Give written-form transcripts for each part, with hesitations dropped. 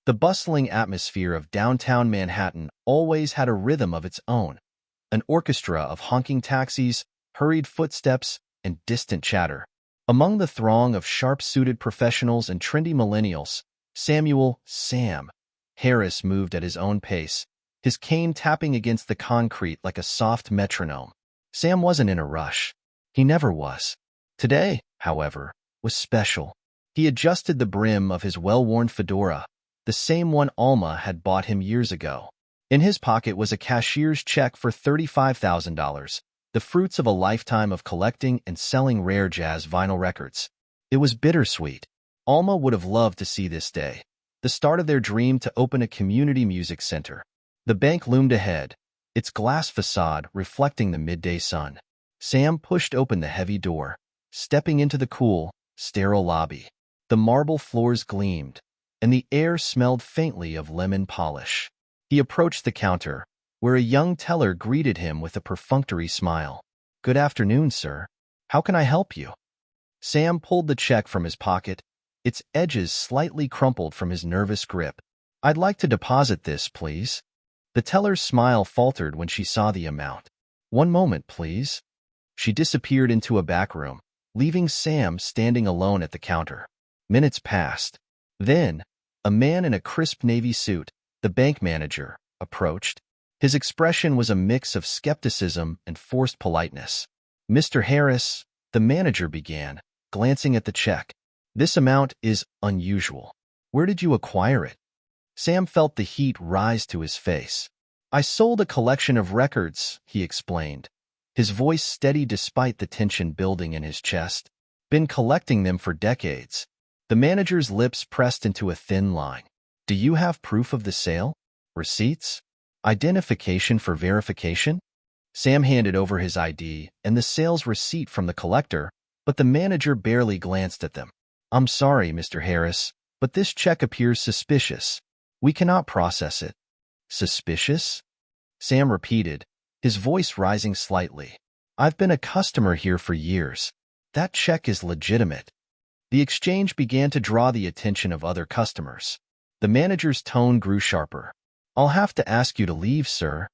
The bustling atmosphere of downtown Manhattan always had a rhythm of its own, an orchestra of honking taxis, hurried footsteps, and distant chatter. Among the throng of sharp-suited professionals and trendy millennials, Sam Harris moved at his own pace, his cane tapping against the concrete like a soft metronome. Sam wasn't in a rush. He never was. Today, however, was special. He adjusted the brim of his well-worn fedora, the same one Alma had bought him years ago. In his pocket was a cashier's check for $35,000, the fruits of a lifetime of collecting and selling rare jazz vinyl records. It was bittersweet. Alma would have loved to see this day, the start of their dream to open a community music center. The bank loomed ahead, its glass facade reflecting the midday sun. Sam pushed open the heavy door, stepping into the cool, sterile lobby. The marble floors gleamed, and the air smelled faintly of lemon polish. He approached the counter, where a young teller greeted him with a perfunctory smile. "Good afternoon, sir. How can I help you?" Sam pulled the check from his pocket, its edges slightly crumpled from his nervous grip. "I'd like to deposit this, please." The teller's smile faltered when she saw the amount. "One moment, please." She disappeared into a back room, leaving Sam standing alone at the counter. Minutes passed. Then, a man in a crisp navy suit, the bank manager, approached. His expression was a mix of skepticism and forced politeness. "Mr. Harris," the manager began, glancing at the check. "This amount is unusual. Where did you acquire it?" Sam felt the heat rise to his face. "I sold a collection of records," he explained, his voice steady despite the tension building in his chest. "Been collecting them for decades." The manager's lips pressed into a thin line. "Do you have proof of the sale? Receipts? Identification for verification?" Sam handed over his ID and the sales receipt from the collector, but the manager barely glanced at them. "I'm sorry, Mr. Harris, but this check appears suspicious. We cannot process it." "Suspicious?" Sam repeated, his voice rising slightly. "I've been a customer here for years. That check is legitimate." The exchange began to draw the attention of other customers. The manager's tone grew sharper. "I'll have to ask you to leave, sir."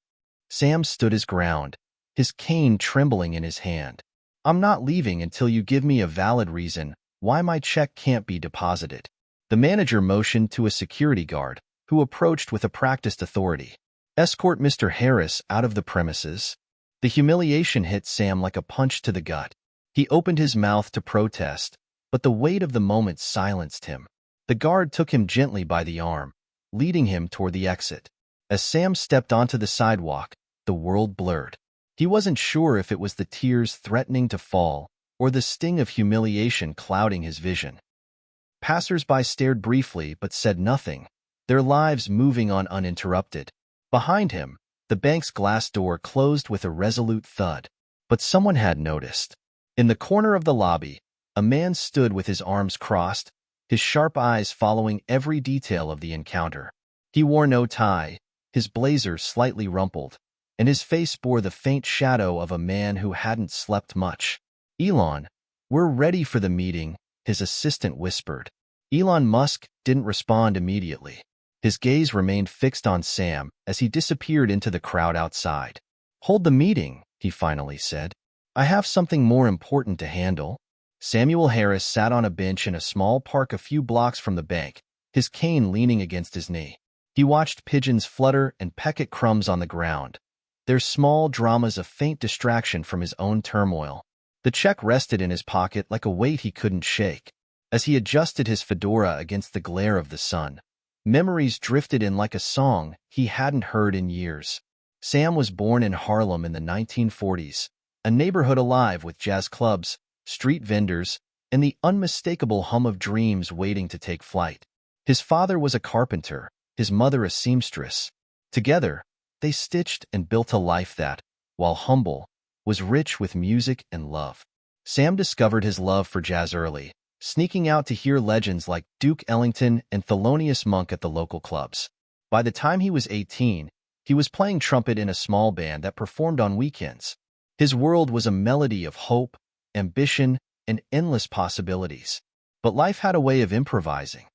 Sam stood his ground, his cane trembling in his hand. "I'm not leaving until you give me a valid reason why my check can't be deposited." The manager motioned to a security guard, who approached with a practiced authority. "Escort Mr. Harris out of the premises." The humiliation hit Sam like a punch to the gut. He opened his mouth to protest, but the weight of the moment silenced him. The guard took him gently by the arm, leading him toward the exit. As Sam stepped onto the sidewalk, the world blurred. He wasn't sure if it was the tears threatening to fall or the sting of humiliation clouding his vision. Passers-by stared briefly but said nothing, their lives moving on uninterrupted. Behind him, the bank's glass door closed with a resolute thud. But someone had noticed. In the corner of the lobby, a man stood with his arms crossed, his sharp eyes following every detail of the encounter. He wore no tie, his blazer slightly rumpled, and his face bore the faint shadow of a man who hadn't slept much. "Elon, we're ready for the meeting," his assistant whispered. Elon Musk didn't respond immediately. His gaze remained fixed on Sam as he disappeared into the crowd outside. "Hold the meeting," he finally said. "I have something more important to handle." Samuel Harris sat on a bench in a small park a few blocks from the bank, his cane leaning against his knee. He watched pigeons flutter and peck at crumbs on the ground, their small dramas a faint distraction from his own turmoil. The check rested in his pocket like a weight he couldn't shake. As he adjusted his fedora against the glare of the sun, memories drifted in like a song he hadn't heard in years. Sam was born in Harlem in the 1940s, a neighborhood alive with jazz clubs, street vendors, and the unmistakable hum of dreams waiting to take flight. His father was a carpenter, his mother a seamstress. Together, they stitched and built a life that, while humble, was rich with music and love. Sam discovered his love for jazz early, sneaking out to hear legends like Duke Ellington and Thelonious Monk at the local clubs. By the time he was 18, he was playing trumpet in a small band that performed on weekends. His world was a melody of hope, ambition, and endless possibilities. But life had a way of improvising.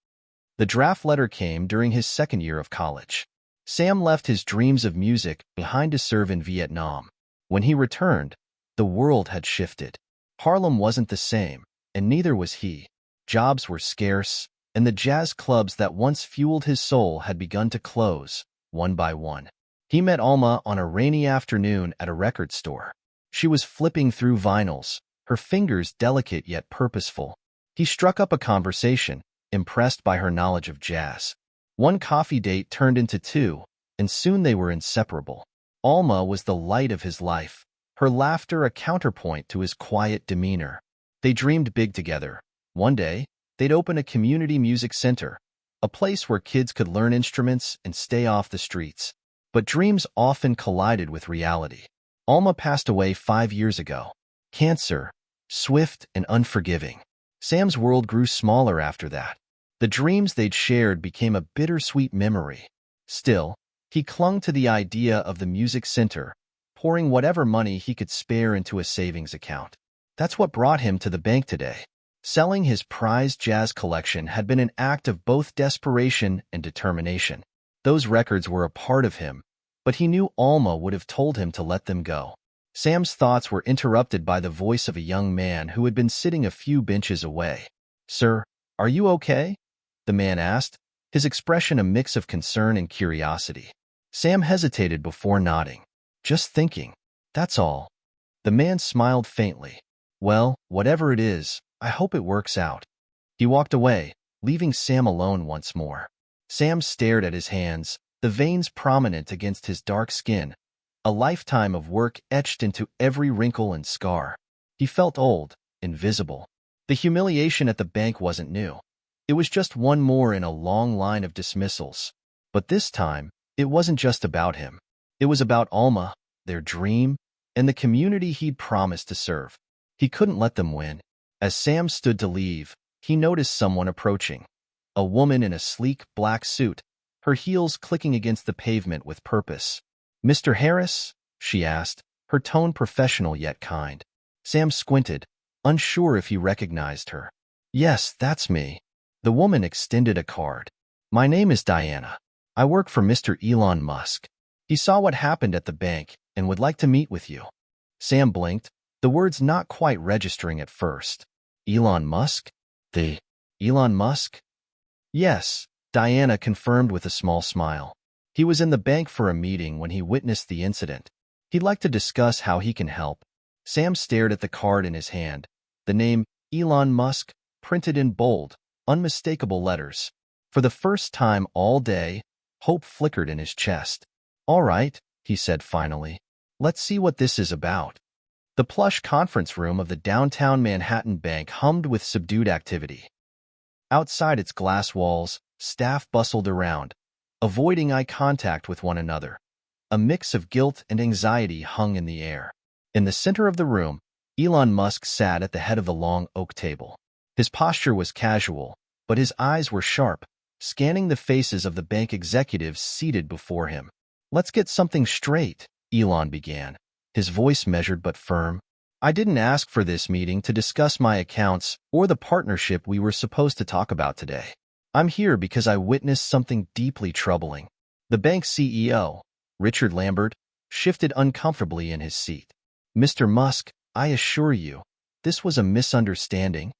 The draft letter came during his second year of college. Sam left his dreams of music behind to serve in Vietnam. When he returned, the world had shifted. Harlem wasn't the same, and neither was he. Jobs were scarce, and the jazz clubs that once fueled his soul had begun to close, one by one. He met Alma on a rainy afternoon at a record store. She was flipping through vinyls, her fingers delicate yet purposeful. He struck up a conversation, impressed by her knowledge of jazz. One coffee date turned into two, and soon they were inseparable. Alma was the light of his life, her laughter a counterpoint to his quiet demeanor. They dreamed big together. One day, they'd open a community music center, a place where kids could learn instruments and stay off the streets. But dreams often collided with reality. Alma passed away 5 years ago. Cancer, swift and unforgiving. Sam's world grew smaller after that. The dreams they'd shared became a bittersweet memory. Still, he clung to the idea of the music center, pouring whatever money he could spare into a savings account. That's what brought him to the bank today. Selling his prized jazz collection had been an act of both desperation and determination. Those records were a part of him, but he knew Alma would have told him to let them go. Sam's thoughts were interrupted by the voice of a young man who had been sitting a few benches away. "Sir, are you okay?" the man asked, his expression a mix of concern and curiosity. Sam hesitated before nodding. "Just thinking, that's all." The man smiled faintly. "Well, whatever it is, I hope it works out." He walked away, leaving Sam alone once more. Sam stared at his hands, the veins prominent against his dark skin, a lifetime of work etched into every wrinkle and scar. He felt old, invisible. The humiliation at the bank wasn't new. It was just one more in a long line of dismissals. But this time, it wasn't just about him. It was about Alma, their dream, and the community he'd promised to serve. He couldn't let them win. As Sam stood to leave, he noticed someone approaching. A woman in a sleek black suit, her heels clicking against the pavement with purpose. "Mr. Harris?" she asked, her tone professional yet kind. Sam squinted, unsure if he recognized her. "Yes, that's me." The woman extended a card. "My name is Diana. I work for Mr. Elon Musk. He saw what happened at the bank and would like to meet with you." Sam blinked, the words not quite registering at first. "Elon Musk? The Elon Musk?" "Yes," Diana confirmed with a small smile. "He was in the bank for a meeting when he witnessed the incident. He'd like to discuss how he can help." Sam stared at the card in his hand, the name Elon Musk printed in bold, unmistakable letters. For the first time all day, hope flickered in his chest. "All right," he said finally. "Let's see what this is about." The plush conference room of the downtown Manhattan bank hummed with subdued activity. Outside its glass walls, staff bustled around, avoiding eye contact with one another. A mix of guilt and anxiety hung in the air. In the center of the room, Elon Musk sat at the head of the long oak table. His posture was casual, but his eyes were sharp, scanning the faces of the bank executives seated before him. "Let's get something straight," Elon began, his voice measured but firm. "I didn't ask for this meeting to discuss my accounts or the partnership we were supposed to talk about today. I'm here because I witnessed something deeply troubling." The bank CEO, Richard Lambert, shifted uncomfortably in his seat. "Mr. Musk, I assure you, this was a misunderstanding."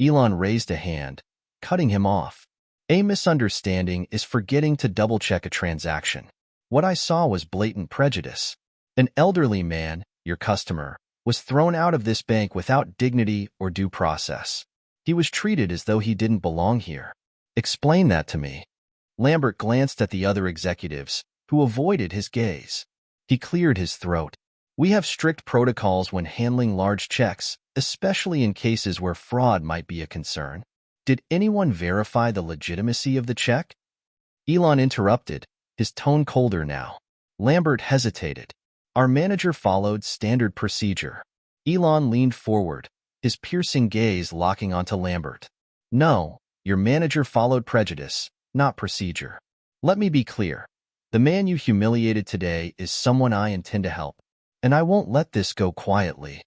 Elon raised a hand, cutting him off. "A misunderstanding is forgetting to double-check a transaction. What I saw was blatant prejudice. An elderly man, your customer, was thrown out of this bank without dignity or due process. He was treated as though he didn't belong here." "Explain that to me." Lambert glanced at the other executives, who avoided his gaze. He cleared his throat. "We have strict protocols when handling large checks, especially in cases where fraud might be a concern. Did anyone verify the legitimacy of the check?" Elon interrupted, his tone colder now. Lambert hesitated. "Our manager followed standard procedure." Elon leaned forward, his piercing gaze locking onto Lambert. "No, your manager followed prejudice, not procedure. Let me be clear. The man you humiliated today is someone I intend to help, and I won't let this go quietly."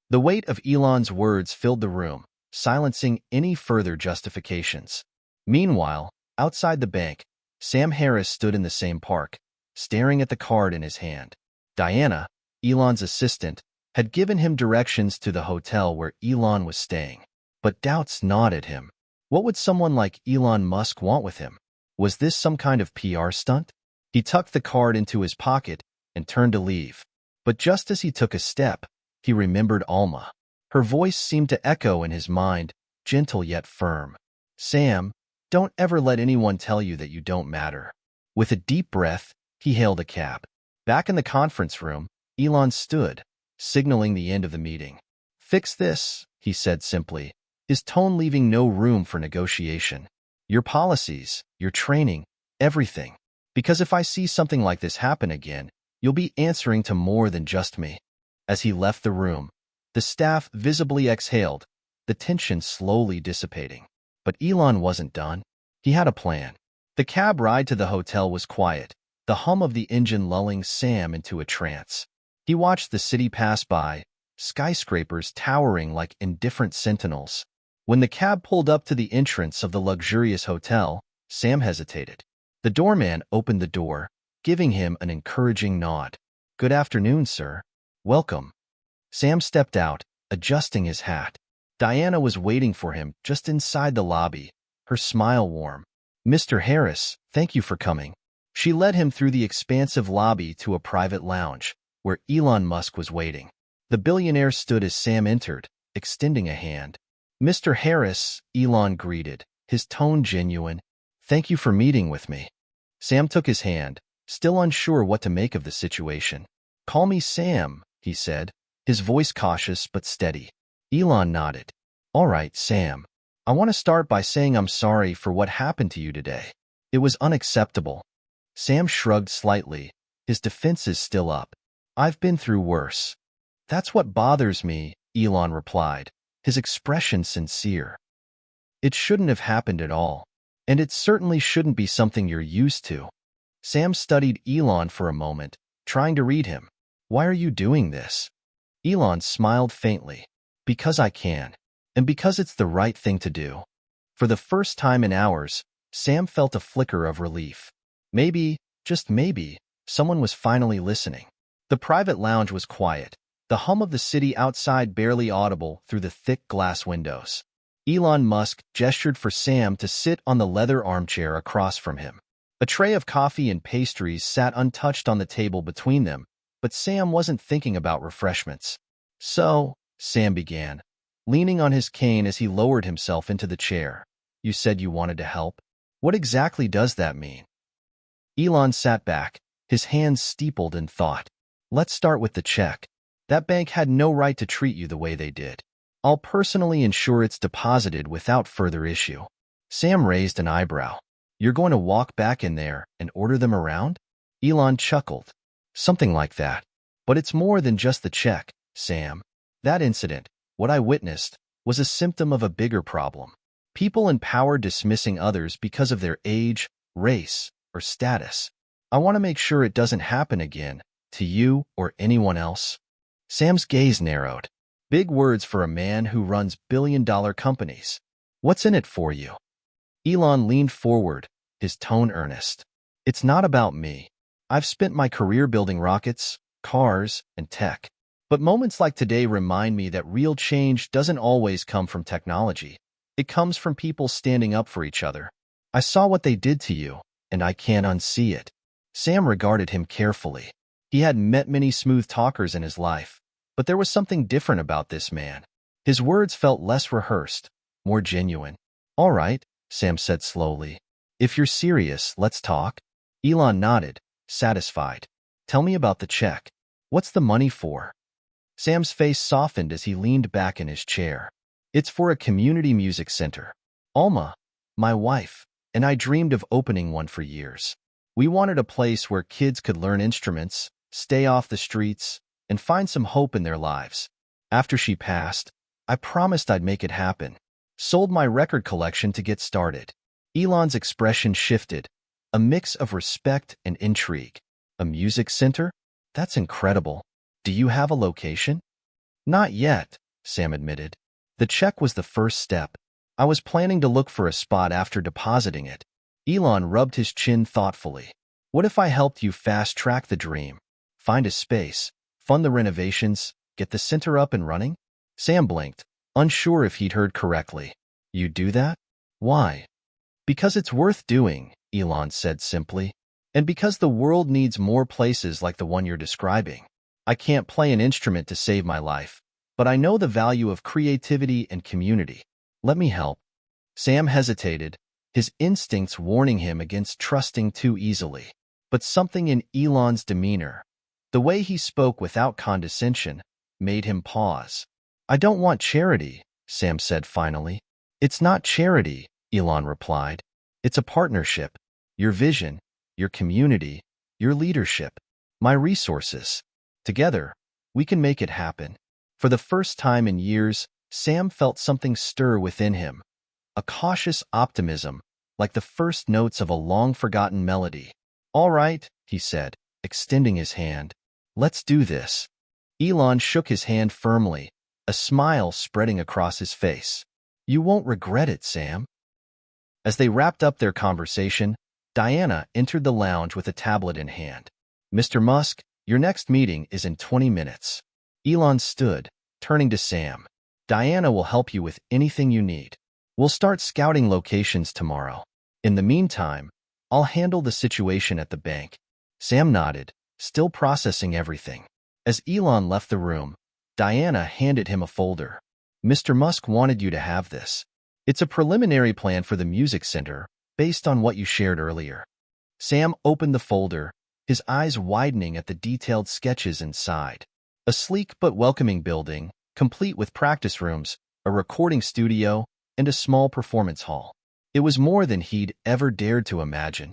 The weight of Elon's words filled the room, silencing any further justifications. Meanwhile, Outside the bank, Sam Harris stood in the same park, staring at the card in his hand. Diana, Elon's assistant, had given him directions to the hotel where Elon was staying. But doubts gnawed at him. What would someone like Elon Musk want with him? Was this some kind of PR stunt? He tucked the card into his pocket and turned to leave. But just as he took a step, he remembered Alma. Her voice seemed to echo in his mind, gentle yet firm. Sam, don't ever let anyone tell you that you don't matter. With a deep breath, he hailed a cab. Back in the conference room, Elon stood, signaling the end of the meeting. Fix this, he said simply, his tone leaving no room for negotiation. Your policies, your training, everything. Because if I see something like this happen again, you'll be answering to more than just me. As he left the room, the staff visibly exhaled, the tension slowly dissipating. But Elon wasn't done. He had a plan. The cab ride to the hotel was quiet, the hum of the engine lulling Sam into a trance. He watched the city pass by, skyscrapers towering like indifferent sentinels. When the cab pulled up to the entrance of the luxurious hotel, Sam hesitated. The doorman opened the door, giving him an encouraging nod. Good afternoon, sir. Welcome. Sam stepped out, adjusting his hat. Diana was waiting for him just inside the lobby, her smile warm. Mr. Harris, thank you for coming. She led him through the expansive lobby to a private lounge, where Elon Musk was waiting. The billionaire stood as Sam entered, extending a hand. Mr. Harris, Elon greeted, his tone genuine. Thank you for meeting with me. Sam took his hand, still unsure what to make of the situation. Call me Sam, he said, his voice cautious but steady. Elon nodded. All right, Sam. I want to start by saying I'm sorry for what happened to you today. It was unacceptable. Sam shrugged slightly, his defenses still up. I've been through worse. That's what bothers me, Elon replied, his expression sincere. It shouldn't have happened at all, and it certainly shouldn't be something you're used to. Sam studied Elon for a moment, trying to read him. Why are you doing this? Elon smiled faintly. Because I can, and because it's the right thing to do. For the first time in hours, Sam felt a flicker of relief. Maybe, just maybe, someone was finally listening. The private lounge was quiet, the hum of the city outside barely audible through the thick glass windows. Elon Musk gestured for Sam to sit on the leather armchair across from him. A tray of coffee and pastries sat untouched on the table between them, but Sam wasn't thinking about refreshments. So, Sam began, leaning on his cane as he lowered himself into the chair. You said you wanted to help? What exactly does that mean? Elon sat back, his hands steepled in thought. Let's start with the check. That bank had no right to treat you the way they did. I'll personally ensure it's deposited without further issue. Sam raised an eyebrow. You're going to walk back in there and order them around? Elon chuckled. Something like that. But it's more than just the check, Sam. That incident, what I witnessed, was a symptom of a bigger problem. People in power dismissing others because of their age, race, or status. I want to make sure it doesn't happen again, to you or anyone else. Sam's gaze narrowed. Big words for a man who runs billion-dollar companies. What's in it for you? Elon leaned forward, his tone earnest. It's not about me. I've spent my career building rockets, cars, and tech. But moments like today remind me that real change doesn't always come from technology. It comes from people standing up for each other. I saw what they did to you, and I can't unsee it. Sam regarded him carefully. He hadn't met many smooth talkers in his life, but there was something different about this man. His words felt less rehearsed, more genuine. All right, Sam said slowly. If you're serious, let's talk. Elon nodded, satisfied. Tell me about the check. What's the money for? Sam's face softened as he leaned back in his chair. It's for a community music center. Alma, my wife, and I dreamed of opening one for years. We wanted a place where kids could learn instruments, stay off the streets, and find some hope in their lives. After she passed, I promised I'd make it happen. Sold my record collection to get started. Elon's expression shifted, a mix of respect and intrigue. A music center? That's incredible. Do you have a location? Not yet, Sam admitted. The check was the first step. I was planning to look for a spot after depositing it. Elon rubbed his chin thoughtfully. What if I helped you fast-track the dream? Find a space, fund the renovations, get the center up and running? Sam blinked, unsure if he'd heard correctly. You do that? Why? Because it's worth doing, Elon said simply. And because the world needs more places like the one you're describing. I can't play an instrument to save my life, but I know the value of creativity and community. Let me help. Sam hesitated, his instincts warning him against trusting too easily. But something in Elon's demeanor, the way he spoke without condescension, made him pause. I don't want charity, Sam said finally. It's not charity, Elon replied. It's a partnership. Your vision, your community, your leadership, my resources. Together, we can make it happen. For the first time in years, Sam felt something stir within him, a cautious optimism, like the first notes of a long-forgotten melody. All right, he said, extending his hand. Let's do this. Elon shook his hand firmly, a smile spreading across his face. You won't regret it, Sam. As they wrapped up their conversation, Diana entered the lounge with a tablet in hand. Mr. Musk, your next meeting is in 20 minutes. Elon stood, turning to Sam. Diana will help you with anything you need. We'll start scouting locations tomorrow. In the meantime, I'll handle the situation at the bank. Sam nodded, still processing everything. As Elon left the room, Diana handed him a folder. Mr. Musk wanted you to have this. It's a preliminary plan for the music center, based on what you shared earlier. Sam opened the folder, his eyes widening at the detailed sketches inside. A sleek but welcoming building, complete with practice rooms, a recording studio, and a small performance hall. It was more than he'd ever dared to imagine.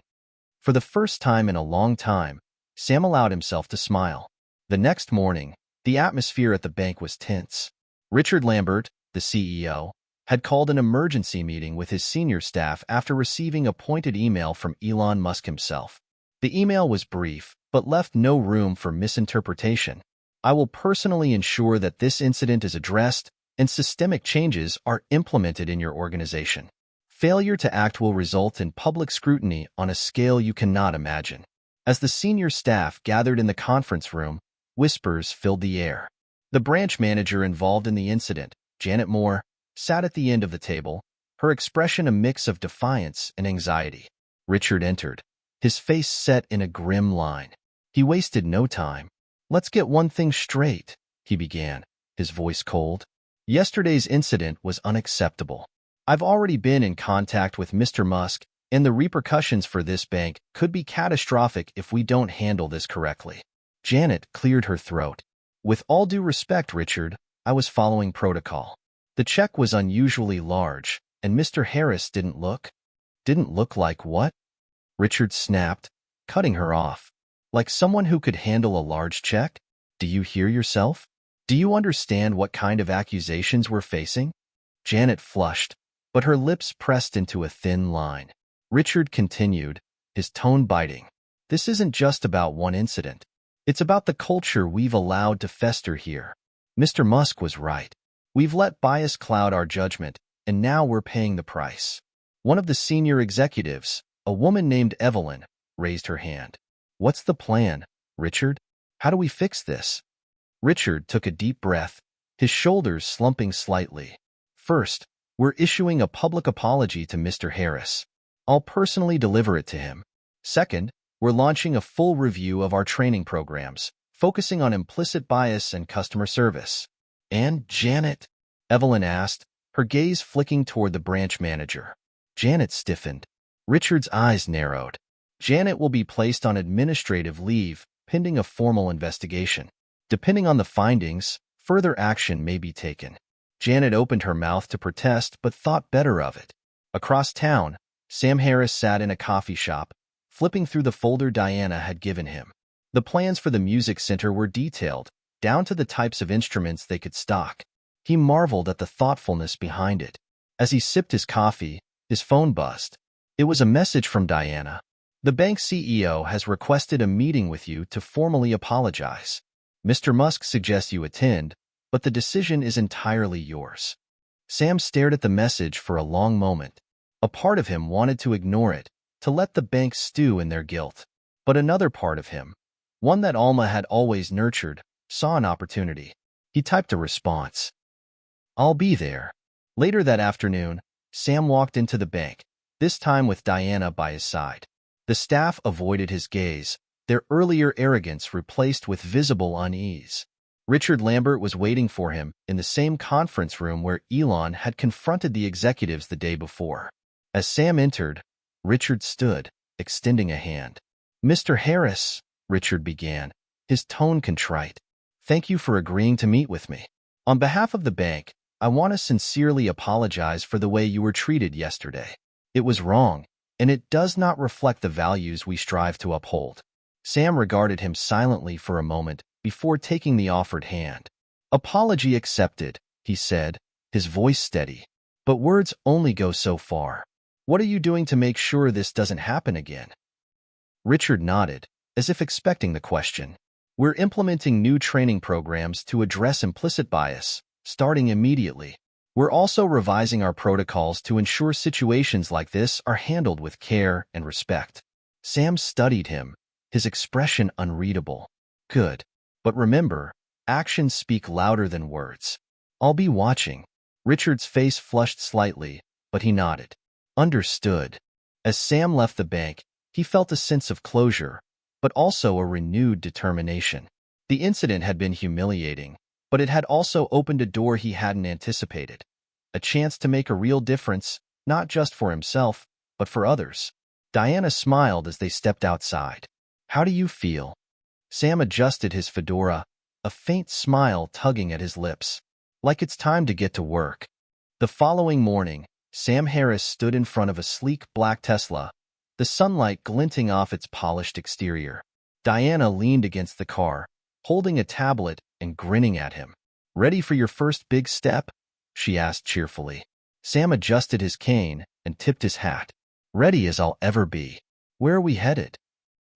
For the first time in a long time, Sam allowed himself to smile. The next morning, the atmosphere at the bank was tense. Richard Lambert, the CEO, had called an emergency meeting with his senior staff after receiving a pointed email from Elon Musk himself. The email was brief, but left no room for misinterpretation. I will personally ensure that this incident is addressed and systemic changes are implemented in your organization. Failure to act will result in public scrutiny on a scale you cannot imagine. As the senior staff gathered in the conference room, whispers filled the air. The branch manager involved in the incident, Janet Moore, sat at the end of the table, her expression a mix of defiance and anxiety. Richard entered, his face set in a grim line. He wasted no time. Let's get one thing straight, he began, his voice cold. Yesterday's incident was unacceptable. I've already been in contact with Mr. Musk, and the repercussions for this bank could be catastrophic if we don't handle this correctly. Janet cleared her throat. With all due respect, Richard, I was following protocol. The check was unusually large, and Mr. Harris didn't look. Didn't look like what? Richard snapped, cutting her off. Like someone who could handle a large check? Do you hear yourself? Do you understand what kind of accusations we're facing? Janet flushed, but her lips pressed into a thin line. Richard continued, his tone biting. This isn't just about one incident. It's about the culture we've allowed to fester here. Mr. Musk was right. We've let bias cloud our judgment, and now we're paying the price. One of the senior executives, a woman named Evelyn, raised her hand. What's the plan, Richard? How do we fix this? Richard took a deep breath, his shoulders slumping slightly. First, we're issuing a public apology to Mr. Harris. I'll personally deliver it to him. Second, we're launching a full review of our training programs, focusing on implicit bias and customer service. And Janet? Evelyn asked, her gaze flicking toward the branch manager. Janet stiffened. Richard's eyes narrowed. Janet will be placed on administrative leave, pending a formal investigation. Depending on the findings, further action may be taken. Janet opened her mouth to protest but thought better of it. Across town, Sam Harris sat in a coffee shop, flipping through the folder Diana had given him. The plans for the music center were detailed, down to the types of instruments they could stock. He marveled at the thoughtfulness behind it. As he sipped his coffee, his phone buzzed. It was a message from Diana. The bank CEO has requested a meeting with you to formally apologize. Mr. Musk suggests you attend, but the decision is entirely yours. Sam stared at the message for a long moment. A part of him wanted to ignore it, to let the bank stew in their guilt. But another part of him, one that Alma had always nurtured, saw an opportunity. He typed a response. "I'll be there." Later that afternoon, Sam walked into the bank, this time with Diana by his side. The staff avoided his gaze, their earlier arrogance replaced with visible unease. Richard Lambert was waiting for him in the same conference room where Elon had confronted the executives the day before. As Sam entered, Richard stood, extending a hand. "Mr. Harris," Richard began, his tone contrite. "Thank you for agreeing to meet with me. On behalf of the bank, I want to sincerely apologize for the way you were treated yesterday. It was wrong, and it does not reflect the values we strive to uphold." Sam regarded him silently for a moment before taking the offered hand. "Apology accepted," he said, his voice steady. "But words only go so far. What are you doing to make sure this doesn't happen again?" Richard nodded, as if expecting the question. "We're implementing new training programs to address implicit bias, starting immediately. We're also revising our protocols to ensure situations like this are handled with care and respect." Sam studied him, his expression unreadable. "Good. But remember, actions speak louder than words. I'll be watching." Richard's face flushed slightly, but he nodded. "Understood." As Sam left the bank, he felt a sense of closure, but also a renewed determination. The incident had been humiliating, but it had also opened a door he hadn't anticipated. A chance to make a real difference, not just for himself, but for others. Diana smiled as they stepped outside. "How do you feel?" Sam adjusted his fedora, a faint smile tugging at his lips. "Like it's time to get to work." The following morning, Sam Harris stood in front of a sleek black Tesla, the sunlight glinting off its polished exterior. Diana leaned against the car, holding a tablet and grinning at him. "Ready for your first big step?" she asked cheerfully. Sam adjusted his cane and tipped his hat. "Ready as I'll ever be." "Where are we headed?"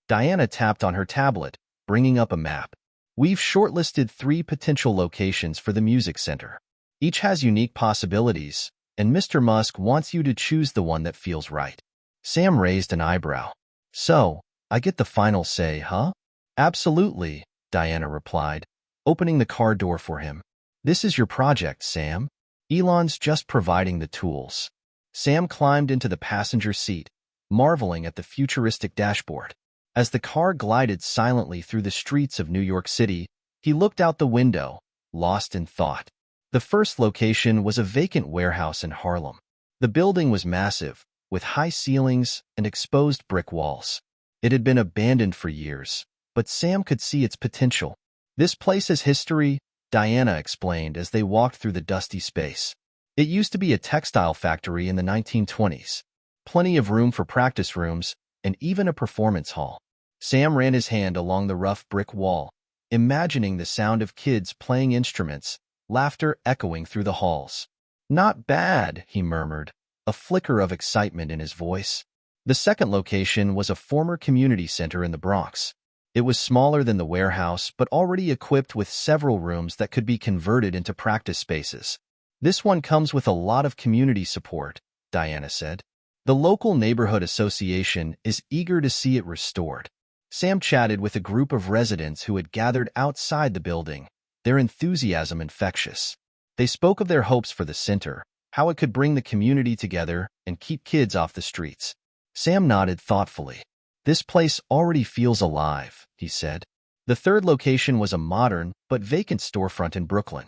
Diana tapped on her tablet, bringing up a map. "We've shortlisted 3 potential locations for the music center. Each has unique possibilities, and Mr. Musk wants you to choose the one that feels right." Sam raised an eyebrow. "So, I get the final say, huh?" "Absolutely," Diana replied, opening the car door for him. "This is your project, Sam. Elon's just providing the tools." Sam climbed into the passenger seat, marveling at the futuristic dashboard. As the car glided silently through the streets of New York City, he looked out the window, lost in thought. The first location was a vacant warehouse in Harlem. The building was massive, with high ceilings and exposed brick walls. It had been abandoned for years, but Sam could see its potential. "This place has history," Diana explained as they walked through the dusty space. "It used to be a textile factory in the 1920s. Plenty of room for practice rooms and even a performance hall." Sam ran his hand along the rough brick wall, imagining the sound of kids playing instruments, laughter echoing through the halls. "Not bad," he murmured, a flicker of excitement in his voice. The second location was a former community center in the Bronx. It was smaller than the warehouse, but already equipped with several rooms that could be converted into practice spaces. "This one comes with a lot of community support," Diana said. "The local neighborhood association is eager to see it restored." Sam chatted with a group of residents who had gathered outside the building, their enthusiasm infectious. They spoke of their hopes for the center, how it could bring the community together and keep kids off the streets. Sam nodded thoughtfully. "This place already feels alive," he said. The third location was a modern but vacant storefront in Brooklyn.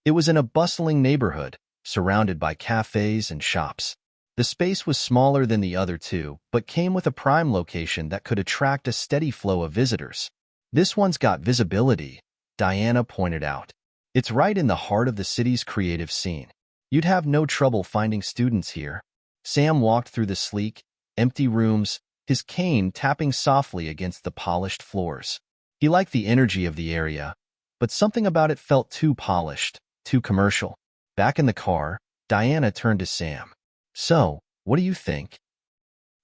It was in a bustling neighborhood, surrounded by cafes and shops. The space was smaller than the other two, but came with a prime location that could attract a steady flow of visitors. "This one's got visibility," Diana pointed out. "It's right in the heart of the city's creative scene. You'd have no trouble finding students here." Sam walked through the sleek, empty rooms, his cane tapping softly against the polished floors. He liked the energy of the area, but something about it felt too polished, too commercial. Back in the car, Diana turned to Sam. "So, what do you think?"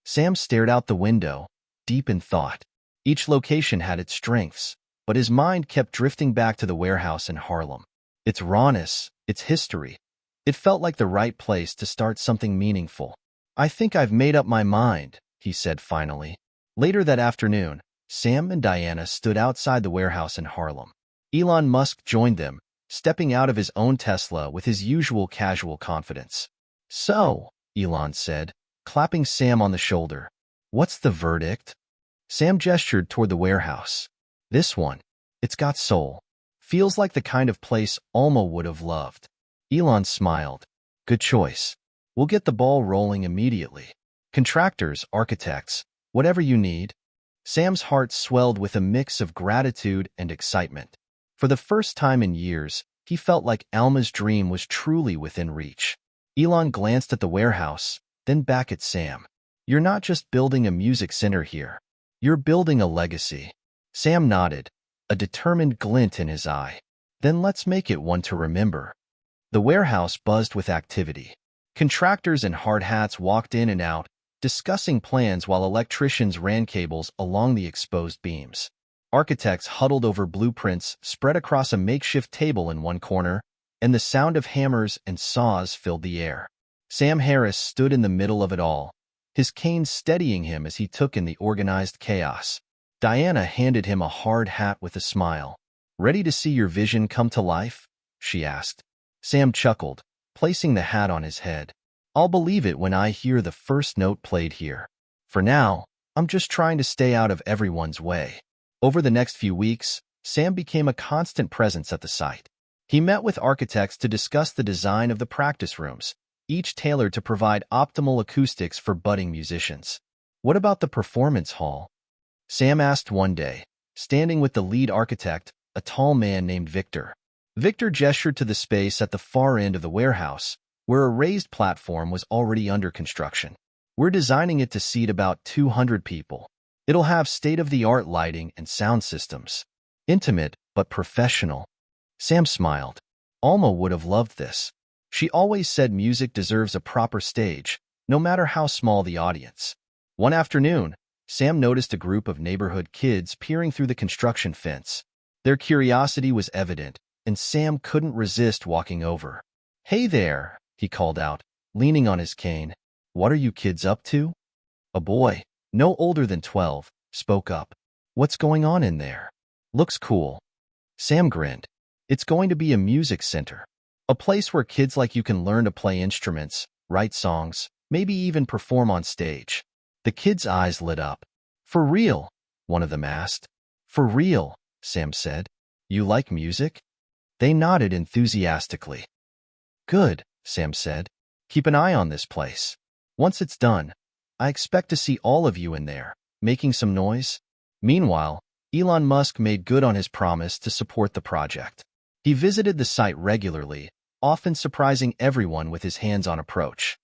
Sam stared out the window, deep in thought. Each location had its strengths, but his mind kept drifting back to the warehouse in Harlem. Its rawness, its history. It felt like the right place to start something meaningful. "I think I've made up my mind," he said finally. Later that afternoon, Sam and Diana stood outside the warehouse in Harlem. Elon Musk joined them, stepping out of his own Tesla with his usual casual confidence. "So," Elon said, clapping Sam on the shoulder, "what's the verdict?" Sam gestured toward the warehouse. "This one. It's got soul. Feels like the kind of place Alma would have loved." Elon smiled. "Good choice. We'll get the ball rolling immediately. Contractors, architects, whatever you need." Sam's heart swelled with a mix of gratitude and excitement. For the first time in years, he felt like Alma's dream was truly within reach. Elon glanced at the warehouse, then back at Sam. "You're not just building a music center here. You're building a legacy." Sam nodded, a determined glint in his eye. "Then let's make it one to remember." The warehouse buzzed with activity. Contractors in hard hats walked in and out, discussing plans while electricians ran cables along the exposed beams. Architects huddled over blueprints spread across a makeshift table in one corner, and the sound of hammers and saws filled the air. Sam Harris stood in the middle of it all, his cane steadying him as he took in the organized chaos. Diana handed him a hard hat with a smile. "Ready to see your vision come to life?" she asked. Sam chuckled, placing the hat on his head. "I'll believe it when I hear the first note played here. For now, I'm just trying to stay out of everyone's way." Over the next few weeks, Sam became a constant presence at the site. He met with architects to discuss the design of the practice rooms, each tailored to provide optimal acoustics for budding musicians. "What about the performance hall?" Sam asked one day, standing with the lead architect, a tall man named Victor. Victor gestured to the space at the far end of the warehouse, where a raised platform was already under construction. "We're designing it to seat about 200 people. It'll have state-of-the-art lighting and sound systems. Intimate, but professional." Sam smiled. Alma would have loved this. She always said music deserves a proper stage, no matter how small the audience. One afternoon, Sam noticed a group of neighborhood kids peering through the construction fence. Their curiosity was evident, and Sam couldn't resist walking over. "Hey there," he called out, leaning on his cane. "What are you kids up to?" A boy, no older than 12, spoke up. "What's going on in there? Looks cool." Sam grinned. "It's going to be a music center. A place where kids like you can learn to play instruments, write songs, maybe even perform on stage." The kids' eyes lit up. "For real?" one of them asked. "For real," Sam said. "You like music?" They nodded enthusiastically. "Good," Sam said. "Keep an eye on this place. Once it's done, I expect to see all of you in there, making some noise." Meanwhile, Elon Musk made good on his promise to support the project. He visited the site regularly, often surprising everyone with his hands-on approach.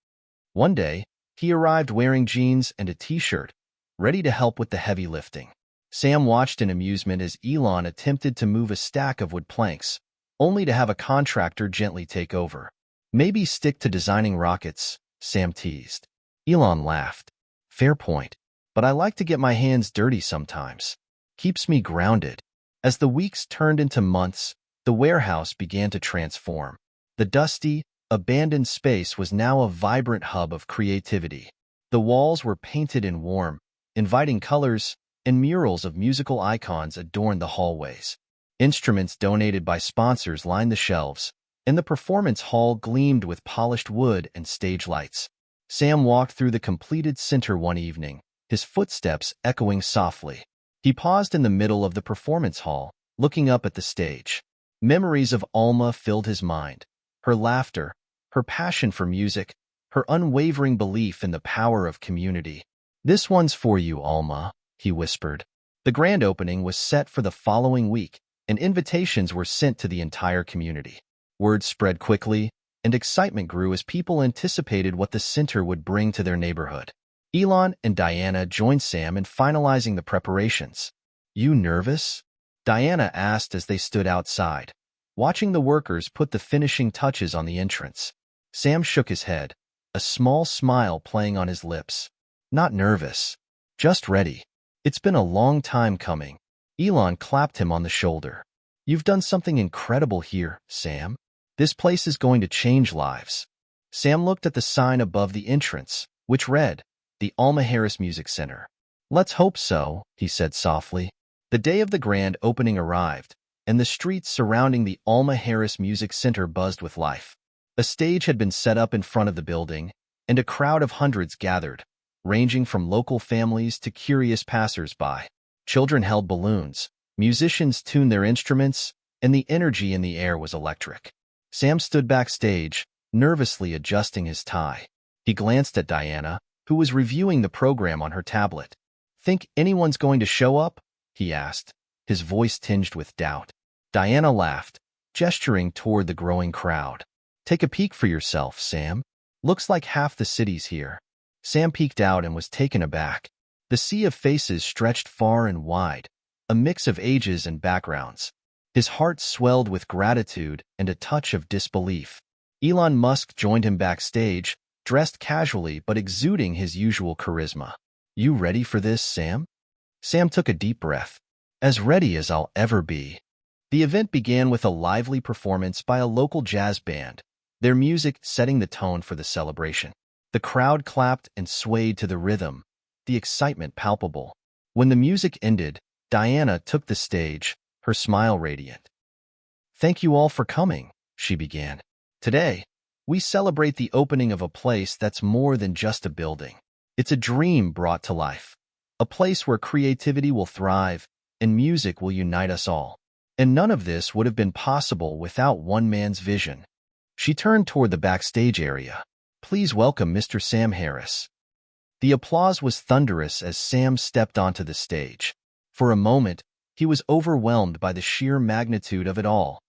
One day, he arrived wearing jeans and a t-shirt, ready to help with the heavy lifting. Sam watched in amusement as Elon attempted to move a stack of wood planks, only to have a contractor gently take over. "Maybe stick to designing rockets," Sam teased. Elon laughed. "Fair point. But I like to get my hands dirty sometimes. Keeps me grounded." As the weeks turned into months, the warehouse began to transform. The dusty, abandoned space was now a vibrant hub of creativity. The walls were painted in warm, inviting colors, and murals of musical icons adorned the hallways. Instruments donated by sponsors lined the shelves, and the performance hall gleamed with polished wood and stage lights. Sam walked through the completed center one evening, his footsteps echoing softly. He paused in the middle of the performance hall, looking up at the stage. Memories of Alma filled his mind. Her laughter, her passion for music, her unwavering belief in the power of community. "This one's for you, Alma," he whispered. The grand opening was set for the following week, and invitations were sent to the entire community. Word spread quickly, and excitement grew as people anticipated what the center would bring to their neighborhood. Elon and Diana joined Sam in finalizing the preparations. "You nervous?" Diana asked as they stood outside, watching the workers put the finishing touches on the entrance. Sam shook his head, a small smile playing on his lips. "Not nervous. Just ready. It's been a long time coming." Elon clapped him on the shoulder. "You've done something incredible here, Sam. This place is going to change lives." Sam looked at the sign above the entrance, which read, the Alma Harris Music Center. Let's hope so, he said softly. The day of the grand opening arrived, and the streets surrounding the Alma Harris Music Center buzzed with life. A stage had been set up in front of the building, and a crowd of hundreds gathered, ranging from local families to curious passers-by. Children held balloons, musicians tuned their instruments, and the energy in the air was electric. Sam stood backstage, nervously adjusting his tie. He glanced at Diana, who was reviewing the program on her tablet. "Think anyone's going to show up?" he asked, his voice tinged with doubt. Diana laughed, gesturing toward the growing crowd. "Take a peek for yourself, Sam. Looks like half the city's here." Sam peeked out and was taken aback. The sea of faces stretched far and wide, a mix of ages and backgrounds. His heart swelled with gratitude and a touch of disbelief. Elon Musk joined him backstage, dressed casually but exuding his usual charisma. "You ready for this, Sam?" Sam took a deep breath. "As ready as I'll ever be." The event began with a lively performance by a local jazz band, their music setting the tone for the celebration. The crowd clapped and swayed to the rhythm, the excitement palpable. When the music ended, Diana took the stage, her smile radiant. "Thank you all for coming," she began. "Today, we celebrate the opening of a place that's more than just a building. It's a dream brought to life, a place where creativity will thrive and music will unite us all. And none of this would have been possible without one man's vision." She turned toward the backstage area. "Please welcome Mr. Sam Harris." The applause was thunderous as Sam stepped onto the stage. For a moment, he was overwhelmed by the sheer magnitude of it all.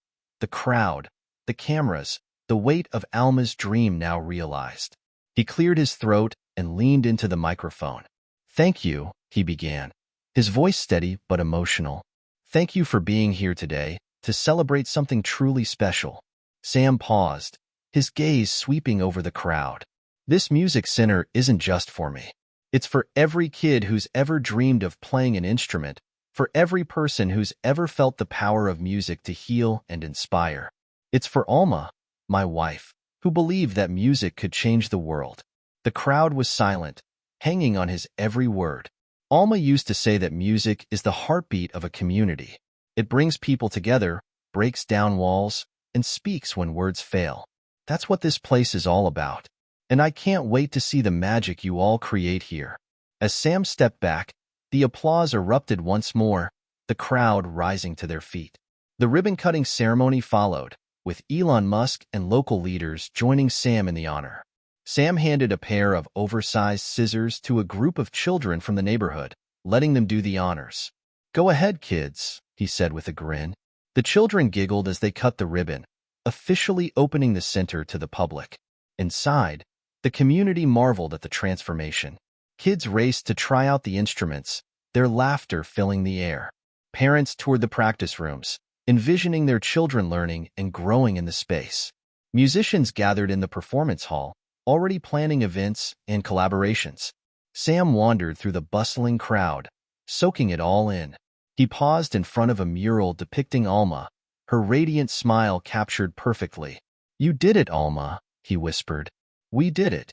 The crowd, the cameras, the weight of Alma's dream now realized. He cleared his throat and leaned into the microphone. "Thank you," he began, his voice steady but emotional. "Thank you for being here today to celebrate something truly special." Sam paused, his gaze sweeping over the crowd. "This music center isn't just for me. It's for every kid who's ever dreamed of playing an instrument, for every person who's ever felt the power of music to heal and inspire. It's for Alma, my wife, who believed that music could change the world." The crowd was silent, hanging on his every word. Alma used to say that music is the heartbeat of a community. It brings people together, breaks down walls, and speaks when words fail. That's what this place is all about. And I can't wait to see the magic you all create here. As Sam stepped back, the applause erupted once more, the crowd rising to their feet. The ribbon-cutting ceremony followed, with Elon Musk and local leaders joining Sam in the honor. Sam handed a pair of oversized scissors to a group of children from the neighborhood, letting them do the honors. "Go ahead, kids," he said with a grin. The children giggled as they cut the ribbon, officially opening the center to the public. Inside, the community marveled at the transformation. Kids raced to try out the instruments, their laughter filling the air. Parents toured the practice rooms, envisioning their children learning and growing in the space. Musicians gathered in the performance hall, already planning events and collaborations. Sam wandered through the bustling crowd, soaking it all in. He paused in front of a mural depicting Alma, her radiant smile captured perfectly. "You did it, Alma," he whispered. "We did it."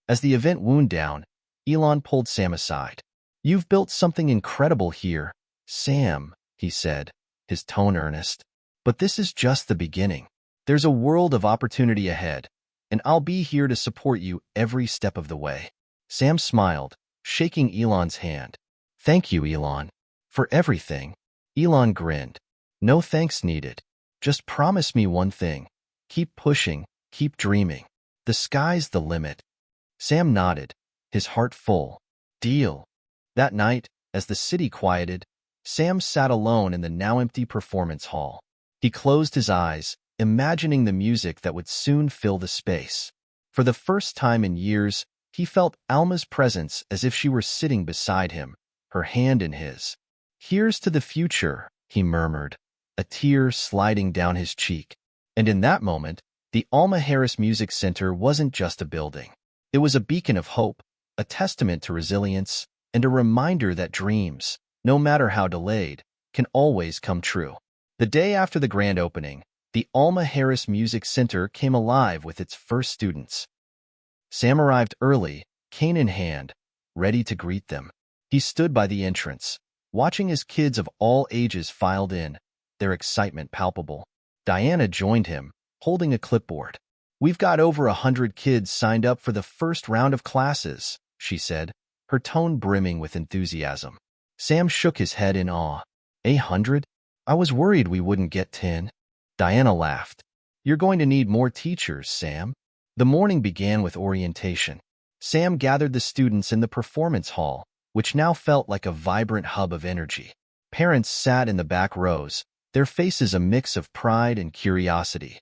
As the event wound down, Elon pulled Sam aside. "You've built something incredible here, Sam," he said, his tone earnest. "But this is just the beginning. There's a world of opportunity ahead, and I'll be here to support you every step of the way." Sam smiled, shaking Elon's hand. "Thank you, Elon, for everything." Elon grinned. "No thanks needed. Just promise me one thing. Keep pushing, keep dreaming. The sky's the limit." Sam nodded, his heart full. "Deal." That night, as the city quieted, Sam sat alone in the now-empty performance hall. He closed his eyes, imagining the music that would soon fill the space. For the first time in years, he felt Alma's presence as if she were sitting beside him, her hand in his. "Here's to the future," he murmured, a tear sliding down his cheek. And in that moment, the Alma Harris Music Center wasn't just a building. It was a beacon of hope, a testament to resilience, and a reminder that dreams, no matter how delayed, can always come true. The day after the grand opening, the Alma Harris Music Center came alive with its first students. Sam arrived early, cane in hand, ready to greet them. He stood by the entrance, watching as kids of all ages filed in, their excitement palpable. Diana joined him, holding a clipboard. "We've got over 100 kids signed up for the first round of classes," she said, her tone brimming with enthusiasm. Sam shook his head in awe. 100? I was worried we wouldn't get 10. Diana laughed. "You're going to need more teachers, Sam." The morning began with orientation. Sam gathered the students in the performance hall, which now felt like a vibrant hub of energy. Parents sat in the back rows, their faces a mix of pride and curiosity.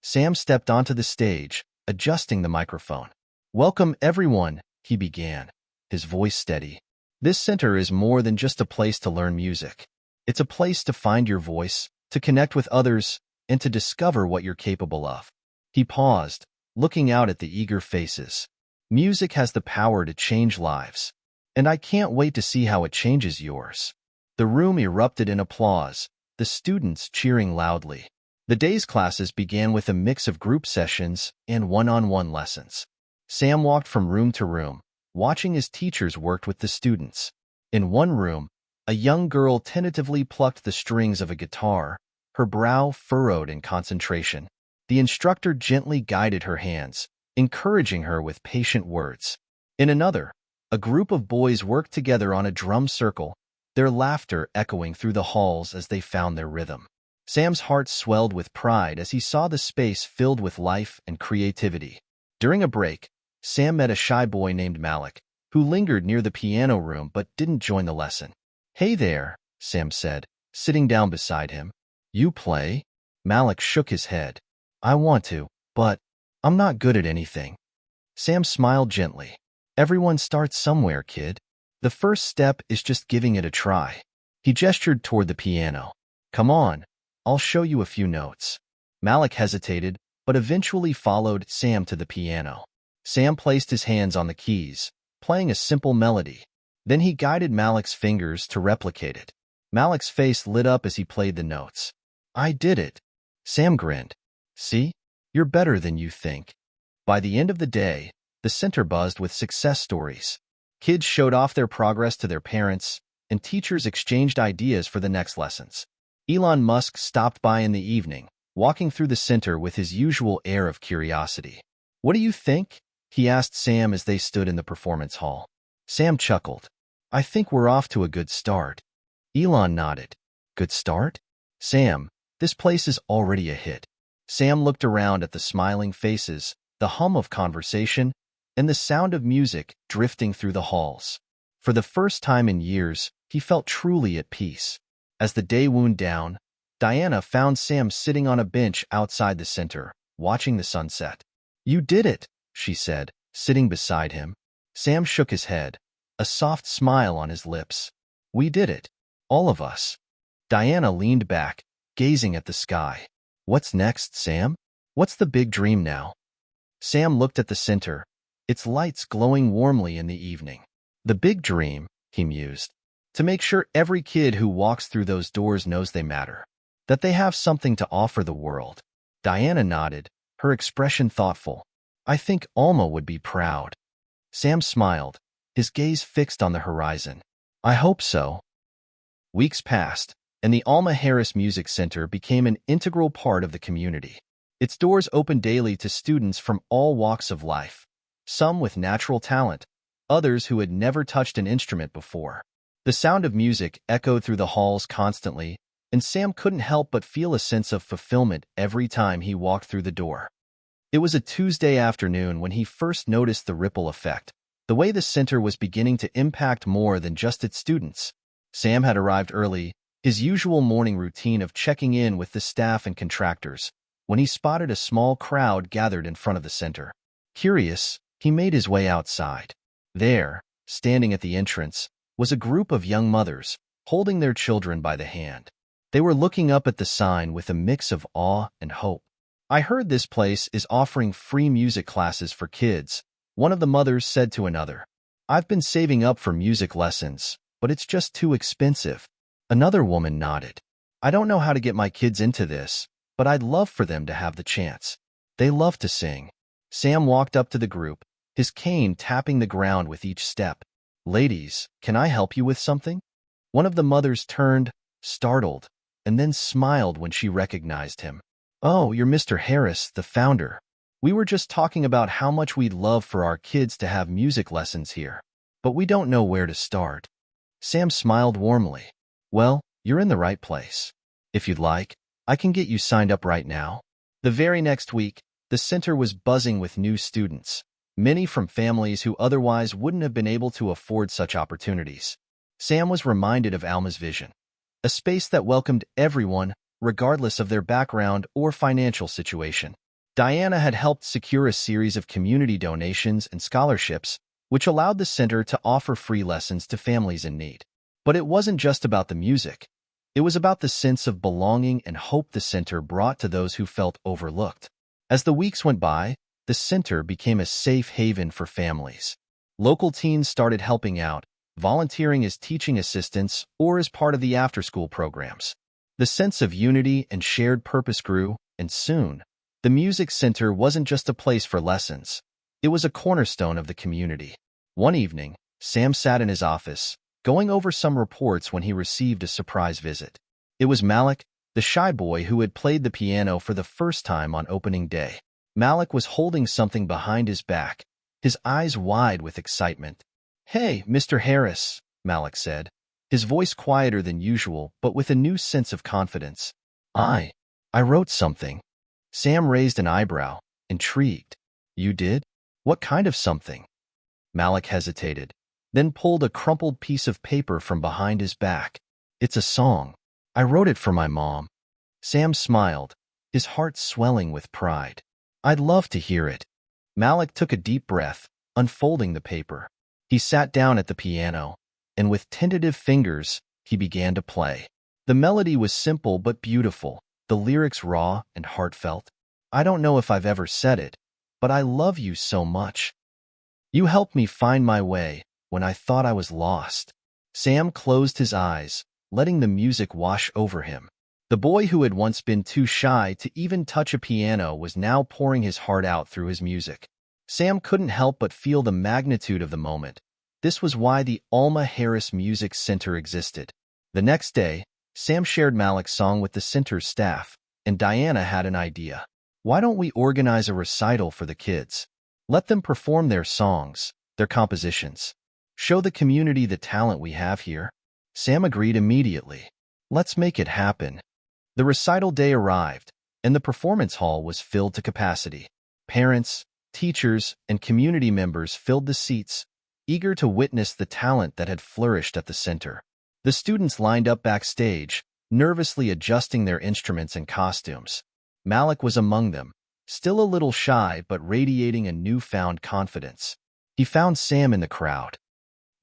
Sam stepped onto the stage, adjusting the microphone. "Welcome, everyone," he began, his voice steady. "This center is more than just a place to learn music. It's a place to find your voice, to connect with others, and to discover what you're capable of." He paused, looking out at the eager faces. "Music has the power to change lives, and I can't wait to see how it changes yours." The room erupted in applause, the students cheering loudly. The day's classes began with a mix of group sessions and one-on-one lessons. Sam walked from room to room, watching as teachers worked with the students. In one room, a young girl tentatively plucked the strings of a guitar, her brow furrowed in concentration. The instructor gently guided her hands, encouraging her with patient words. In another, a group of boys worked together on a drum circle, their laughter echoing through the halls as they found their rhythm. Sam's heart swelled with pride as he saw the space filled with life and creativity. During a break, Sam met a shy boy named Malik, who lingered near the piano room but didn't join the lesson. "Hey there," Sam said, sitting down beside him. "You play?" Malik shook his head. "I want to, but I'm not good at anything." Sam smiled gently. "Everyone starts somewhere, kid. The first step is just giving it a try." He gestured toward the piano. "Come on, I'll show you a few notes." Malik hesitated, but eventually followed Sam to the piano. Sam placed his hands on the keys, playing a simple melody. Then he guided Malik's fingers to replicate it. Malik's face lit up as he played the notes. "I did it." Sam grinned. "See? You're better than you think." By the end of the day, the center buzzed with success stories. Kids showed off their progress to their parents, and teachers exchanged ideas for the next lessons. Elon Musk stopped by in the evening, walking through the center with his usual air of curiosity. "What do you think?" he asked Sam as they stood in the performance hall. Sam chuckled. "I think we're off to a good start." Elon nodded. "Good start?" "Sam, this place is already a hit." Sam looked around at the smiling faces, the hum of conversation, and the sound of music drifting through the halls. For the first time in years, he felt truly at peace. As the day wound down, Diana found Sam sitting on a bench outside the center, watching the sunset. "You did it," she said, sitting beside him. Sam shook his head, a soft smile on his lips. "We did it. All of us." Diana leaned back, gazing at the sky. "What's next, Sam? What's the big dream now?" Sam looked at the center, its lights glowing warmly in the evening. "The big dream," he mused, "to make sure every kid who walks through those doors knows they matter, that they have something to offer the world." Diana nodded, her expression thoughtful. "I think Alma would be proud." Sam smiled, his gaze fixed on the horizon. "I hope so." Weeks passed, and the Alma Harris Music Center became an integral part of the community. Its doors opened daily to students from all walks of life, some with natural talent, others who had never touched an instrument before. The sound of music echoed through the halls constantly, and Sam couldn't help but feel a sense of fulfillment every time he walked through the door. It was a Tuesday afternoon when he first noticed the ripple effect, the way the center was beginning to impact more than just its students. Sam had arrived early, his usual morning routine of checking in with the staff and contractors, when he spotted a small crowd gathered in front of the center. Curious, he made his way outside. There, standing at the entrance, was a group of young mothers, holding their children by the hand. They were looking up at the sign with a mix of awe and hope. "I heard this place is offering free music classes for kids," one of the mothers said to another. "I've been saving up for music lessons, but it's just too expensive." Another woman nodded. "I don't know how to get my kids into this, but I'd love for them to have the chance. They love to sing." Sam walked up to the group, his cane tapping the ground with each step. "Ladies, can I help you with something?" One of the mothers turned, startled, and then smiled when she recognized him. "Oh, you're Mr. Harris, the founder. We were just talking about how much we'd love for our kids to have music lessons here, but we don't know where to start." Sam smiled warmly. "Well, you're in the right place. If you'd like, I can get you signed up right now." The very next week, the center was buzzing with new students, many from families who otherwise wouldn't have been able to afford such opportunities. Sam was reminded of Alma's vision, a space that welcomed everyone, regardless of their background or financial situation. Diana had helped secure a series of community donations and scholarships, which allowed the center to offer free lessons to families in need. But it wasn't just about the music. It was about the sense of belonging and hope the center brought to those who felt overlooked. As the weeks went by, the center became a safe haven for families. Local teens started helping out, volunteering as teaching assistants or as part of the after-school programs. The sense of unity and shared purpose grew, and soon, the music center wasn't just a place for lessons. It was a cornerstone of the community. One evening, Sam sat in his office, going over some reports when he received a surprise visit. It was Malik, the shy boy who had played the piano for the first time on opening day. Malik was holding something behind his back, his eyes wide with excitement. "Hey, Mr. Harris," Malik said, his voice quieter than usual but with a new sense of confidence. I wrote something." Sam raised an eyebrow, intrigued. "You did? What kind of something?" Malik hesitated, then pulled a crumpled piece of paper from behind his back. "It's a song. I wrote it for my mom." Sam smiled, his heart swelling with pride. "I'd love to hear it." Malik took a deep breath, unfolding the paper. He sat down at the piano, and with tentative fingers, he began to play. The melody was simple but beautiful, the lyrics raw and heartfelt. "I don't know if I've ever said it, but I love you so much. You helped me find my way when I thought I was lost." Sam closed his eyes, letting the music wash over him. The boy who had once been too shy to even touch a piano was now pouring his heart out through his music. Sam couldn't help but feel the magnitude of the moment. This was why the Alma Harris Music Center existed. The next day, Sam shared Malik's song with the center's staff, and Diana had an idea. "Why don't we organize a recital for the kids? Let them perform their songs, their compositions. Show the community the talent we have here." Sam agreed immediately. "Let's make it happen." The recital day arrived, and the performance hall was filled to capacity. Parents, teachers, and community members filled the seats, eager to witness the talent that had flourished at the center. The students lined up backstage, nervously adjusting their instruments and costumes. Malik was among them, still a little shy but radiating a newfound confidence. He found Sam in the crowd.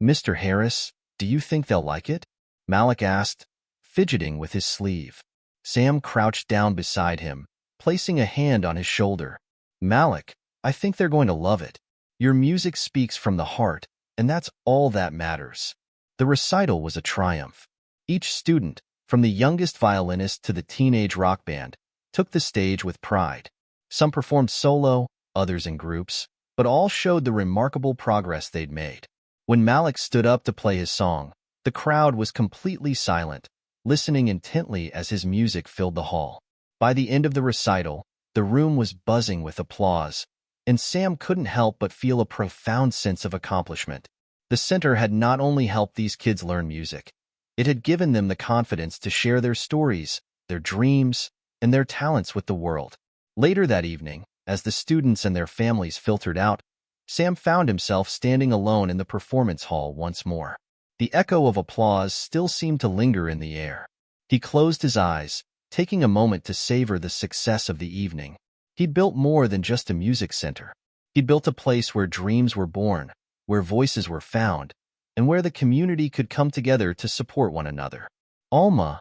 "Mr. Harris, do you think they'll like it?" Malik asked, fidgeting with his sleeve. Sam crouched down beside him, placing a hand on his shoulder. "Malik, I think they're going to love it. Your music speaks from the heart, and that's all that matters." The recital was a triumph. Each student, from the youngest violinist to the teenage rock band, took the stage with pride. Some performed solo, others in groups, but all showed the remarkable progress they'd made. When Malik stood up to play his song, the crowd was completely silent, listening intently as his music filled the hall. By the end of the recital, the room was buzzing with applause, and Sam couldn't help but feel a profound sense of accomplishment. The center had not only helped these kids learn music, it had given them the confidence to share their stories, their dreams, and their talents with the world. Later that evening, as the students and their families filtered out, Sam found himself standing alone in the performance hall once more. The echo of applause still seemed to linger in the air. He closed his eyes, taking a moment to savor the success of the evening. He'd built more than just a music center. He'd built a place where dreams were born, where voices were found, and where the community could come together to support one another. "Alma,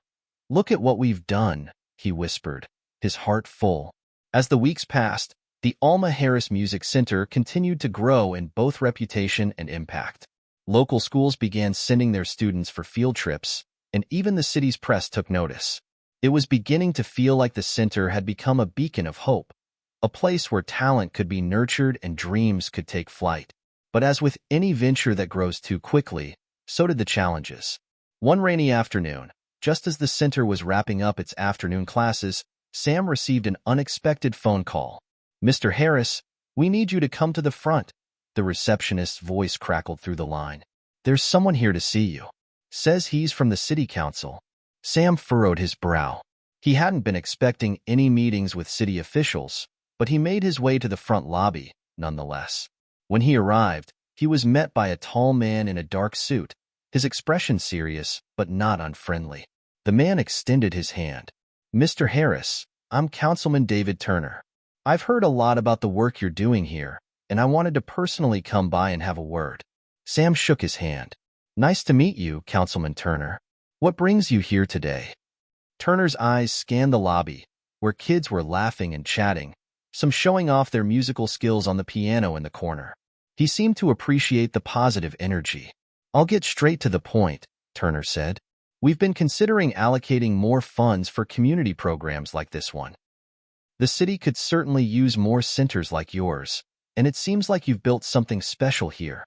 look at what we've done," he whispered, his heart full. As the weeks passed, the Alma Harris Music Center continued to grow in both reputation and impact. Local schools began sending their students for field trips, and even the city's press took notice. It was beginning to feel like the center had become a beacon of hope, a place where talent could be nurtured and dreams could take flight. But as with any venture that grows too quickly, so did the challenges. One rainy afternoon, just as the center was wrapping up its afternoon classes, Sam received an unexpected phone call. "Mr. Harris, we need you to come to the front." The receptionist's voice crackled through the line. "There's someone here to see you. Says he's from the city council." Sam furrowed his brow. He hadn't been expecting any meetings with city officials, but he made his way to the front lobby, nonetheless. When he arrived, he was met by a tall man in a dark suit, his expression serious but not unfriendly. The man extended his hand. "Mr. Harris, I'm Councilman David Turner. I've heard a lot about the work you're doing here, and I wanted to personally come by and have a word." Sam shook his hand. "Nice to meet you, Councilman Turner. What brings you here today?" Turner's eyes scanned the lobby, where kids were laughing and chatting, some showing off their musical skills on the piano in the corner. He seemed to appreciate the positive energy. "I'll get straight to the point," Turner said. "We've been considering allocating more funds for community programs like this one. The city could certainly use more centers like yours, and it seems like you've built something special here."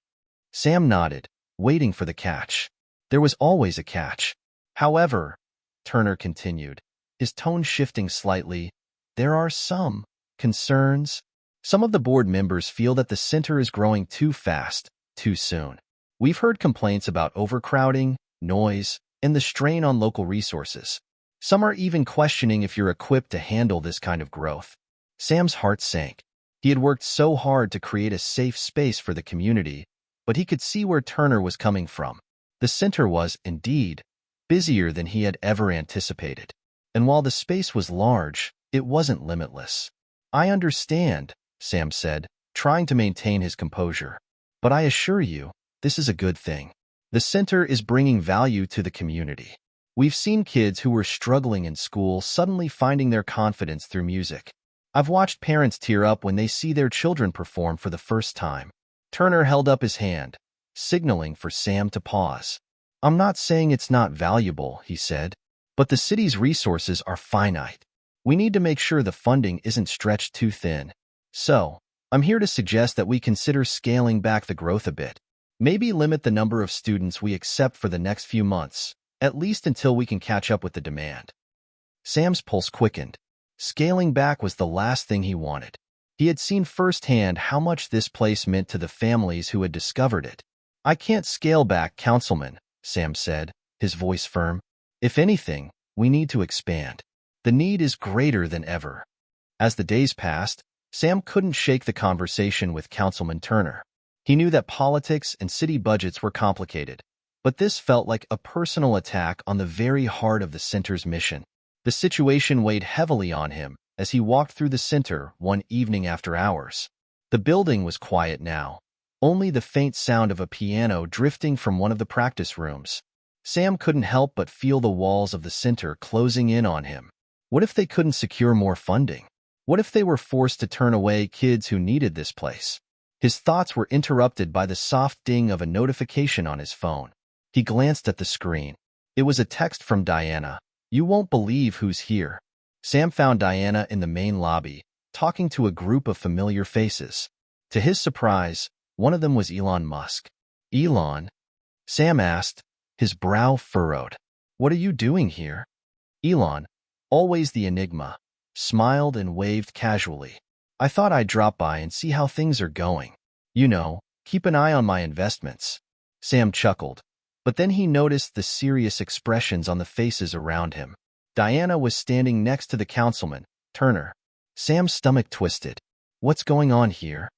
Sam nodded, waiting for the catch. There was always a catch. "However," Turner continued, his tone shifting slightly, "there are some concerns. Some of the board members feel that the center is growing too fast, too soon. We've heard complaints about overcrowding, noise, and the strain on local resources. Some are even questioning if you're equipped to handle this kind of growth." Sam's heart sank. He had worked so hard to create a safe space for the community, but he could see where Turner was coming from. The center was, indeed, busier than he had ever anticipated. And while the space was large, it wasn't limitless. "I understand," Sam said, trying to maintain his composure. "But I assure you, this is a good thing. The center is bringing value to the community. We've seen kids who were struggling in school suddenly finding their confidence through music. I've watched parents tear up when they see their children perform for the first time." Turner held up his hand, signaling for Sam to pause. "I'm not saying it's not valuable," he said, "but the city's resources are finite. We need to make sure the funding isn't stretched too thin. So, I'm here to suggest that we consider scaling back the growth a bit. Maybe limit the number of students we accept for the next few months, at least until we can catch up with the demand." Sam's pulse quickened. Scaling back was the last thing he wanted. He had seen firsthand how much this place meant to the families who had discovered it. "I can't scale back, Councilman," Sam said, his voice firm. "If anything, we need to expand. The need is greater than ever." As the days passed, Sam couldn't shake the conversation with Councilman Turner. He knew that politics and city budgets were complicated, but this felt like a personal attack on the very heart of the center's mission. The situation weighed heavily on him as he walked through the center one evening after hours. The building was quiet now, only the faint sound of a piano drifting from one of the practice rooms. Sam couldn't help but feel the walls of the center closing in on him. What if they couldn't secure more funding? What if they were forced to turn away kids who needed this place? His thoughts were interrupted by the soft ding of a notification on his phone. He glanced at the screen. It was a text from Diana. "You won't believe who's here." Sam found Diana in the main lobby, talking to a group of familiar faces. To his surprise, one of them was Elon Musk. "Elon?" Sam asked, his brow furrowed. "What are you doing here?" Elon, always the enigma, smiled and waved casually. "I thought I'd drop by and see how things are going. You know, keep an eye on my investments." Sam chuckled, but then he noticed the serious expressions on the faces around him. Diana was standing next to the councilman, Turner. Sam's stomach twisted. "What's going on here?"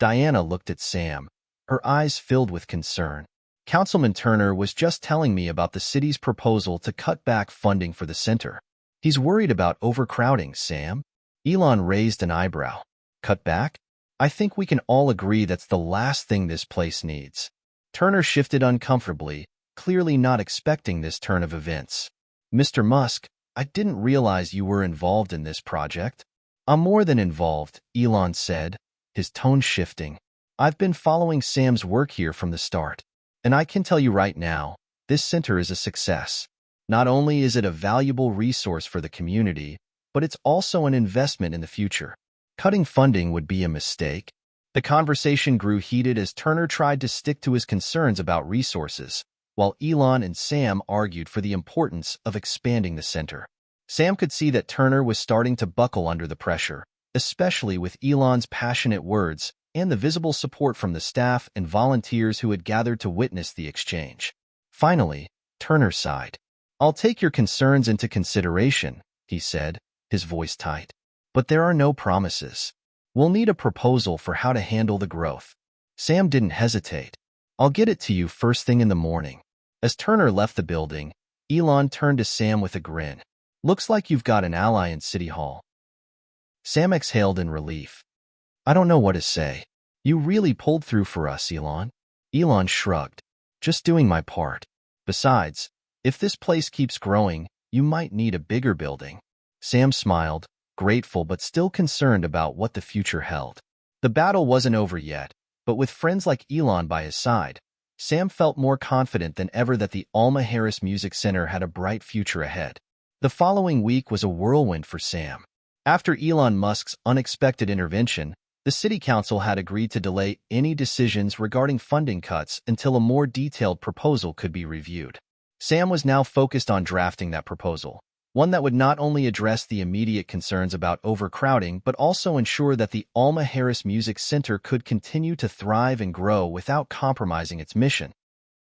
Diana looked at Sam, her eyes filled with concern. "Councilman Turner was just telling me about the city's proposal to cut back funding for the center. He's worried about overcrowding, Sam." Elon raised an eyebrow. "Cut back? I think we can all agree that's the last thing this place needs." Turner shifted uncomfortably, clearly not expecting this turn of events. "Mr. Musk, I didn't realize you were involved in this project." "I'm more than involved," Elon said, his tone shifting. "I've been following Sam's work here from the start. And I can tell you right now, this center is a success. Not only is it a valuable resource for the community, but it's also an investment in the future. Cutting funding would be a mistake." The conversation grew heated as Turner tried to stick to his concerns about resources, while Elon and Sam argued for the importance of expanding the center. Sam could see that Turner was starting to buckle under the pressure, especially with Elon's passionate words and the visible support from the staff and volunteers who had gathered to witness the exchange. Finally, Turner sighed. "I'll take your concerns into consideration," he said, his voice tight. "But there are no promises. We'll need a proposal for how to handle the growth." Sam didn't hesitate. "I'll get it to you first thing in the morning." As Turner left the building, Elon turned to Sam with a grin. "Looks like you've got an ally in City Hall." Sam exhaled in relief. "I don't know what to say. You really pulled through for us, Elon." Elon shrugged. "Just doing my part. Besides, if this place keeps growing, you might need a bigger building." Sam smiled, grateful but still concerned about what the future held. The battle wasn't over yet, but with friends like Elon by his side, Sam felt more confident than ever that the Alma Harris Music Center had a bright future ahead. The following week was a whirlwind for Sam. After Elon Musk's unexpected intervention, the city council had agreed to delay any decisions regarding funding cuts until a more detailed proposal could be reviewed. Sam was now focused on drafting that proposal, one that would not only address the immediate concerns about overcrowding but also ensure that the Alma Harris Music Center could continue to thrive and grow without compromising its mission.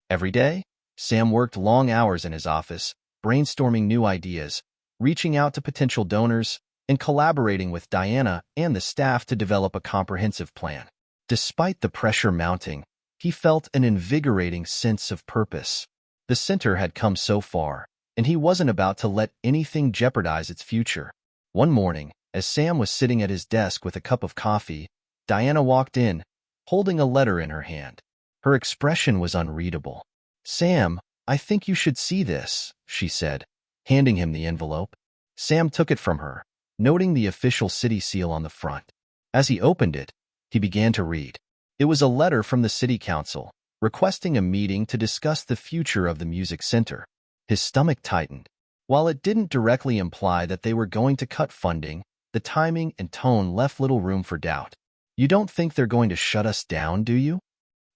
Every day, Sam worked long hours in his office, brainstorming new ideas, reaching out to potential donors, and collaborating with Diana and the staff to develop a comprehensive plan. Despite the pressure mounting, he felt an invigorating sense of purpose. The center had come so far, and he wasn't about to let anything jeopardize its future. One morning, as Sam was sitting at his desk with a cup of coffee, Diana walked in, holding a letter in her hand. Her expression was unreadable. "Sam, I think you should see this," she said, handing him the envelope. Sam took it from her, noting the official city seal on the front. As he opened it, he began to read. It was a letter from the city council, requesting a meeting to discuss the future of the music center. His stomach tightened. While it didn't directly imply that they were going to cut funding, the timing and tone left little room for doubt. "You don't think they're going to shut us down, do you?"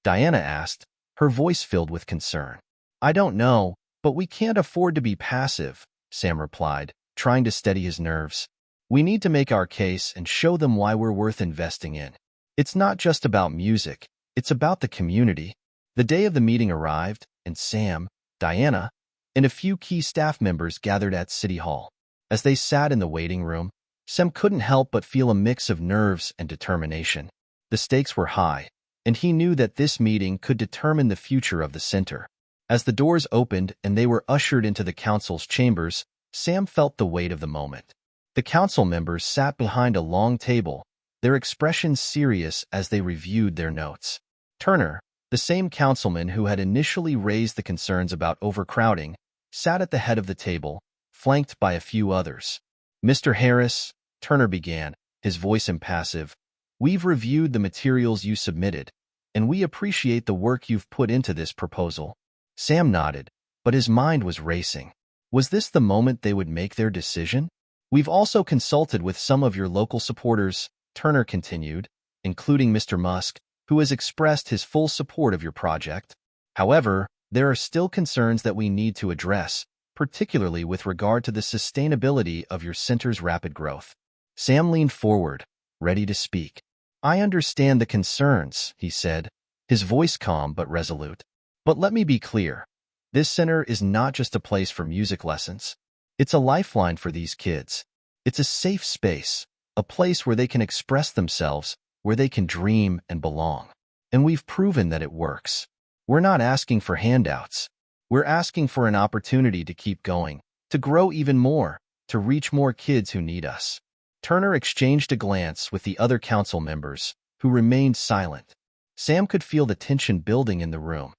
Diana asked, her voice filled with concern. "I don't know, but we can't afford to be passive," Sam replied, trying to steady his nerves. "We need to make our case and show them why we're worth investing in. It's not just about music, it's about the community." The day of the meeting arrived, and Sam, Diana, and a few key staff members gathered at City Hall. As they sat in the waiting room, Sam couldn't help but feel a mix of nerves and determination. The stakes were high, and he knew that this meeting could determine the future of the center. As the doors opened and they were ushered into the council's chambers, Sam felt the weight of the moment. The council members sat behind a long table, their expressions serious as they reviewed their notes. Turner, the same councilman who had initially raised the concerns about overcrowding, sat at the head of the table, flanked by a few others. "Mr. Harris," Turner began, his voice impassive, "we've reviewed the materials you submitted, and we appreciate the work you've put into this proposal." Sam nodded, but his mind was racing. Was this the moment they would make their decision? "We've also consulted with some of your local supporters," Turner continued, "including Mr. Musk, who has expressed his full support of your project. However, there are still concerns that we need to address, particularly with regard to the sustainability of your center's rapid growth." Sam leaned forward, ready to speak. "I understand the concerns," he said, his voice calm but resolute. "But let me be clear. This center is not just a place for music lessons. It's a lifeline for these kids. It's a safe space, a place where they can express themselves, where they can dream and belong. And we've proven that it works. We're not asking for handouts. We're asking for an opportunity to keep going, to grow even more, to reach more kids who need us." Turner exchanged a glance with the other council members, who remained silent. Sam could feel the tension building in the room.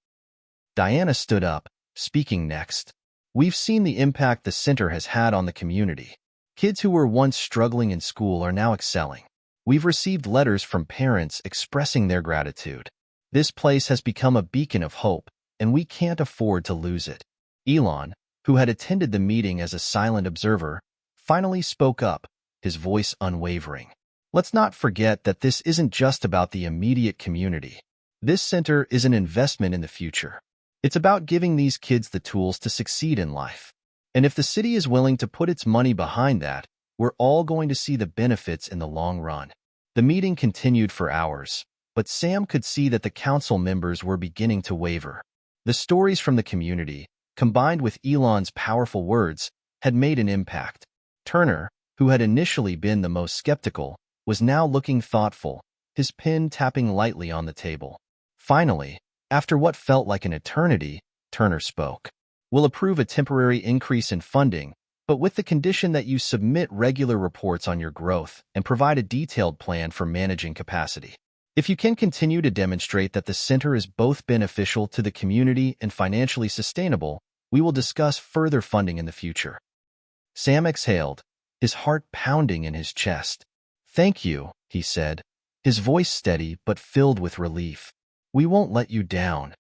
Diana stood up, speaking next. "We've seen the impact the center has had on the community. Kids who were once struggling in school are now excelling. We've received letters from parents expressing their gratitude. This place has become a beacon of hope, and we can't afford to lose it." Elon, who had attended the meeting as a silent observer, finally spoke up, his voice unwavering. Let's not forget that this isn't just about the immediate community. This center is an investment in the future. It's about giving these kids the tools to succeed in life. And if the city is willing to put its money behind that, we're all going to see the benefits in the long run. The meeting continued for hours, but Sam could see that the council members were beginning to waver. The stories from the community, combined with Elon's powerful words, had made an impact. Turner, who had initially been the most skeptical, was now looking thoughtful, his pen tapping lightly on the table. Finally, after what felt like an eternity, Turner spoke. "We'll approve a temporary increase in funding, but with the condition that you submit regular reports on your growth and provide a detailed plan for managing capacity. If you can continue to demonstrate that the center is both beneficial to the community and financially sustainable, we will discuss further funding in the future." Sam exhaled, his heart pounding in his chest. "Thank you," he said, his voice steady but filled with relief. "We won't let you down."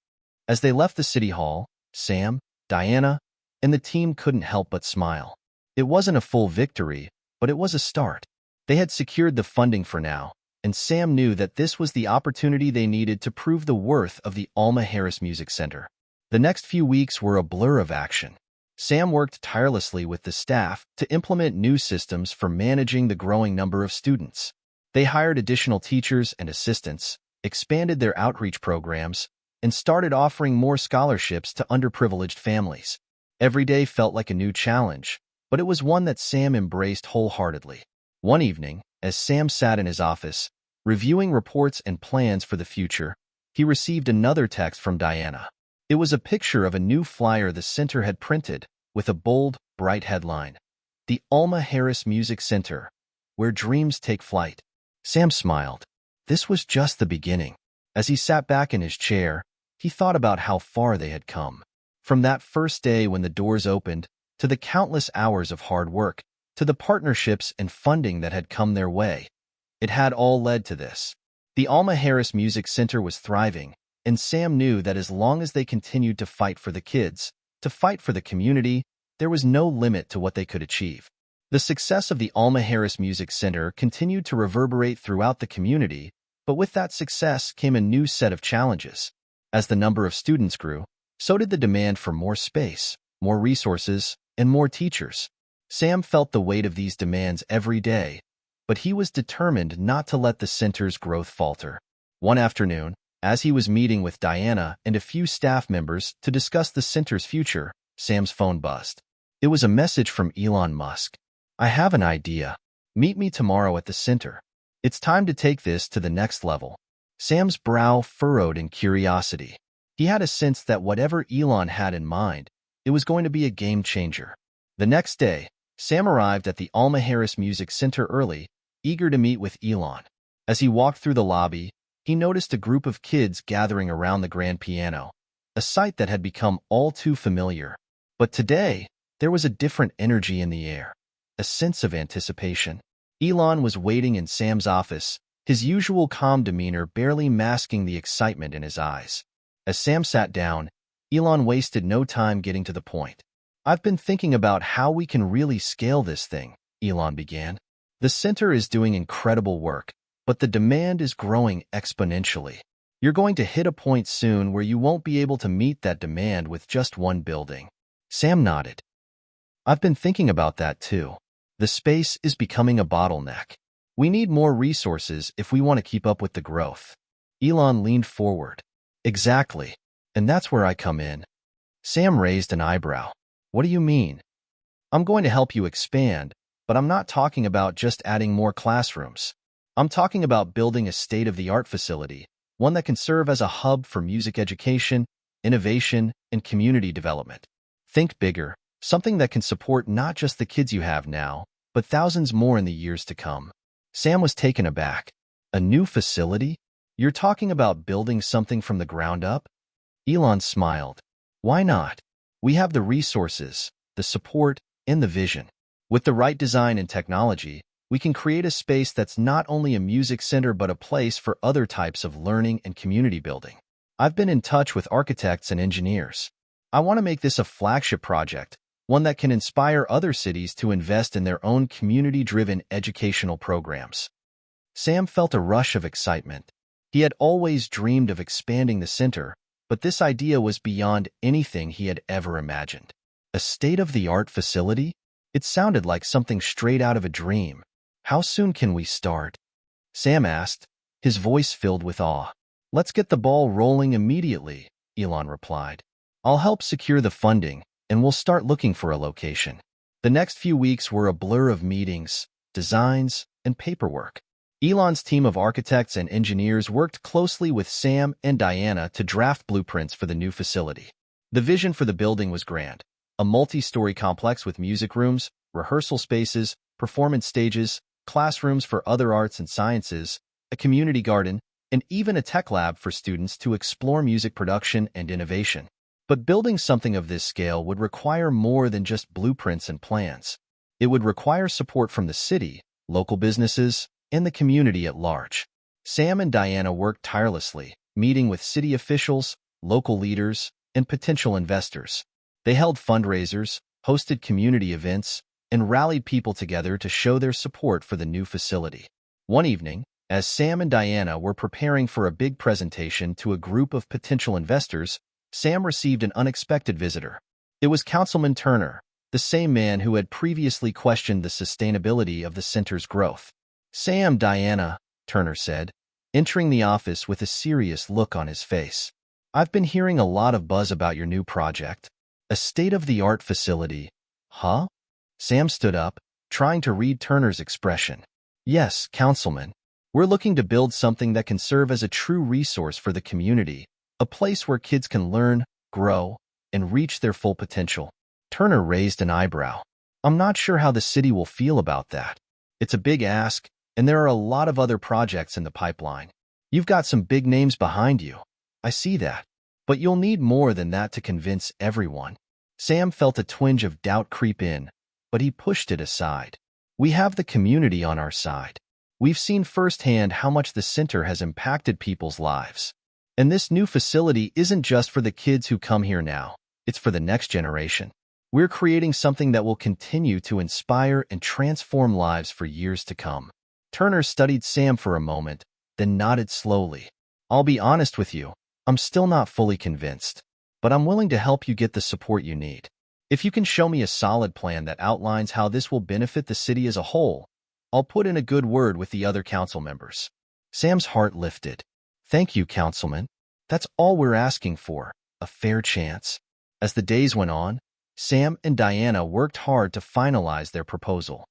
As they left the city hall, Sam, Diana, and the team couldn't help but smile. It wasn't a full victory, but it was a start. They had secured the funding for now, and Sam knew that this was the opportunity they needed to prove the worth of the Alma Harris Music Center. The next few weeks were a blur of action. Sam worked tirelessly with the staff to implement new systems for managing the growing number of students. They hired additional teachers and assistants, expanded their outreach programs, and started offering more scholarships to underprivileged families. Every day felt like a new challenge, but it was one that Sam embraced wholeheartedly. One evening, as Sam sat in his office, reviewing reports and plans for the future, he received another text from Diana. It was a picture of a new flyer the center had printed, with a bold, bright headline: "The Alma Harris Music Center, where dreams take flight." Sam smiled. This was just the beginning. As he sat back in his chair, he thought about how far they had come. From that first day when the doors opened, to the countless hours of hard work, to the partnerships and funding that had come their way. It had all led to this. The Alma Harris Music Center was thriving, and Sam knew that as long as they continued to fight for the kids, to fight for the community, there was no limit to what they could achieve. The success of the Alma Harris Music Center continued to reverberate throughout the community, but with that success came a new set of challenges. As the number of students grew, so did the demand for more space, more resources, and more teachers. Sam felt the weight of these demands every day, but he was determined not to let the center's growth falter. One afternoon, as he was meeting with Diana and a few staff members to discuss the center's future, Sam's phone buzzed. It was a message from Elon Musk. "I have an idea. Meet me tomorrow at the center. It's time to take this to the next level." Sam's brow furrowed in curiosity. He had a sense that whatever Elon had in mind, it was going to be a game changer. The next day, Sam arrived at the Alma Harris Music Center early, eager to meet with Elon. As he walked through the lobby, he noticed a group of kids gathering around the grand piano, a sight that had become all too familiar. But today, there was a different energy in the air, a sense of anticipation. Elon was waiting in Sam's office, his usual calm demeanor barely masking the excitement in his eyes. As Sam sat down, Elon wasted no time getting to the point. "I've been thinking about how we can really scale this thing," Elon began. "The center is doing incredible work, but the demand is growing exponentially. You're going to hit a point soon where you won't be able to meet that demand with just one building." Sam nodded. "I've been thinking about that too. The space is becoming a bottleneck. We need more resources if we want to keep up with the growth." Elon leaned forward. "Exactly. And that's where I come in." Sam raised an eyebrow. "What do you mean?" "I'm going to help you expand, but I'm not talking about just adding more classrooms. I'm talking about building a state-of-the-art facility, one that can serve as a hub for music education, innovation, and community development. Think bigger, something that can support not just the kids you have now, but thousands more in the years to come." Sam was taken aback. "A new facility? You're talking about building something from the ground up?" Elon smiled. "Why not? We have the resources, the support, and the vision. With the right design and technology, we can create a space that's not only a music center but a place for other types of learning and community building. I've been in touch with architects and engineers. I want to make this a flagship project, one that can inspire other cities to invest in their own community-driven educational programs." Sam felt a rush of excitement. He had always dreamed of expanding the center, but this idea was beyond anything he had ever imagined. A state-of-the-art facility? It sounded like something straight out of a dream. How soon can we start? Sam asked, his voice filled with awe. Let's get the ball rolling immediately, Elon replied. I'll help secure the funding, and we'll start looking for a location. The next few weeks were a blur of meetings, designs, and paperwork. Elon's team of architects and engineers worked closely with Sam and Diana to draft blueprints for the new facility. The vision for the building was grand: a multi-story complex with music rooms, rehearsal spaces, performance stages, classrooms for other arts and sciences, a community garden, and even a tech lab for students to explore music production and innovation. But building something of this scale would require more than just blueprints and plans. It would require support from the city, local businesses, and the community at large. Sam and Diana worked tirelessly, meeting with city officials, local leaders, and potential investors. They held fundraisers, hosted community events, and rallied people together to show their support for the new facility. One evening, as Sam and Diana were preparing for a big presentation to a group of potential investors, Sam received an unexpected visitor. It was Councilman Turner, the same man who had previously questioned the sustainability of the center's growth. Sam, Diana, Turner said, entering the office with a serious look on his face. I've been hearing a lot of buzz about your new project. A state-of-the-art facility. Huh? Sam stood up, trying to read Turner's expression. Yes, Councilman. We're looking to build something that can serve as a true resource for the community, a place where kids can learn, grow, and reach their full potential. Turner raised an eyebrow. I'm not sure how the city will feel about that. It's a big ask, and there are a lot of other projects in the pipeline. You've got some big names behind you. I see that. But you'll need more than that to convince everyone. Sam felt a twinge of doubt creep in, but he pushed it aside. We have the community on our side. We've seen firsthand how much the center has impacted people's lives. And this new facility isn't just for the kids who come here now. It's for the next generation. We're creating something that will continue to inspire and transform lives for years to come. Turner studied Sam for a moment, then nodded slowly. I'll be honest with you, I'm still not fully convinced, but I'm willing to help you get the support you need. If you can show me a solid plan that outlines how this will benefit the city as a whole, I'll put in a good word with the other council members. Sam's heart lifted. Thank you, Councilman. That's all we're asking for, a fair chance. As the days went on, Sam and Diana worked hard to finalize their proposal.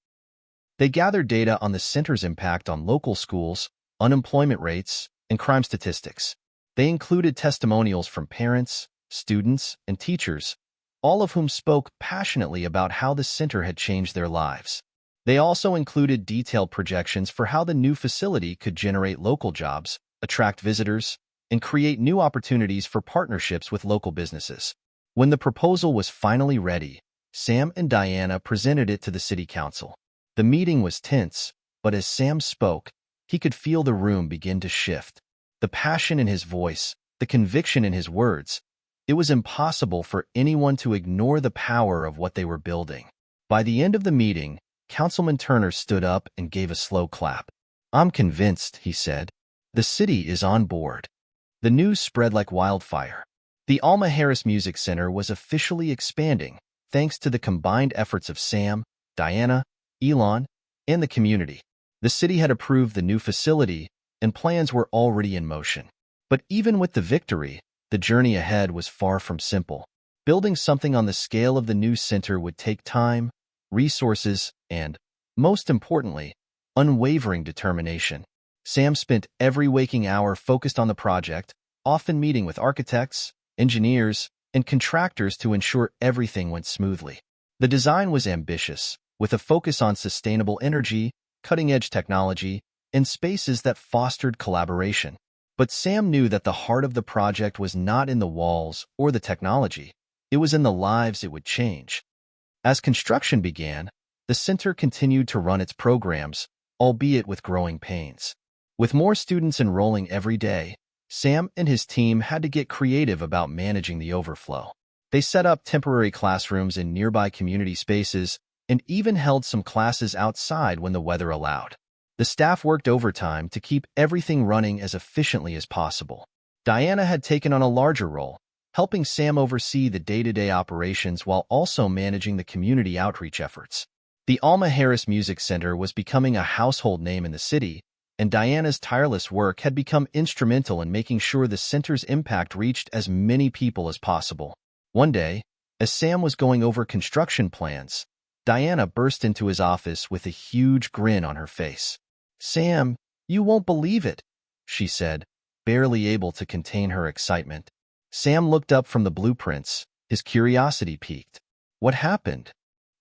They gathered data on the center's impact on local schools, unemployment rates, and crime statistics. They included testimonials from parents, students, and teachers, all of whom spoke passionately about how the center had changed their lives. They also included detailed projections for how the new facility could generate local jobs, attract visitors, and create new opportunities for partnerships with local businesses. When the proposal was finally ready, Sam and Diana presented it to the city council. The meeting was tense, but as Sam spoke, he could feel the room begin to shift. The passion in his voice, the conviction in his words, it was impossible for anyone to ignore the power of what they were building. By the end of the meeting, Councilman Turner stood up and gave a slow clap. I'm convinced, he said. The city is on board. The news spread like wildfire. The Alma Harris Music Center was officially expanding, thanks to the combined efforts of Sam, Diana, Elon, and the community. The city had approved the new facility, and plans were already in motion. But even with the victory, the journey ahead was far from simple. Building something on the scale of the new center would take time, resources, and, most importantly, unwavering determination. Sam spent every waking hour focused on the project, often meeting with architects, engineers, and contractors to ensure everything went smoothly. The design was ambitious, with a focus on sustainable energy, cutting-edge technology, and spaces that fostered collaboration. But Sam knew that the heart of the project was not in the walls or the technology. It was in the lives it would change. As construction began, the center continued to run its programs, albeit with growing pains. With more students enrolling every day, Sam and his team had to get creative about managing the overflow. They set up temporary classrooms in nearby community spaces and even held some classes outside when the weather allowed. The staff worked overtime to keep everything running as efficiently as possible. Diana had taken on a larger role, helping Sam oversee the day-to-day operations while also managing the community outreach efforts. The Alma Harris Music Center was becoming a household name in the city, and Diana's tireless work had become instrumental in making sure the center's impact reached as many people as possible. One day, as Sam was going over construction plans, Diana burst into his office with a huge grin on her face. "Sam, you won't believe it," she said, barely able to contain her excitement. Sam looked up from the blueprints, his curiosity piqued. "What happened?"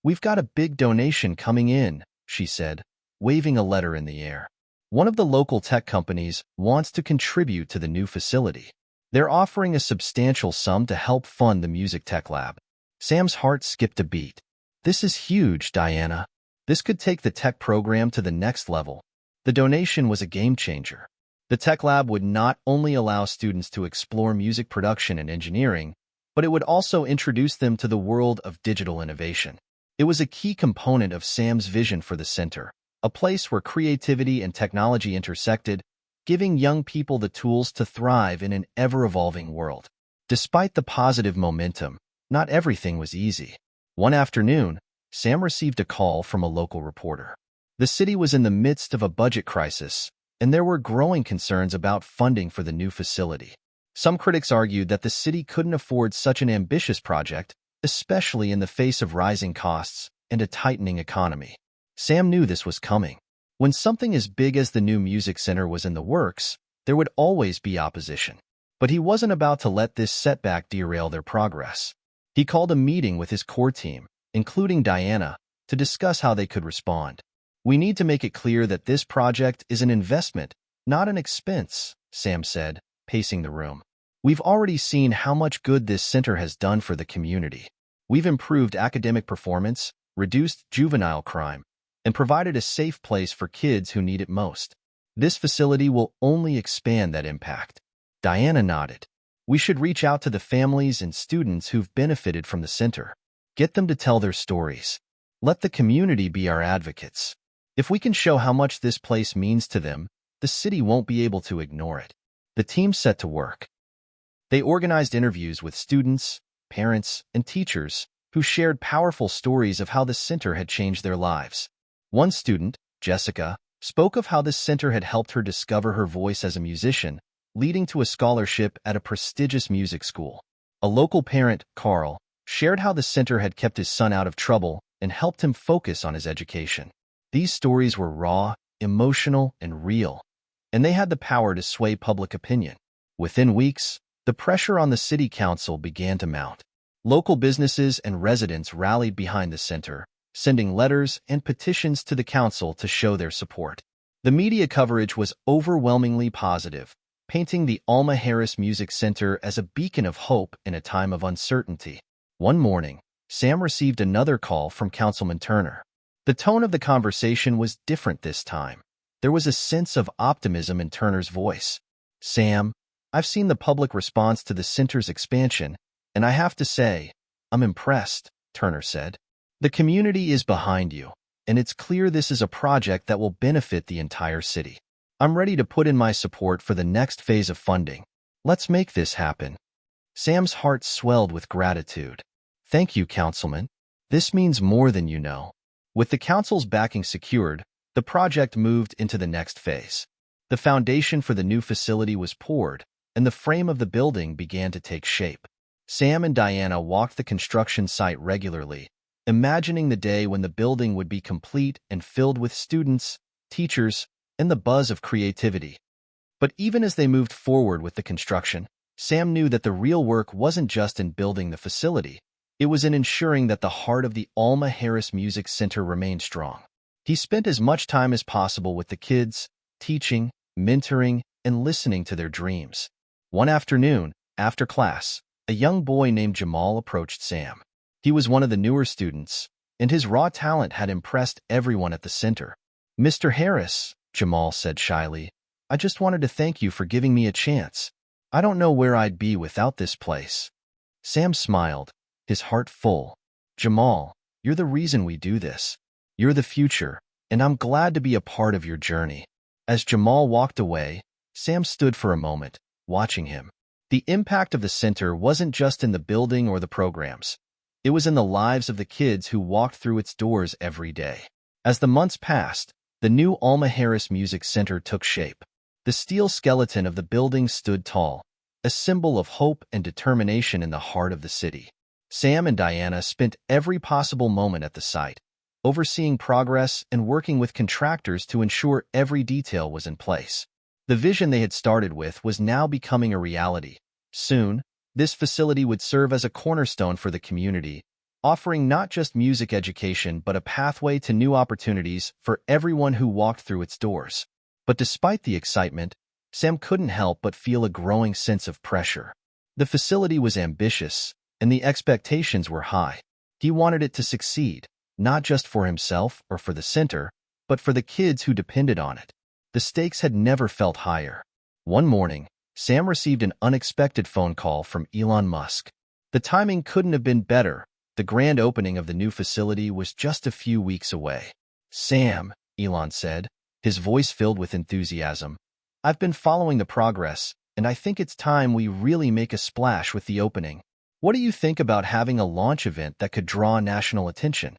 "We've got a big donation coming in," she said, waving a letter in the air. "One of the local tech companies wants to contribute to the new facility. They're offering a substantial sum to help fund the music tech lab." Sam's heart skipped a beat. "This is huge, Diana. This could take the tech program to the next level." The donation was a game changer. The tech lab would not only allow students to explore music production and engineering, but it would also introduce them to the world of digital innovation. It was a key component of Sam's vision for the center, a place where creativity and technology intersected, giving young people the tools to thrive in an ever-evolving world. Despite the positive momentum, not everything was easy. One afternoon, Sam received a call from a local reporter. The city was in the midst of a budget crisis, and there were growing concerns about funding for the new facility. Some critics argued that the city couldn't afford such an ambitious project, especially in the face of rising costs and a tightening economy. Sam knew this was coming. When something as big as the new music center was in the works, there would always be opposition. But he wasn't about to let this setback derail their progress. He called a meeting with his core team, including Diana, to discuss how they could respond. "We need to make it clear that this project is an investment, not an expense," Sam said, pacing the room. "We've already seen how much good this center has done for the community. We've improved academic performance, reduced juvenile crime, and provided a safe place for kids who need it most. This facility will only expand that impact." Diana nodded. "We should reach out to the families and students who've benefited from the center. Get them to tell their stories. Let the community be our advocates. If we can show how much this place means to them, the city won't be able to ignore it." The team set to work. They organized interviews with students, parents, and teachers who shared powerful stories of how the center had changed their lives. One student, Jessica, spoke of how this center had helped her discover her voice as a musician, leading to a scholarship at a prestigious music school. A local parent, Carl, shared how the center had kept his son out of trouble and helped him focus on his education. These stories were raw, emotional, and real, and they had the power to sway public opinion. Within weeks, the pressure on the city council began to mount. Local businesses and residents rallied behind the center, sending letters and petitions to the council to show their support. The media coverage was overwhelmingly positive, painting the Alma Harris Music Center as a beacon of hope in a time of uncertainty. One morning, Sam received another call from Councilman Turner. The tone of the conversation was different this time. There was a sense of optimism in Turner's voice. "Sam, I've seen the public response to the center's expansion, and I have to say, I'm impressed," Turner said. "The community is behind you, and it's clear this is a project that will benefit the entire city. I'm ready to put in my support for the next phase of funding. Let's make this happen." Sam's heart swelled with gratitude. "Thank you, Councilman. This means more than you know." With the council's backing secured, the project moved into the next phase. The foundation for the new facility was poured, and the frame of the building began to take shape. Sam and Diana walked the construction site regularly, imagining the day when the building would be complete and filled with students, teachers, and the buzz of creativity. But even as they moved forward with the construction, Sam knew that the real work wasn't just in building the facility. It was in ensuring that the heart of the Alma Harris Music Center remained strong. He spent as much time as possible with the kids, teaching, mentoring, and listening to their dreams. One afternoon, after class, a young boy named Jamal approached Sam. He was one of the newer students, and his raw talent had impressed everyone at the center. "Mr. Harris," Jamal said shyly, "I just wanted to thank you for giving me a chance. I don't know where I'd be without this place." Sam smiled, his heart full. "Jamal, you're the reason we do this. You're the future, and I'm glad to be a part of your journey." As Jamal walked away, Sam stood for a moment, watching him. The impact of the center wasn't just in the building or the programs. It was in the lives of the kids who walked through its doors every day. As the months passed, the new Alma Harris Music Center took shape. The steel skeleton of the building stood tall, a symbol of hope and determination in the heart of the city. Sam and Diana spent every possible moment at the site, overseeing progress and working with contractors to ensure every detail was in place. The vision they had started with was now becoming a reality. Soon, this facility would serve as a cornerstone for the community, offering not just music education but a pathway to new opportunities for everyone who walked through its doors. But despite the excitement, Sam couldn't help but feel a growing sense of pressure. The facility was ambitious, and the expectations were high. He wanted it to succeed, not just for himself or for the center, but for the kids who depended on it. The stakes had never felt higher. One morning, Sam received an unexpected phone call from Elon Musk. The timing couldn't have been better. The grand opening of the new facility was just a few weeks away. "Sam," Elon said, his voice filled with enthusiasm, "I've been following the progress, and I think it's time we really make a splash with the opening. What do you think about having a launch event that could draw national attention?"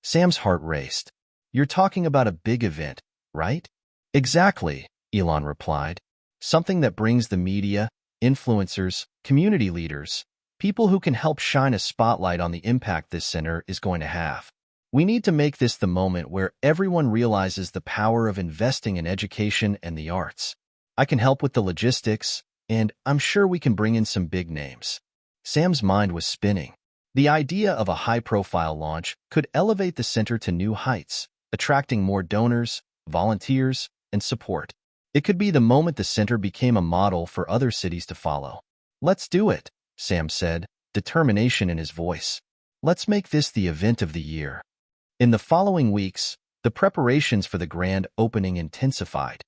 Sam's heart raced. "You're talking about a big event, right?" "Exactly," Elon replied. "Something that brings the media, influencers, community leaders, people who can help shine a spotlight on the impact this center is going to have. We need to make this the moment where everyone realizes the power of investing in education and the arts. I can help with the logistics, and I'm sure we can bring in some big names." Sam's mind was spinning. The idea of a high-profile launch could elevate the center to new heights, attracting more donors, volunteers, and support. It could be the moment the center became a model for other cities to follow. "Let's do it," Sam said, determination in his voice. "Let's make this the event of the year." In the following weeks, the preparations for the grand opening intensified.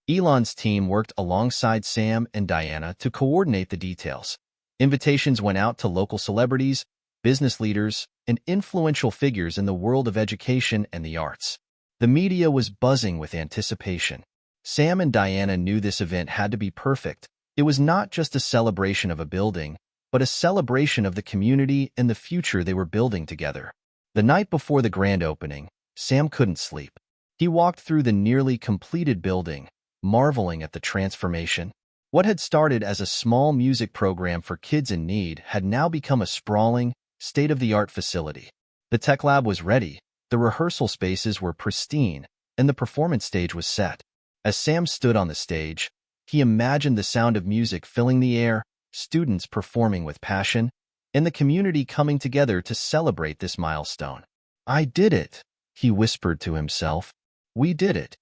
Elon's team worked alongside Sam and Diana to coordinate the details. Invitations went out to local celebrities, business leaders, and influential figures in the world of education and the arts. The media was buzzing with anticipation. Sam and Diana knew this event had to be perfect. It was not just a celebration of a building, but a celebration of the community and the future they were building together. The night before the grand opening, Sam couldn't sleep. He walked through the nearly completed building, marveling at the transformation. What had started as a small music program for kids in need had now become a sprawling, state-of-the-art facility. The tech lab was ready, the rehearsal spaces were pristine, and the performance stage was set. As Sam stood on the stage, he imagined the sound of music filling the air, students performing with passion, and the community coming together to celebrate this milestone. "I did it," he whispered to himself. "We did it."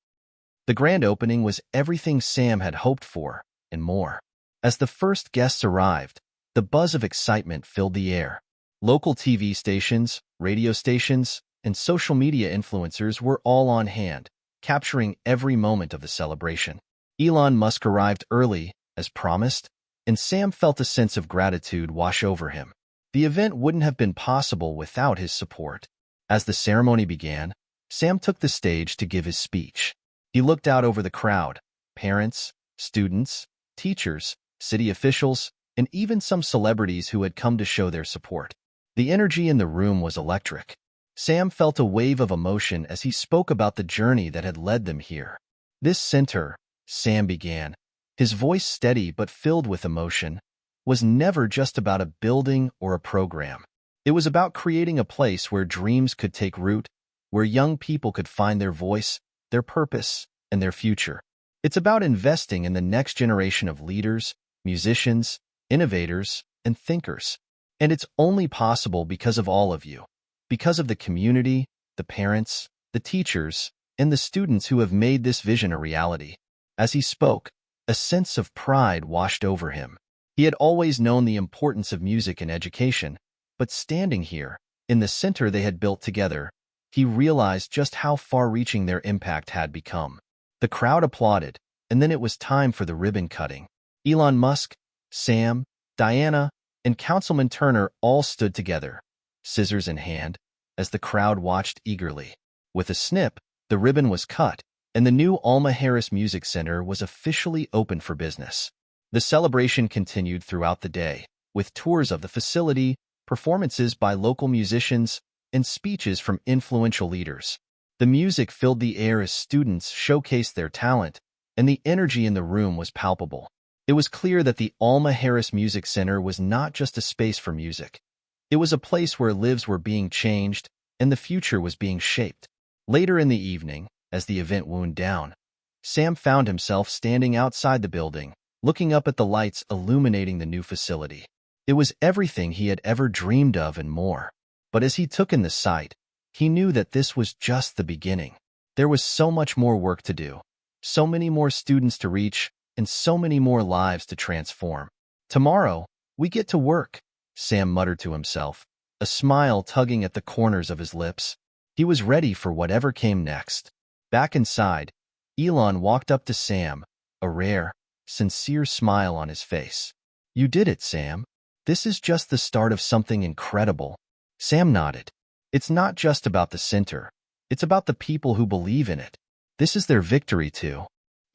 The grand opening was everything Sam had hoped for, and more. As the first guests arrived, the buzz of excitement filled the air. Local TV stations, radio stations, and social media influencers were all on hand, capturing every moment of the celebration. Elon Musk arrived early, as promised, and Sam felt a sense of gratitude wash over him. The event wouldn't have been possible without his support. As the ceremony began, Sam took the stage to give his speech. He looked out over the crowd, parents, students, teachers, city officials, and even some celebrities who had come to show their support. The energy in the room was electric. Sam felt a wave of emotion as he spoke about the journey that had led them here. "This center," Sam began, his voice steady but filled with emotion, "was never just about a building or a program. It was about creating a place where dreams could take root, where young people could find their voice, their purpose, and their future. It's about investing in the next generation of leaders, musicians, innovators, and thinkers. And it's only possible because of all of you, because of the community, the parents, the teachers, and the students who have made this vision a reality." As he spoke, a sense of pride washed over him. He had always known the importance of music and education, but standing here, in the center they had built together, he realized just how far-reaching their impact had become. The crowd applauded, and then it was time for the ribbon cutting. Elon Musk, Sam, Diana, and Councilman Turner all stood together, scissors in hand, as the crowd watched eagerly. With a snip, The ribbon was cut, and the new Alma Harris Music Center was officially open for business. The celebration continued throughout the day, with tours of the facility, performances by local musicians, and speeches from influential leaders. The music filled the air as students showcased their talent, and the energy in the room was palpable. It was clear that the Alma Harris Music Center was not just a space for music. It was a place where lives were being changed and the future was being shaped. Later in the evening, as the event wound down, Sam found himself standing outside the building, looking up at the lights illuminating the new facility. It was everything he had ever dreamed of and more. But as he took in the sight, he knew that this was just the beginning. There was so much more work to do, so many more students to reach, and so many more lives to transform. Tomorrow, we get to work, Sam muttered to himself, a smile tugging at the corners of his lips. He was ready for whatever came next. Back inside, Elon walked up to Sam, a rare, sincere smile on his face. "You did it, Sam. This is just the start of something incredible." Sam nodded. "It's not just about the center. It's about the people who believe in it. This is their victory, too."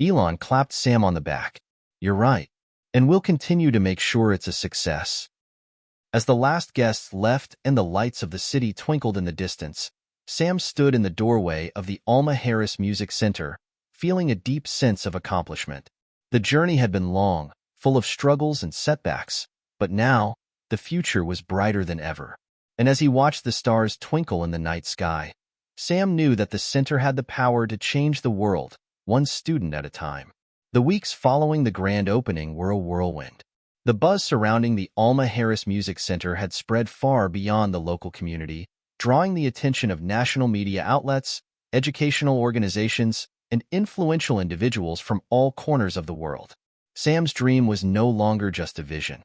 Elon clapped Sam on the back. "You're right. And we'll continue to make sure it's a success." As the last guests left and the lights of the city twinkled in the distance, Sam stood in the doorway of the Alma Harris Music Center, feeling a deep sense of accomplishment. The journey had been long, full of struggles and setbacks, but now, the future was brighter than ever. And as he watched the stars twinkle in the night sky, Sam knew that the center had the power to change the world, one student at a time. The weeks following the grand opening were a whirlwind. The buzz surrounding the Alma Harris Music Center had spread far beyond the local community, drawing the attention of national media outlets, educational organizations, and influential individuals from all corners of the world. Sam's dream was no longer just a vision.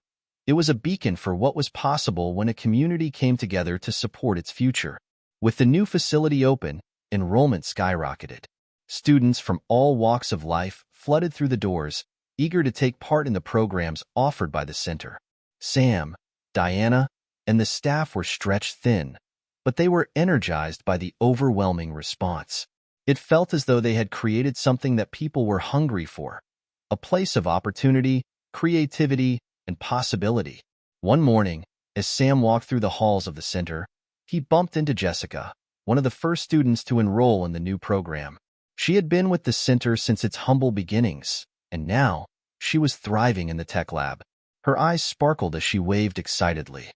It was a beacon for what was possible when a community came together to support its future. With the new facility open, enrollment skyrocketed. Students from all walks of life flooded through the doors, eager to take part in the programs offered by the center. Sam, Diana, and the staff were stretched thin, but they were energized by the overwhelming response. It felt as though they had created something that people were hungry for, a place of opportunity, creativity, and possibility. One morning, as Sam walked through the halls of the center, he bumped into Jessica, one of the first students to enroll in the new program. She had been with the center since its humble beginnings, and now she was thriving in the tech lab. Her eyes sparkled as she waved excitedly.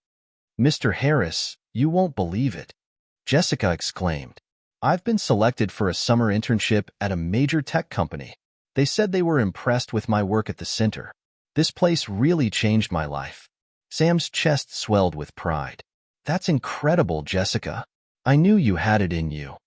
"Mr. Harris, you won't believe it," Jessica exclaimed. "I've been selected for a summer internship at a major tech company. They said they were impressed with my work at the center. This place really changed my life." Sam's chest swelled with pride. "That's incredible, Jessica. I knew you had it in you."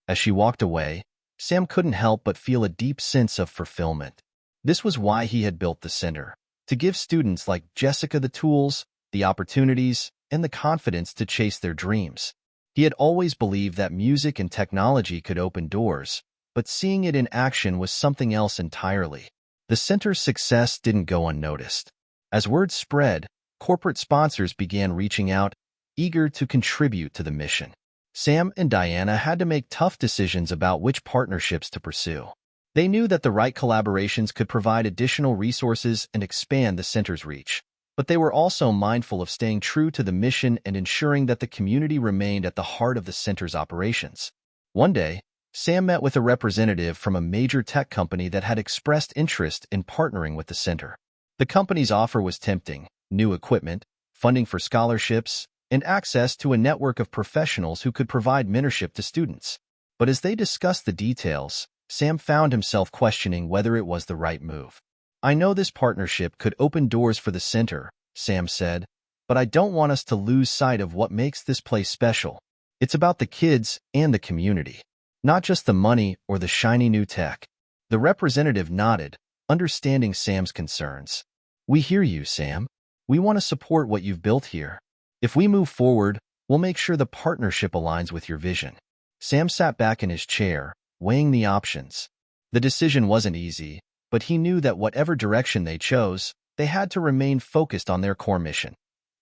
As she walked away, Sam couldn't help but feel a deep sense of fulfillment. This was why he had built the center, to give students like Jessica the tools, the opportunities, and the confidence to chase their dreams. He had always believed that music and technology could open doors, but seeing it in action was something else entirely. The center's success didn't go unnoticed. As word spread, corporate sponsors began reaching out, eager to contribute to the mission. Sam and Diana had to make tough decisions about which partnerships to pursue. They knew that the right collaborations could provide additional resources and expand the center's reach, but they were also mindful of staying true to the mission and ensuring that the community remained at the heart of the center's operations. One day, Sam met with a representative from a major tech company that had expressed interest in partnering with the center. The company's offer was tempting: new equipment, funding for scholarships, and access to a network of professionals who could provide mentorship to students. But as they discussed the details, Sam found himself questioning whether it was the right move. "I know this partnership could open doors for the center," Sam said, "but I don't want us to lose sight of what makes this place special. It's about the kids and the community, not just the money or the shiny new tech." The representative nodded, understanding Sam's concerns. "We hear you, Sam. We want to support what you've built here. If we move forward, we'll make sure the partnership aligns with your vision." Sam sat back in his chair, weighing the options. The decision wasn't easy, but he knew that whatever direction they chose, they had to remain focused on their core mission: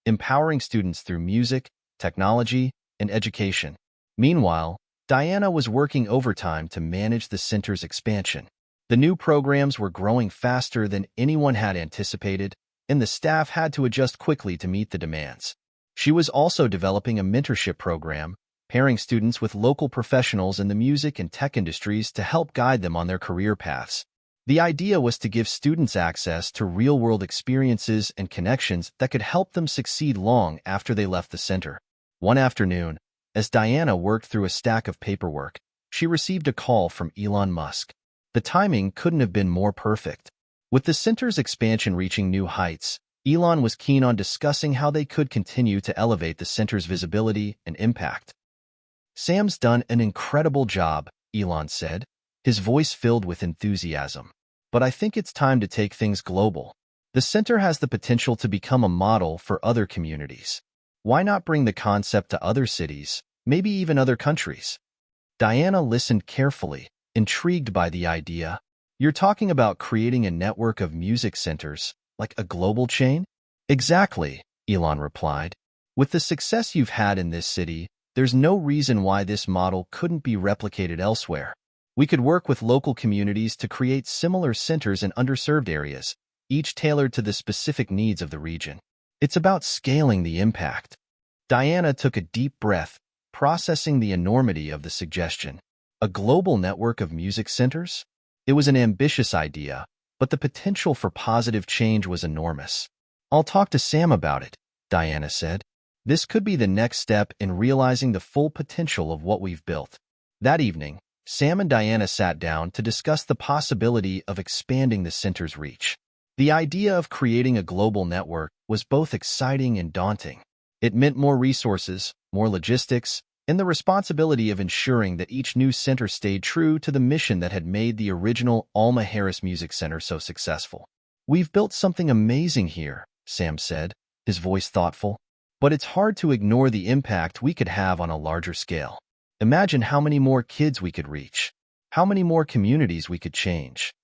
empowering students through music, technology, and education. Meanwhile, Diana was working overtime to manage the center's expansion. The new programs were growing faster than anyone had anticipated, and the staff had to adjust quickly to meet the demands. She was also developing a mentorship program, pairing students with local professionals in the music and tech industries to help guide them on their career paths. The idea was to give students access to real-world experiences and connections that could help them succeed long after they left the center. One afternoon, as Diana worked through a stack of paperwork, she received a call from Elon Musk. The timing couldn't have been more perfect. With the center's expansion reaching new heights, Elon was keen on discussing how they could continue to elevate the center's visibility and impact. "Sam's done an incredible job," Elon said, his voice filled with enthusiasm. "But I think it's time to take things global. The center has the potential to become a model for other communities. Why not bring the concept to other cities, maybe even other countries?" Diana listened carefully, intrigued by the idea. "You're talking about creating a network of music centers, like a global chain?" "Exactly," Elon replied. "With the success you've had in this city, there's no reason why this model couldn't be replicated elsewhere. We could work with local communities to create similar centers in underserved areas, each tailored to the specific needs of the region. It's about scaling the impact." Diana took a deep breath, processing the enormity of the suggestion. A global network of music centers? It was an ambitious idea, but the potential for positive change was enormous. "I'll talk to Sam about it," Diana said. "This could be the next step in realizing the full potential of what we've built." That evening, Sam and Diana sat down to discuss the possibility of expanding the center's reach. The idea of creating a global network was both exciting and daunting. It meant more resources, more logistics, and the responsibility of ensuring that each new center stayed true to the mission that had made the original Alma Harris Music Center so successful. "We've built something amazing here," Sam said, his voice thoughtful. "But it's hard to ignore the impact we could have on a larger scale. Imagine how many more kids we could reach, how many more communities we could change."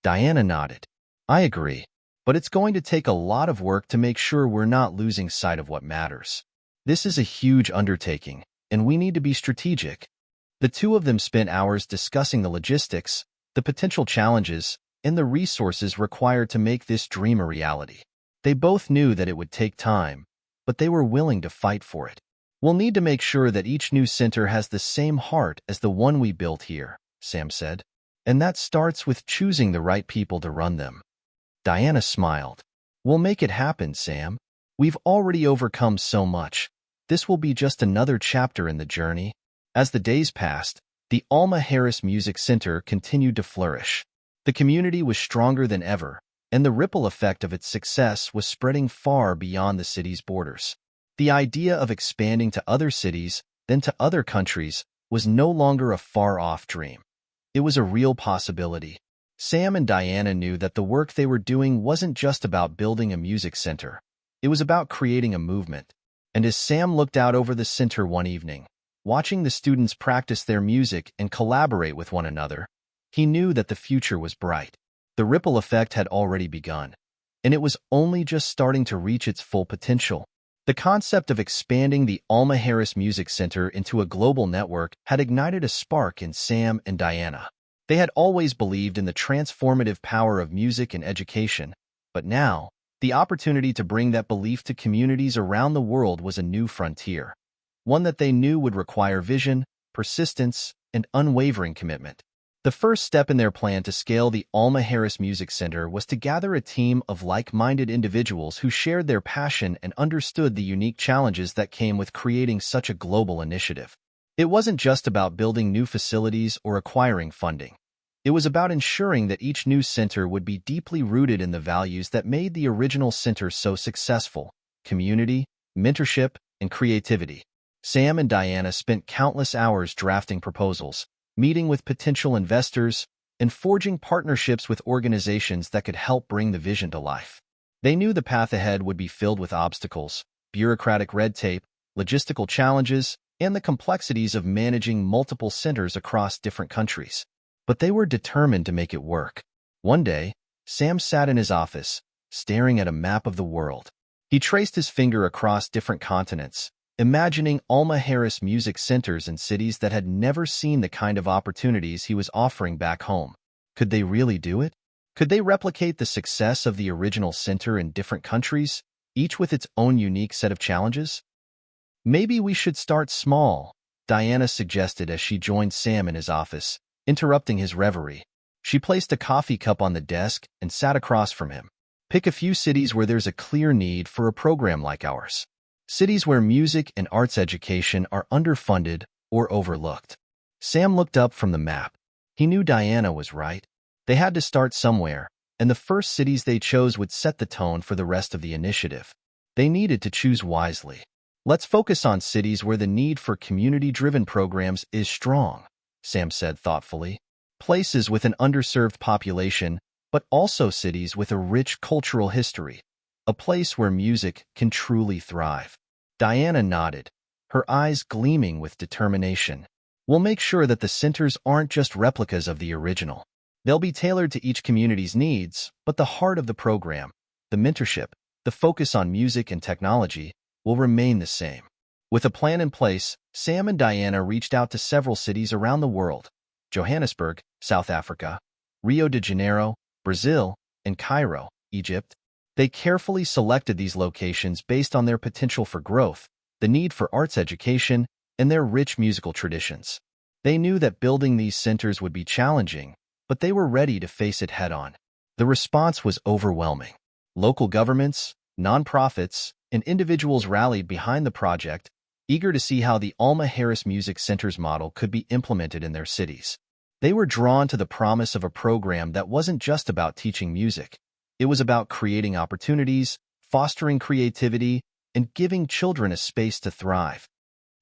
Diana nodded. "I agree, but it's going to take a lot of work to make sure we're not losing sight of what matters. This is a huge undertaking, and we need to be strategic." The two of them spent hours discussing the logistics, the potential challenges, and the resources required to make this dream a reality. They both knew that it would take time, but they were willing to fight for it. "We'll need to make sure that each new center has the same heart as the one we built here," Sam said. "And that starts with choosing the right people to run them." Diana smiled. "We'll make it happen, Sam. We've already overcome so much. This will be just another chapter in the journey." As the days passed, the Alma Harris Music Center continued to flourish. The community was stronger than ever, and the ripple effect of its success was spreading far beyond the city's borders. The idea of expanding to other cities, then to other countries, was no longer a far-off dream. It was a real possibility. Sam and Diana knew that the work they were doing wasn't just about building a music center. It was about creating a movement. And as Sam looked out over the center one evening, watching the students practice their music and collaborate with one another, he knew that the future was bright. The ripple effect had already begun, and it was only just starting to reach its full potential. The concept of expanding the Alma Harris Music Center into a global network had ignited a spark in Sam and Diana. They had always believed in the transformative power of music and education, but now, the opportunity to bring that belief to communities around the world was a new frontier, one that they knew would require vision, persistence, and unwavering commitment. The first step in their plan to scale the Alma Harris Music Center was to gather a team of like-minded individuals who shared their passion and understood the unique challenges that came with creating such a global initiative. It wasn't just about building new facilities or acquiring funding. It was about ensuring that each new center would be deeply rooted in the values that made the original center so successful: community, mentorship, and creativity. Sam and Diana spent countless hours drafting proposals, meeting with potential investors, and forging partnerships with organizations that could help bring the vision to life. They knew the path ahead would be filled with obstacles, bureaucratic red tape, logistical challenges, and the complexities of managing multiple centers across different countries. But they were determined to make it work. One day, Sam sat in his office, staring at a map of the world. He traced his finger across different continents, imagining Alma Harris music centers in cities that had never seen the kind of opportunities he was offering back home. Could they really do it? Could they replicate the success of the original center in different countries, each with its own unique set of challenges? Maybe we should start small, Diana suggested as she joined Sam in his office, interrupting his reverie. She placed a coffee cup on the desk and sat across from him. Pick a few cities where there's a clear need for a program like ours. Cities where music and arts education are underfunded or overlooked. Sam looked up from the map. He knew Diana was right. They had to start somewhere, and the first cities they chose would set the tone for the rest of the initiative. They needed to choose wisely. Let's focus on cities where the need for community-driven programs is strong, Sam said thoughtfully. Places with an underserved population, but also cities with a rich cultural history. A place where music can truly thrive. Diana nodded, her eyes gleaming with determination. We'll make sure that the centers aren't just replicas of the original. They'll be tailored to each community's needs, but the heart of the program, the mentorship, the focus on music and technology, will remain the same. With a plan in place, Sam and Diana reached out to several cities around the world: Johannesburg, South Africa, Rio de Janeiro, Brazil, and Cairo, Egypt. They carefully selected these locations based on their potential for growth, the need for arts education, and their rich musical traditions. They knew that building these centers would be challenging, but they were ready to face it head-on. The response was overwhelming. Local governments, nonprofits, and individuals rallied behind the project, eager to see how the Alma Harris Music Center's model could be implemented in their cities. They were drawn to the promise of a program that wasn't just about teaching music. It was about creating opportunities, fostering creativity, and giving children a space to thrive.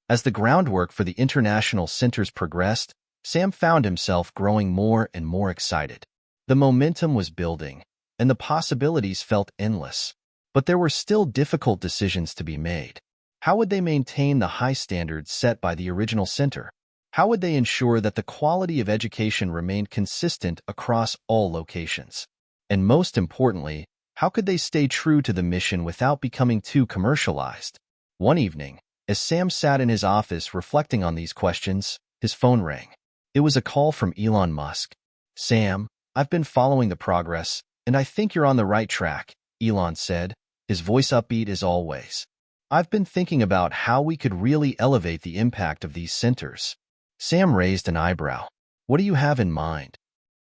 As the groundwork for the international centers progressed, Sam found himself growing more and more excited. The momentum was building, and the possibilities felt endless. But there were still difficult decisions to be made. How would they maintain the high standards set by the original center? How would they ensure that the quality of education remained consistent across all locations? And most importantly, how could they stay true to the mission without becoming too commercialized? One evening, as Sam sat in his office reflecting on these questions, his phone rang. It was a call from Elon Musk. "Sam, I've been following the progress, and I think you're on the right track," Elon said, his voice upbeat as always. "I've been thinking about how we could really elevate the impact of these centers." Sam raised an eyebrow. "What do you have in mind?"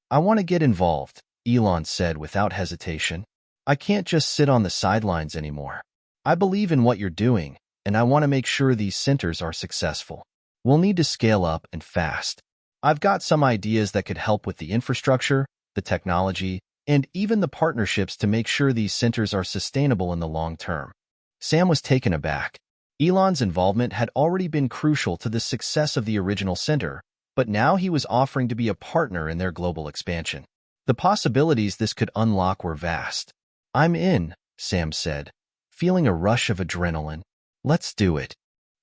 "I want to get involved," Elon said without hesitation. "I can't just sit on the sidelines anymore. I believe in what you're doing, and I want to make sure these centers are successful. We'll need to scale up and fast. I've got some ideas that could help with the infrastructure, the technology, and even the partnerships to make sure these centers are sustainable in the long term." Sam was taken aback. Elon's involvement had already been crucial to the success of the original center, but now he was offering to be a partner in their global expansion. The possibilities this could unlock were vast. "I'm in," Sam said, feeling a rush of adrenaline. "Let's do it."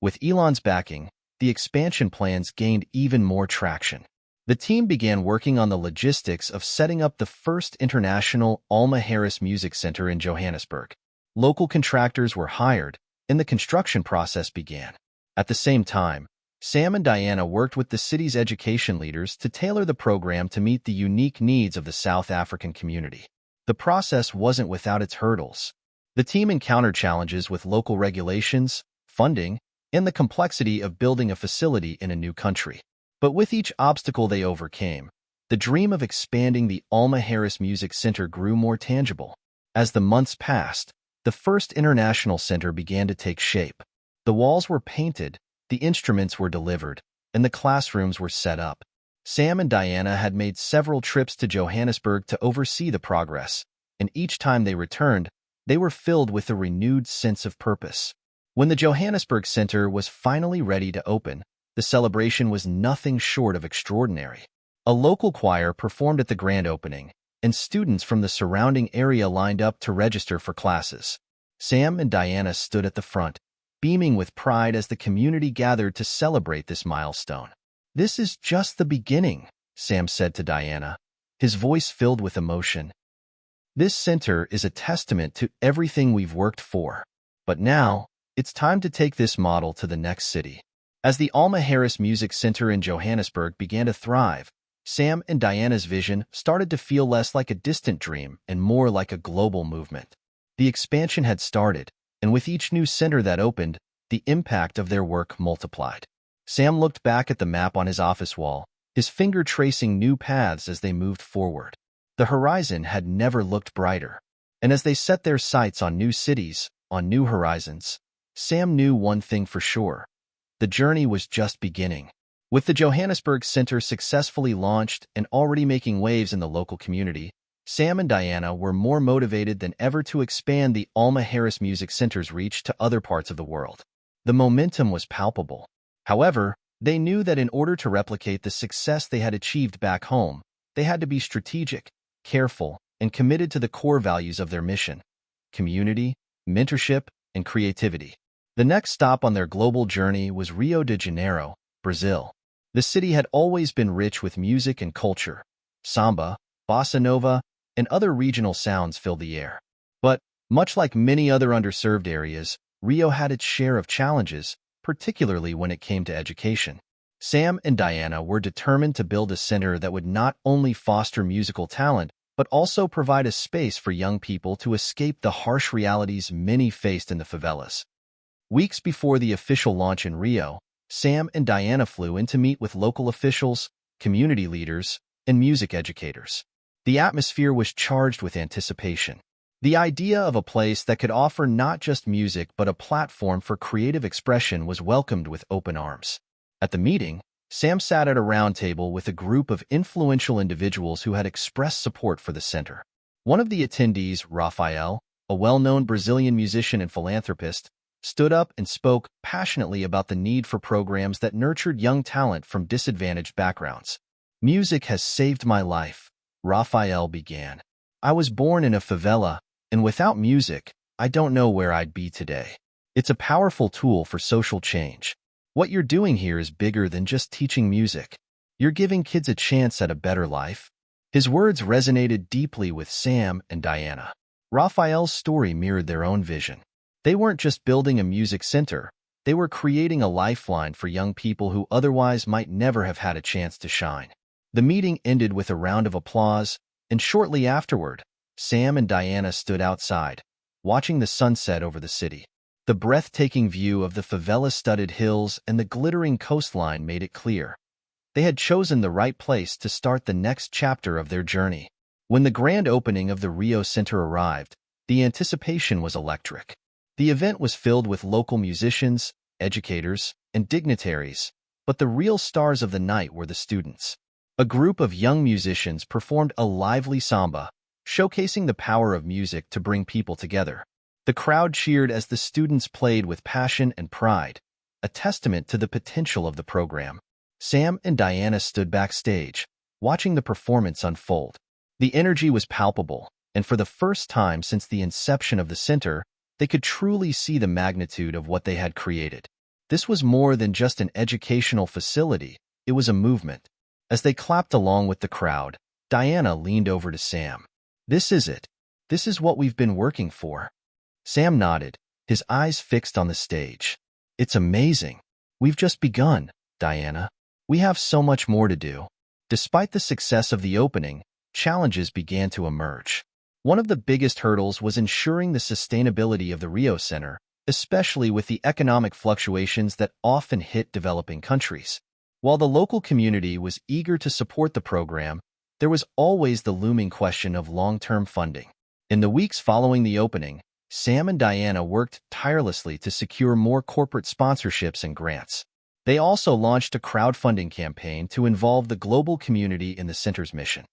With Elon's backing, the expansion plans gained even more traction. The team began working on the logistics of setting up the first international Alma Harris Music Center in Johannesburg. Local contractors were hired, and the construction process began. At the same time, Sam and Diana worked with the city's education leaders to tailor the program to meet the unique needs of the South African community. The process wasn't without its hurdles. The team encountered challenges with local regulations, funding, and the complexity of building a facility in a new country. But with each obstacle they overcame, the dream of expanding the Alma Harris Music Center grew more tangible. As the months passed, the first international center began to take shape. The walls were painted, the instruments were delivered, and the classrooms were set up. Sam and Diana had made several trips to Johannesburg to oversee the progress, and each time they returned, they were filled with a renewed sense of purpose. When the Johannesburg Center was finally ready to open, the celebration was nothing short of extraordinary. A local choir performed at the grand opening, and students from the surrounding area lined up to register for classes. Sam and Diana stood at the front, beaming with pride as the community gathered to celebrate this milestone. "This is just the beginning," Sam said to Diana, his voice filled with emotion. "This center is a testament to everything we've worked for. But now, It's time to take this model to the next city. As the Alma Harris Music Center in Johannesburg began to thrive, Sam and Diana's vision started to feel less like a distant dream and more like a global movement. The expansion had started, and with each new center that opened, the impact of their work multiplied. Sam looked back at the map on his office wall, his finger tracing new paths as they moved forward. The horizon had never looked brighter. And as they set their sights on new cities, on new horizons, Sam knew one thing for sure. The journey was just beginning. With the Johannesburg Center successfully launched and already making waves in the local community, Sam and Diana were more motivated than ever to expand the Alma Harris Music Center's reach to other parts of the world. The momentum was palpable. However, they knew that in order to replicate the success they had achieved back home, they had to be strategic, careful, and committed to the core values of their mission: community, mentorship, and creativity. The next stop on their global journey was Rio de Janeiro, Brazil. The city had always been rich with music and culture. Samba, bossa nova, and other regional sounds filled the air. But, much like many other underserved areas, Rio had its share of challenges, particularly when it came to education. Sam and Diana were determined to build a center that would not only foster musical talent, but also provide a space for young people to escape the harsh realities many faced in the favelas. Weeks before the official launch in Rio, Sam and Diana flew in to meet with local officials, community leaders, and music educators. The atmosphere was charged with anticipation. The idea of a place that could offer not just music but a platform for creative expression was welcomed with open arms. At the meeting, Sam sat at a round table with a group of influential individuals who had expressed support for the center. One of the attendees, Rafael, a well-known Brazilian musician and philanthropist, stood up and spoke passionately about the need for programs that nurtured young talent from disadvantaged backgrounds. "Music has saved my life," Rafael began. "I was born in a favela, and without music, I don't know where I'd be today. It's a powerful tool for social change. What you're doing here is bigger than just teaching music. You're giving kids a chance at a better life." His words resonated deeply with Sam and Diana. Raphael's story mirrored their own vision. They weren't just building a music center, they were creating a lifeline for young people who otherwise might never have had a chance to shine. The meeting ended with a round of applause, and shortly afterward, Sam and Diana stood outside, watching the sunset over the city. The breathtaking view of the favela-studded hills and the glittering coastline made it clear. They had chosen the right place to start the next chapter of their journey. When the grand opening of the Rio Center arrived, the anticipation was electric. The event was filled with local musicians, educators, and dignitaries, but the real stars of the night were the students. A group of young musicians performed a lively samba, showcasing the power of music to bring people together. The crowd cheered as the students played with passion and pride, a testament to the potential of the program. Sam and Diana stood backstage, watching the performance unfold. The energy was palpable, and for the first time since the inception of the center, they could truly see the magnitude of what they had created. This was more than just an educational facility, it was a movement. As they clapped along with the crowd, Diana leaned over to Sam. "This is it. This is what we've been working for." Sam nodded, his eyes fixed on the stage. "It's amazing. We've just begun, Diana. We have so much more to do." Despite the success of the opening, challenges began to emerge. One of the biggest hurdles was ensuring the sustainability of the Rio Center, especially with the economic fluctuations that often hit developing countries. While the local community was eager to support the program, there was always the looming question of long-term funding. In the weeks following the opening, Sam and Diana worked tirelessly to secure more corporate sponsorships and grants. They also launched a crowdfunding campaign to involve the global community in the center's mission.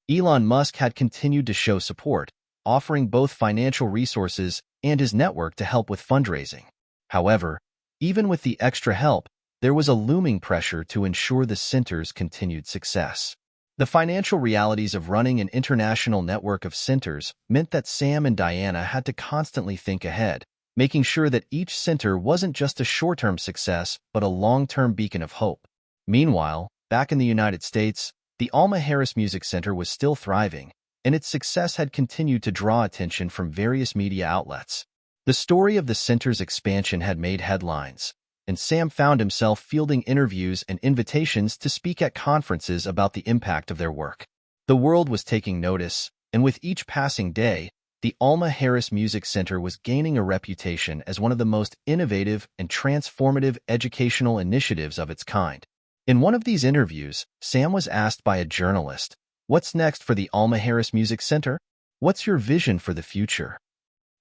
Elon Musk had continued to show support, offering both financial resources and his network to help with fundraising. However, even with the extra help, there was a looming pressure to ensure the center's continued success. The financial realities of running an international network of centers meant that Sam and Diana had to constantly think ahead, making sure that each center wasn't just a short-term success, but a long-term beacon of hope. Meanwhile, back in the United States, the Alma Harris Music Center was still thriving, and its success had continued to draw attention from various media outlets. The story of the center's expansion had made headlines, and Sam found himself fielding interviews and invitations to speak at conferences about the impact of their work. The world was taking notice, and with each passing day, the Alma Harris Music Center was gaining a reputation as one of the most innovative and transformative educational initiatives of its kind. In one of these interviews, Sam was asked by a journalist, "What's next for the Alma Harris Music Center? What's your vision for the future?"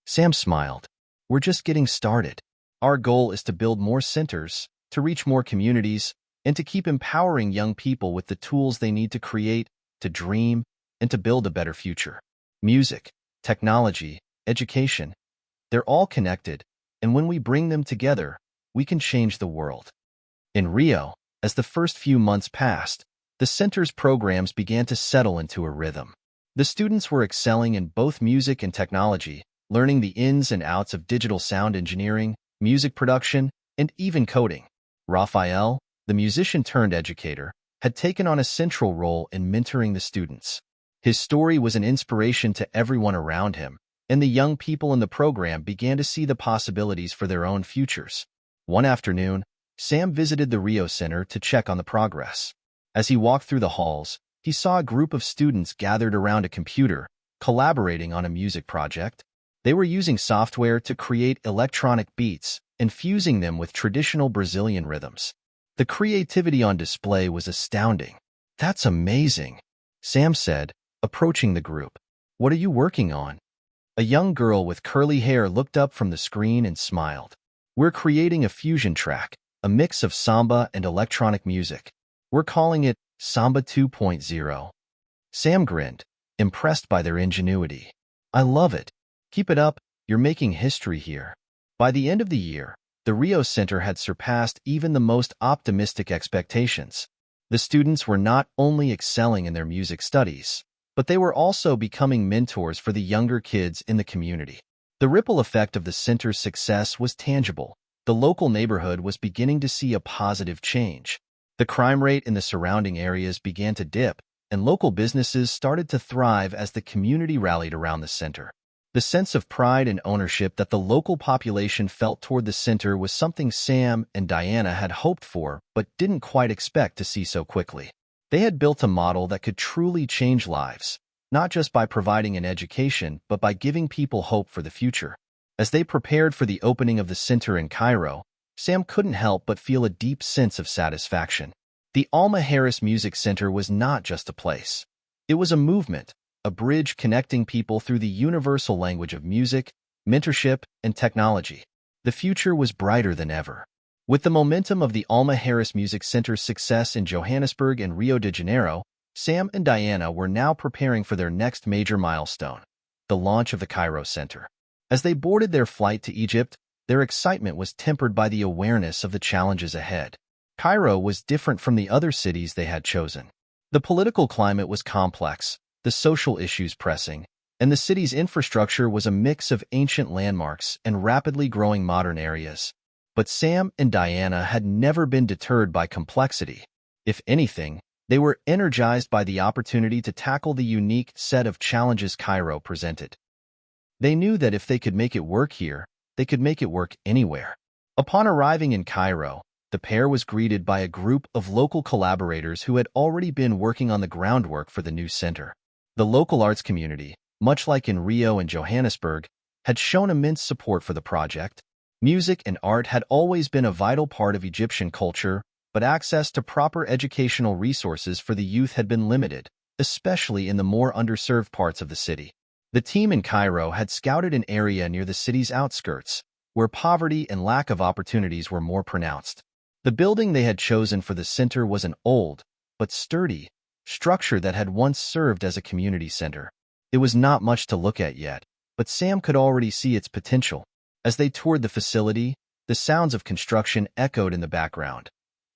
Sam smiled. "We're just getting started. Our goal is to build more centers, to reach more communities, and to keep empowering young people with the tools they need to create, to dream, and to build a better future." Music, technology, education, they're all connected, and when we bring them together, we can change the world. In Rio, as the first few months passed, the center's programs began to settle into a rhythm. The students were excelling in both music and technology, learning the ins and outs of digital sound engineering, music production, and even coding. Raphael, the musician-turned-educator, had taken on a central role in mentoring the students. His story was an inspiration to everyone around him, and the young people in the program began to see the possibilities for their own futures. One afternoon, Sam visited the Rio Center to check on the progress. As he walked through the halls, he saw a group of students gathered around a computer, collaborating on a music project. They were using software to create electronic beats and fusing them with traditional Brazilian rhythms. The creativity on display was astounding. "That's amazing," Sam said, approaching the group. "What are you working on?" A young girl with curly hair looked up from the screen and smiled. "We're creating a fusion track, a mix of samba and electronic music. We're calling it Samba 2.0. Sam grinned, impressed by their ingenuity. "I love it. Keep it up, you're making history here." By the end of the year, the Rio Center had surpassed even the most optimistic expectations. The students were not only excelling in their music studies, but they were also becoming mentors for the younger kids in the community. The ripple effect of the center's success was tangible. The local neighborhood was beginning to see a positive change. The crime rate in the surrounding areas began to dip, and local businesses started to thrive as the community rallied around the center. The sense of pride and ownership that the local population felt toward the center was something Sam and Diana had hoped for but didn't quite expect to see so quickly. They had built a model that could truly change lives, not just by providing an education, but by giving people hope for the future. As they prepared for the opening of the center in Cairo, Sam couldn't help but feel a deep sense of satisfaction. The Alma Harris Music Center was not just a place. It was a movement, a bridge connecting people through the universal language of music, mentorship, and technology. The future was brighter than ever. With the momentum of the Alma Harris Music Center's success in Johannesburg and Rio de Janeiro, Sam and Diana were now preparing for their next major milestone, the launch of the Cairo Center. As they boarded their flight to Egypt, their excitement was tempered by the awareness of the challenges ahead. Cairo was different from the other cities they had chosen. The political climate was complex, the social issues pressing, and the city's infrastructure was a mix of ancient landmarks and rapidly growing modern areas. But Sam and Diana had never been deterred by complexity. If anything, they were energized by the opportunity to tackle the unique set of challenges Cairo presented. They knew that if they could make it work here, they could make it work anywhere. Upon arriving in Cairo, the pair was greeted by a group of local collaborators who had already been working on the groundwork for the new center. The local arts community, much like in Rio and Johannesburg, had shown immense support for the project. Music and art had always been a vital part of Egyptian culture, but access to proper educational resources for the youth had been limited, especially in the more underserved parts of the city. The team in Cairo had scouted an area near the city's outskirts, where poverty and lack of opportunities were more pronounced. The building they had chosen for the center was an old, but sturdy, structure that had once served as a community center. It was not much to look at yet, but Sam could already see its potential. As they toured the facility, the sounds of construction echoed in the background.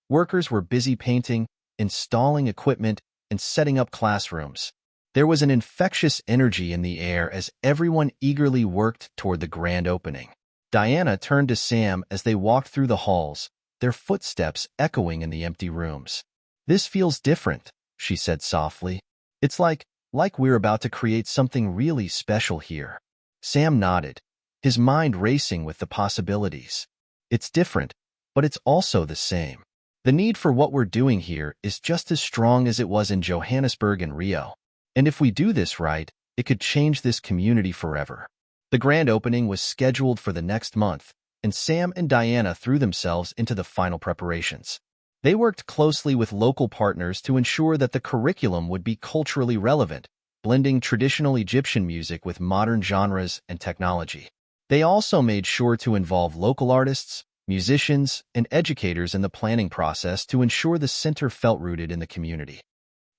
Workers were busy painting, installing equipment, and setting up classrooms. There was an infectious energy in the air as everyone eagerly worked toward the grand opening. Diana turned to Sam as they walked through the halls, their footsteps echoing in the empty rooms. "This feels different," she said softly. "It's like we're about to create something really special here." Sam nodded, his mind racing with the possibilities. It's different, but it's also the same. The need for what we're doing here is just as strong as it was in Johannesburg and Rio. And if we do this right, it could change this community forever. The grand opening was scheduled for the next month, and Sam and Diana threw themselves into the final preparations. They worked closely with local partners to ensure that the curriculum would be culturally relevant, blending traditional Egyptian music with modern genres and technology. They also made sure to involve local artists, musicians, and educators in the planning process to ensure the center felt rooted in the community.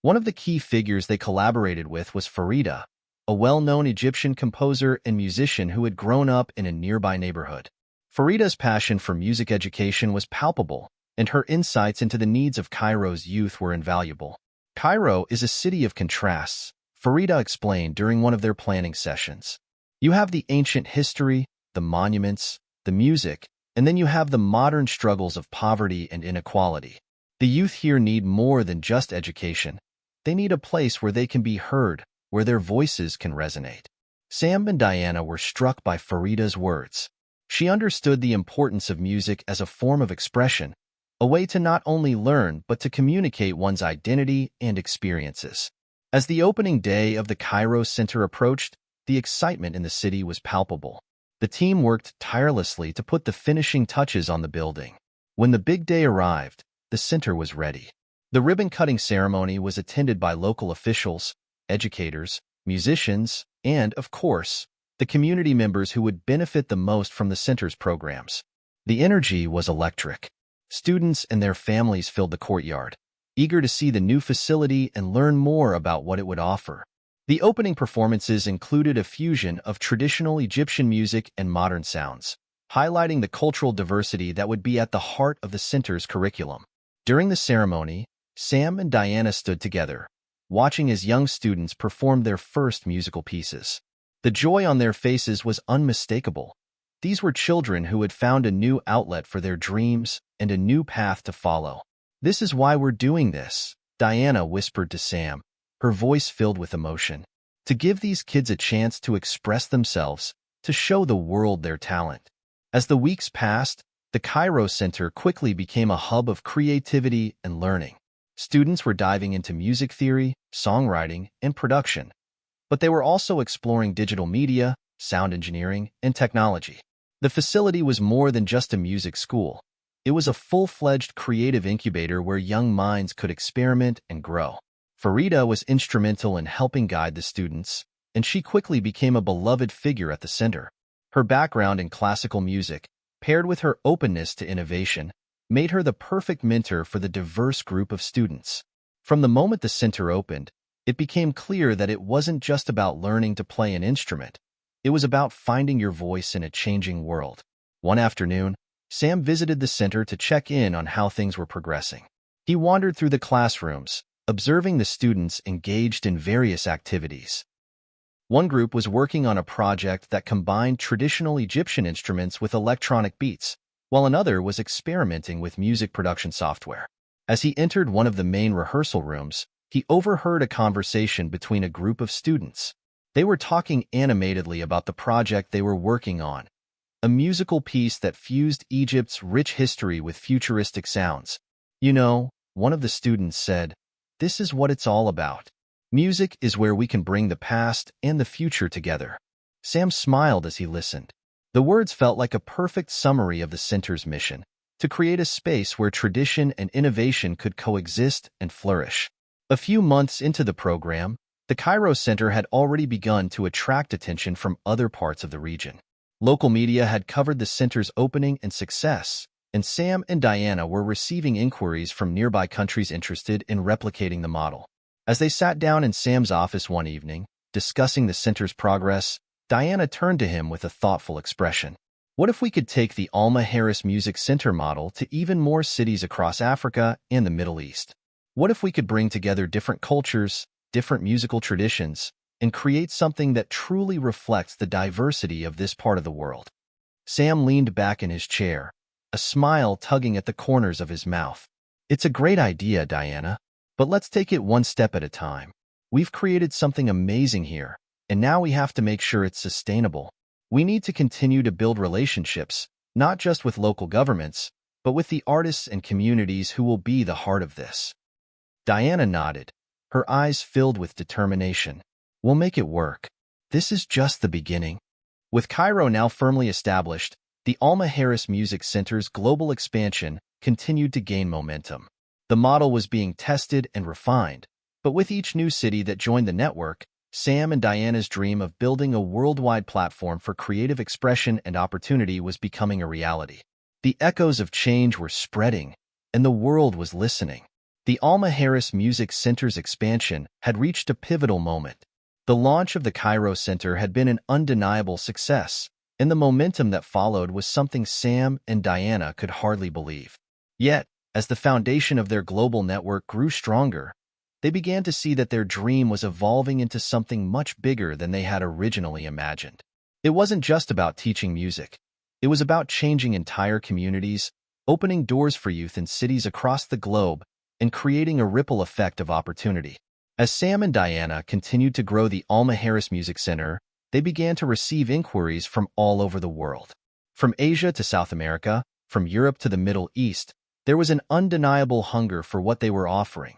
One of the key figures they collaborated with was Farida, a well-known Egyptian composer and musician who had grown up in a nearby neighborhood. Farida's passion for music education was palpable, and her insights into the needs of Cairo's youth were invaluable. Cairo is a city of contrasts, Farida explained during one of their planning sessions. You have the ancient history, the monuments, the music, and then you have the modern struggles of poverty and inequality. The youth here need more than just education. They need a place where they can be heard, where their voices can resonate. Sam and Diana were struck by Farida's words. She understood the importance of music as a form of expression, a way to not only learn but to communicate one's identity and experiences. As the opening day of the Cairo Center approached, the excitement in the city was palpable. The team worked tirelessly to put the finishing touches on the building. When the big day arrived, the center was ready. The ribbon-cutting ceremony was attended by local officials, educators, musicians, and, of course, the community members who would benefit the most from the center's programs. The energy was electric. Students and their families filled the courtyard, eager to see the new facility and learn more about what it would offer. The opening performances included a fusion of traditional Egyptian music and modern sounds, highlighting the cultural diversity that would be at the heart of the center's curriculum. During the ceremony, Sam and Diana stood together, watching as young students performed their first musical pieces. The joy on their faces was unmistakable. These were children who had found a new outlet for their dreams and a new path to follow. "This is why we're doing this," Diana whispered to Sam, her voice filled with emotion. "To give these kids a chance to express themselves, to show the world their talent." As the weeks passed, the Cairo Center quickly became a hub of creativity and learning. Students were diving into music theory, songwriting, and production, but they were also exploring digital media, sound engineering, and technology. The facility was more than just a music school. It was a full-fledged creative incubator where young minds could experiment and grow. Farida was instrumental in helping guide the students, and she quickly became a beloved figure at the center. Her background in classical music, paired with her openness to innovation, made her the perfect mentor for the diverse group of students. From the moment the center opened, it became clear that it wasn't just about learning to play an instrument. It was about finding your voice in a changing world. One afternoon, Sam visited the center to check in on how things were progressing. He wandered through the classrooms, observing the students engaged in various activities. One group was working on a project that combined traditional Egyptian instruments with electronic beats, while another was experimenting with music production software. As he entered one of the main rehearsal rooms, he overheard a conversation between a group of students. They were talking animatedly about the project they were working on, a musical piece that fused Egypt's rich history with futuristic sounds. "You know," one of the students said, "this is what it's all about. Music is where we can bring the past and the future together." Sam smiled as he listened. The words felt like a perfect summary of the center's mission, to create a space where tradition and innovation could coexist and flourish. A few months into the program, the Cairo Center had already begun to attract attention from other parts of the region. Local media had covered the center's opening and success, and Sam and Diana were receiving inquiries from nearby countries interested in replicating the model. As they sat down in Sam's office one evening, discussing the center's progress, Diana turned to him with a thoughtful expression. "What if we could take the Alma Harris Music Center model to even more cities across Africa and the Middle East? What if we could bring together different cultures, different musical traditions, and create something that truly reflects the diversity of this part of the world?" Sam leaned back in his chair, a smile tugging at the corners of his mouth. "It's a great idea, Diana, but let's take it one step at a time. We've created something amazing here, and now we have to make sure it's sustainable. We need to continue to build relationships, not just with local governments, but with the artists and communities who will be the heart of this. Diana nodded, her eyes filled with determination. We'll make it work. This is just the beginning. With Cairo now firmly established, the Alma Harris Music Center's global expansion continued to gain momentum. The model was being tested and refined, but with each new city that joined the network, Sam and Diana's dream of building a worldwide platform for creative expression and opportunity was becoming a reality. The echoes of change were spreading, and the world was listening. The Alma Harris Music Center's expansion had reached a pivotal moment. The launch of the Cairo Center had been an undeniable success, and the momentum that followed was something Sam and Diana could hardly believe. Yet, as the foundation of their global network grew stronger, they began to see that their dream was evolving into something much bigger than they had originally imagined. It wasn't just about teaching music. It was about changing entire communities, opening doors for youth in cities across the globe, and creating a ripple effect of opportunity. As Sam and Diana continued to grow the Alma Harris Music Center, they began to receive inquiries from all over the world. From Asia to South America, from Europe to the Middle East, there was an undeniable hunger for what they were offering.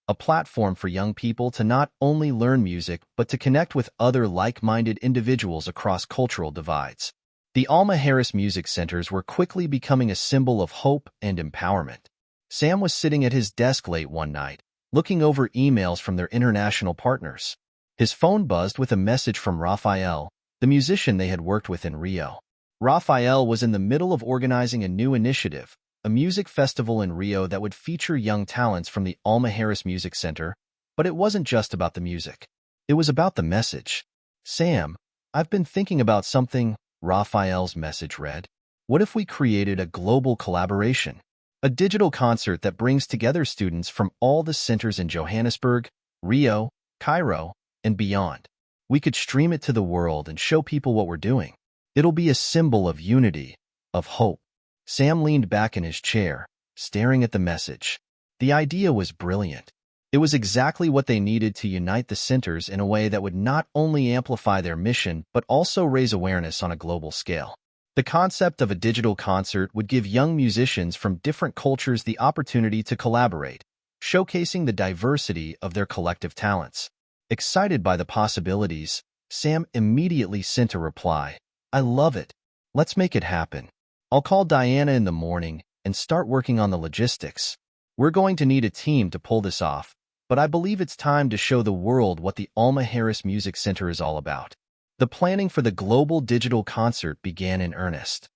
A platform for young people to not only learn music, but to connect with other like-minded individuals across cultural divides. The Alma Harris Music Centers were quickly becoming a symbol of hope and empowerment. Sam was sitting at his desk late one night, looking over emails from their international partners. His phone buzzed with a message from Rafael, the musician they had worked with in Rio. Rafael was in the middle of organizing a new initiative, a music festival in Rio that would feature young talents from the Alma Harris Music Center, but it wasn't just about the music. It was about the message. Sam, I've been thinking about something, Rafael's message read. What if we created a global collaboration? A digital concert that brings together students from all the centers in Johannesburg, Rio, Cairo, and beyond. We could stream it to the world and show people what we're doing. It'll be a symbol of unity, of hope. Sam leaned back in his chair, staring at the message. The idea was brilliant. It was exactly what they needed to unite the centers in a way that would not only amplify their mission, but also raise awareness on a global scale. The concept of a digital concert would give young musicians from different cultures the opportunity to collaborate, showcasing the diversity of their collective talents. Excited by the possibilities, Sam immediately sent a reply. I love it. Let's make it happen. I'll call Diana in the morning and start working on the logistics. We're going to need a team to pull this off, but I believe it's time to show the world what the Alma Harris Music Center is all about. The planning for the global digital concert began in earnest.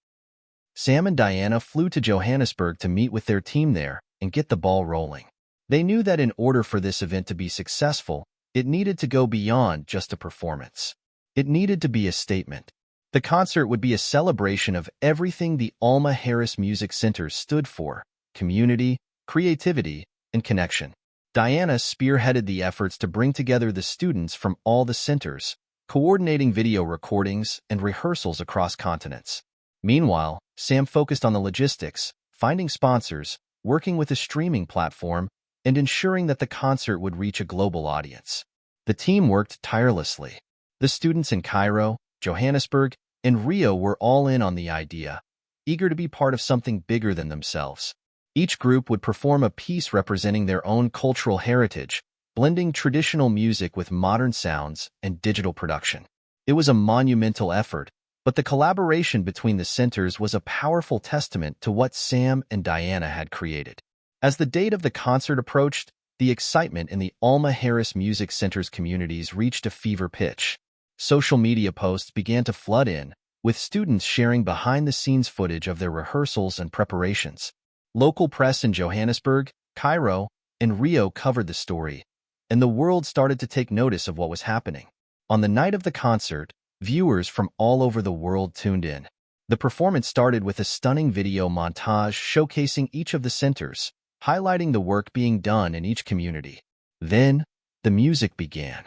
Sam and Diana flew to Johannesburg to meet with their team there and get the ball rolling. They knew that in order for this event to be successful, it needed to go beyond just a performance. It needed to be a statement. The concert would be a celebration of everything the Alma Harris Music Center stood for: community, creativity, and connection. Diana spearheaded the efforts to bring together the students from all the centers, coordinating video recordings and rehearsals across continents. Meanwhile, Sam focused on the logistics, finding sponsors, working with a streaming platform, and ensuring that the concert would reach a global audience. The team worked tirelessly. The students in Cairo, Johannesburg, and Rio were all in on the idea, eager to be part of something bigger than themselves. Each group would perform a piece representing their own cultural heritage, blending traditional music with modern sounds and digital production. It was a monumental effort, but the collaboration between the centers was a powerful testament to what Sam and Diana had created. As the date of the concert approached, the excitement in the Alma Harris Music Center's communities reached a fever pitch. Social media posts began to flood in, with students sharing behind-the-scenes footage of their rehearsals and preparations. Local press in Johannesburg, Cairo, and Rio covered the story, and the world started to take notice of what was happening. On the night of the concert, viewers from all over the world tuned in. The performance started with a stunning video montage showcasing each of the centers, highlighting the work being done in each community. Then, the music began.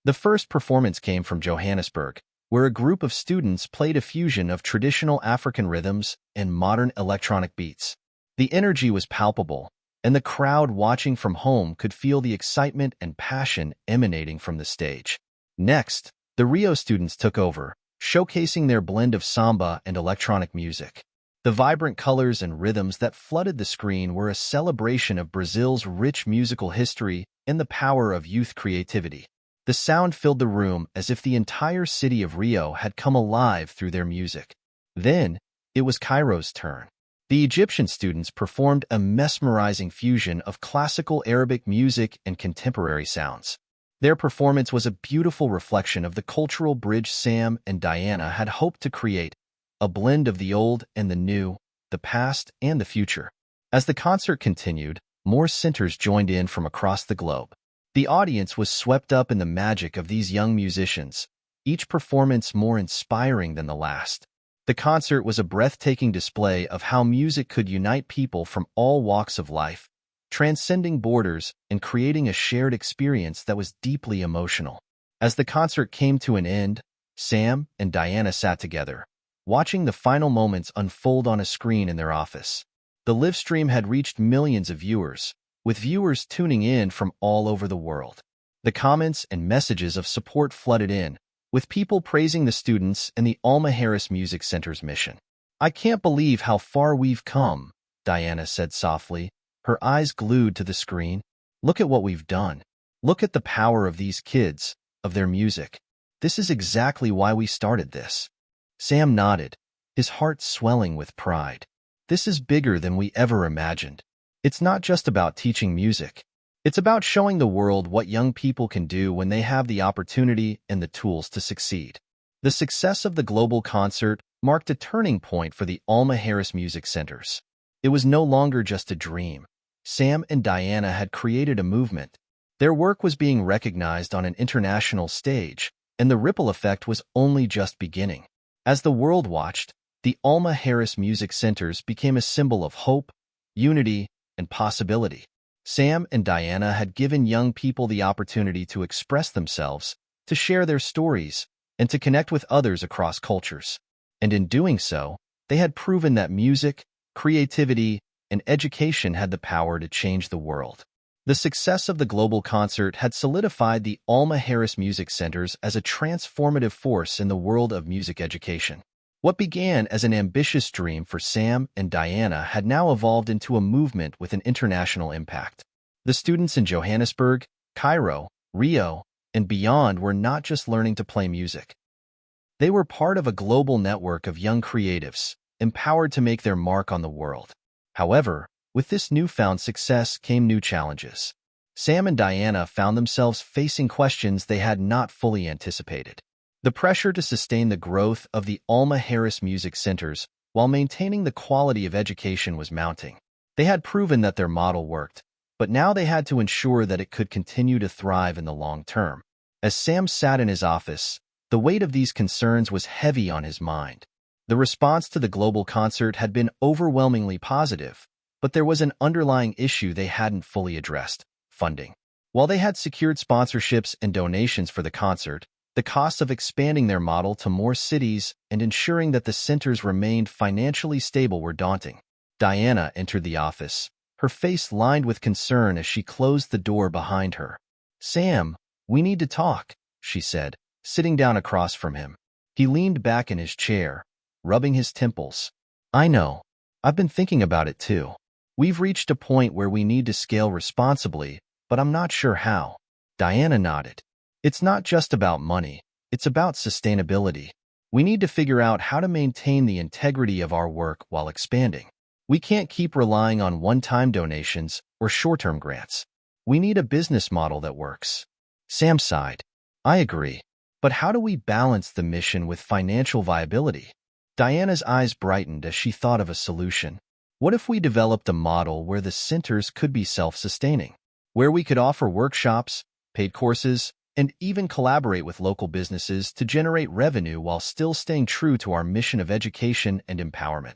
The first performance came from Johannesburg, where a group of students played a fusion of traditional African rhythms and modern electronic beats. The energy was palpable, and the crowd watching from home could feel the excitement and passion emanating from the stage. Next, the Rio students took over, showcasing their blend of samba and electronic music. The vibrant colors and rhythms that flooded the screen were a celebration of Brazil's rich musical history and the power of youth creativity. The sound filled the room as if the entire city of Rio had come alive through their music. Then, it was Cairo's turn. The Egyptian students performed a mesmerizing fusion of classical Arabic music and contemporary sounds. Their performance was a beautiful reflection of the cultural bridge Sam and Diana had hoped to create, a blend of the old and the new, the past and the future. As the concert continued, more centers joined in from across the globe. The audience was swept up in the magic of these young musicians, each performance more inspiring than the last. The concert was a breathtaking display of how music could unite people from all walks of life, transcending borders and creating a shared experience that was deeply emotional. As the concert came to an end, Sam and Diana sat together, watching the final moments unfold on a screen in their office. The live stream had reached millions of viewers, with viewers tuning in from all over the world. The comments and messages of support flooded in, with people praising the students and the Alma Harris Music Center's mission. "I can't believe how far we've come," Diana said softly, her eyes glued to the screen. "Look at what we've done. Look at the power of these kids, of their music. This is exactly why we started this." Sam nodded, his heart swelling with pride. "This is bigger than we ever imagined. It's not just about teaching music. It's about showing the world what young people can do when they have the opportunity and the tools to succeed." The success of the global concert marked a turning point for the Alma Harris Music Centers. It was no longer just a dream. Sam and Diana had created a movement. Their work was being recognized on an international stage, and the ripple effect was only just beginning. As the world watched, the Alma Harris Music Centers became a symbol of hope, unity, and possibility. Sam and Diana had given young people the opportunity to express themselves, to share their stories, and to connect with others across cultures. And in doing so, they had proven that music, creativity, and education had the power to change the world. The success of the global concert had solidified the Alma Harris Music Centers as a transformative force in the world of music education. What began as an ambitious dream for Sam and Diana had now evolved into a movement with an international impact. The students in Johannesburg, Cairo, Rio, and beyond were not just learning to play music. They were part of a global network of young creatives, empowered to make their mark on the world. However, with this newfound success came new challenges. Sam and Diana found themselves facing questions they had not fully anticipated. The pressure to sustain the growth of the Alma Harris Music Centers while maintaining the quality of education was mounting. They had proven that their model worked, but now they had to ensure that it could continue to thrive in the long term. As Sam sat in his office, the weight of these concerns was heavy on his mind. The response to the global concert had been overwhelmingly positive, but there was an underlying issue they hadn't fully addressed: funding. While they had secured sponsorships and donations for the concert, the costs of expanding their model to more cities and ensuring that the centers remained financially stable were daunting. Diana entered the office, her face lined with concern as she closed the door behind her. "Sam, we need to talk," she said, sitting down across from him. He leaned back in his chair, rubbing his temples. "I know. I've been thinking about it too. We've reached a point where we need to scale responsibly, but I'm not sure how." Diana nodded. "It's not just about money, it's about sustainability. We need to figure out how to maintain the integrity of our work while expanding. We can't keep relying on one-time donations or short-term grants. We need a business model that works." Sam sighed. "I agree. But how do we balance the mission with financial viability?" Diana's eyes brightened as she thought of a solution. "What if we developed a model where the centers could be self-sustaining, where we could offer workshops, paid courses, and even collaborate with local businesses to generate revenue while still staying true to our mission of education and empowerment?"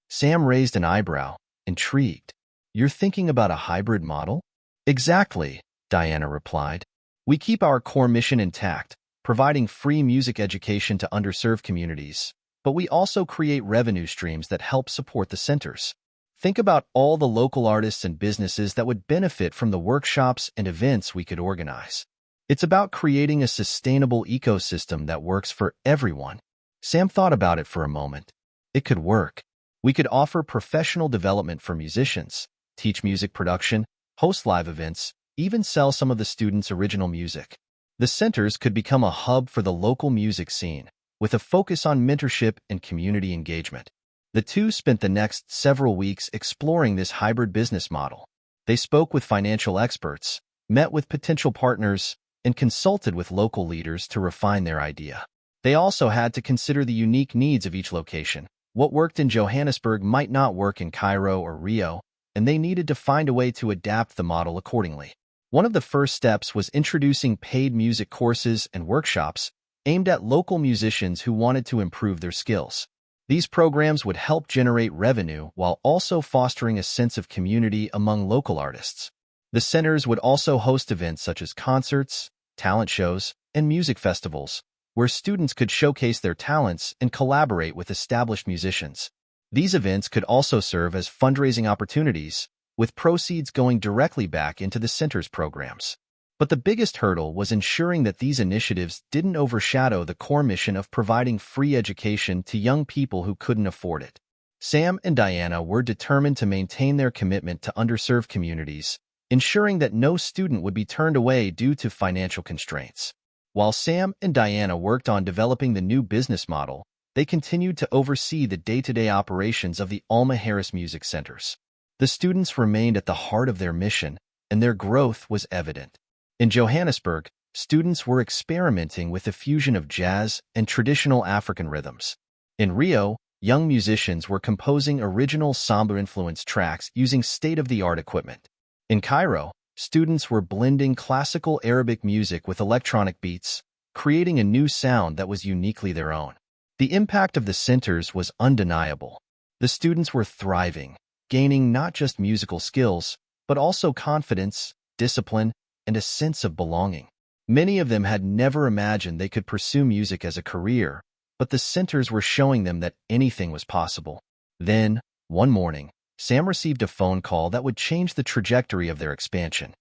Sam raised an eyebrow, intrigued. "You're thinking about a hybrid model?" "Exactly," Diana replied. "We keep our core mission intact, providing free music education to underserved communities, but we also create revenue streams that help support the centers. Think about all the local artists and businesses that would benefit from the workshops and events we could organize." It's about creating a sustainable ecosystem that works for everyone. Sam thought about it for a moment. It could work. We could offer professional development for musicians, teach music production, host live events, even sell some of the students' original music. The centers could become a hub for the local music scene, with a focus on mentorship and community engagement. The two spent the next several weeks exploring this hybrid business model. They spoke with financial experts, met with potential partners, and consulted with local leaders to refine their idea. They also had to consider the unique needs of each location. What worked in Johannesburg might not work in Cairo or Rio, and they needed to find a way to adapt the model accordingly. One of the first steps was introducing paid music courses and workshops aimed at local musicians who wanted to improve their skills. These programs would help generate revenue while also fostering a sense of community among local artists. The centers would also host events such as concerts, talent shows, and music festivals, where students could showcase their talents and collaborate with established musicians. These events could also serve as fundraising opportunities, with proceeds going directly back into the center's programs. But the biggest hurdle was ensuring that these initiatives didn't overshadow the core mission of providing free education to young people who couldn't afford it. Sam and Diana were determined to maintain their commitment to underserved communities, ensuring that no student would be turned away due to financial constraints. While Sam and Diana worked on developing the new business model, they continued to oversee the day-to-day operations of the Alma Harris Music Centers. The students remained at the heart of their mission, and their growth was evident. In Johannesburg, students were experimenting with the fusion of jazz and traditional African rhythms. In Rio, young musicians were composing original samba-influenced tracks using state-of-the-art equipment. In Cairo, students were blending classical Arabic music with electronic beats, creating a new sound that was uniquely their own. The impact of the centers was undeniable. The students were thriving, gaining not just musical skills, but also confidence, discipline, and a sense of belonging. Many of them had never imagined they could pursue music as a career, but the centers were showing them that anything was possible. Then, one morning, Sam received a phone call that would change the trajectory of their expansion.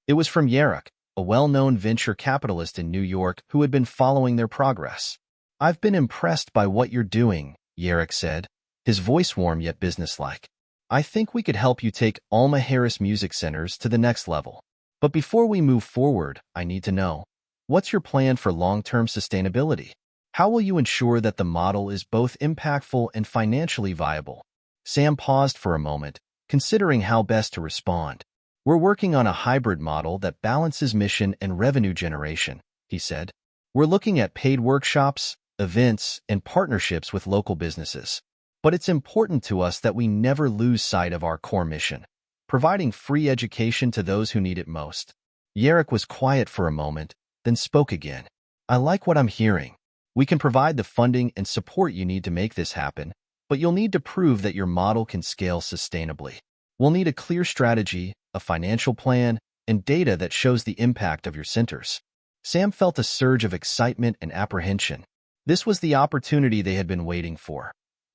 It was from Yerrick, a well-known venture capitalist in New York who had been following their progress. "I've been impressed by what you're doing," Yerrick said, his voice warm yet businesslike. "I think we could help you take Alma Harris Music Centers to the next level. But before we move forward, I need to know, what's your plan for long-term sustainability? How will you ensure that the model is both impactful and financially viable?" Sam paused for a moment, considering how best to respond. "We're working on a hybrid model that balances mission and revenue generation," he said. "We're looking at paid workshops, events, and partnerships with local businesses. But it's important to us that we never lose sight of our core mission, providing free education to those who need it most." Yerrick was quiet for a moment, then spoke again. "I like what I'm hearing. We can provide the funding and support you need to make this happen, but you'll need to prove that your model can scale sustainably. We'll need a clear strategy, a financial plan, and data that shows the impact of your centers." Sam felt a surge of excitement and apprehension. This was the opportunity they had been waiting for,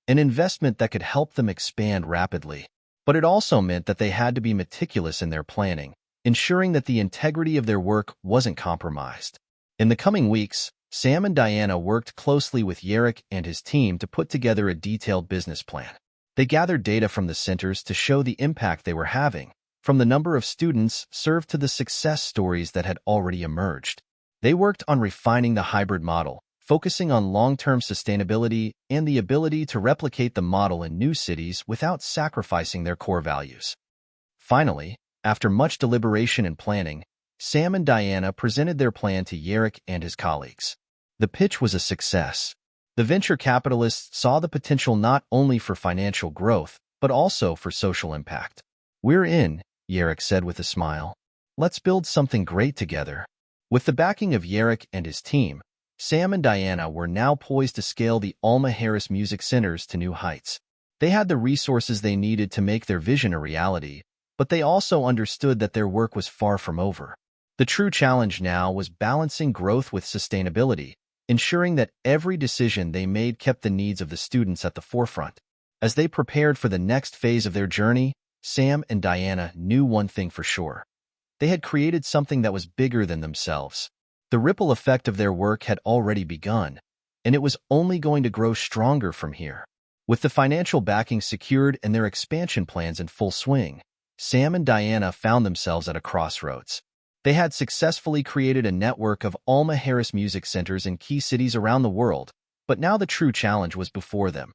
an investment that could help them expand rapidly. But it also meant that they had to be meticulous in their planning, ensuring that the integrity of their work wasn't compromised. In the coming weeks, Sam and Diana worked closely with Yerrick and his team to put together a detailed business plan. They gathered data from the centers to show the impact they were having, from the number of students served to the success stories that had already emerged. They worked on refining the hybrid model, focusing on long-term sustainability and the ability to replicate the model in new cities without sacrificing their core values. Finally, after much deliberation and planning, Sam and Diana presented their plan to Yerrick and his colleagues. The pitch was a success. The venture capitalists saw the potential not only for financial growth, but also for social impact. "We're in," Yerrick said with a smile. "Let's build something great together." With the backing of Yerrick and his team, Sam and Diana were now poised to scale the Alma Harris Music Centers to new heights. They had the resources they needed to make their vision a reality, but they also understood that their work was far from over. The true challenge now was balancing growth with sustainability, ensuring that every decision they made kept the needs of the students at the forefront. As they prepared for the next phase of their journey, Sam and Diana knew one thing for sure. They had created something that was bigger than themselves. The ripple effect of their work had already begun, and it was only going to grow stronger from here. With the financial backing secured and their expansion plans in full swing, Sam and Diana found themselves at a crossroads. They had successfully created a network of Alma Harris Music Centers in key cities around the world, but now the true challenge was before them: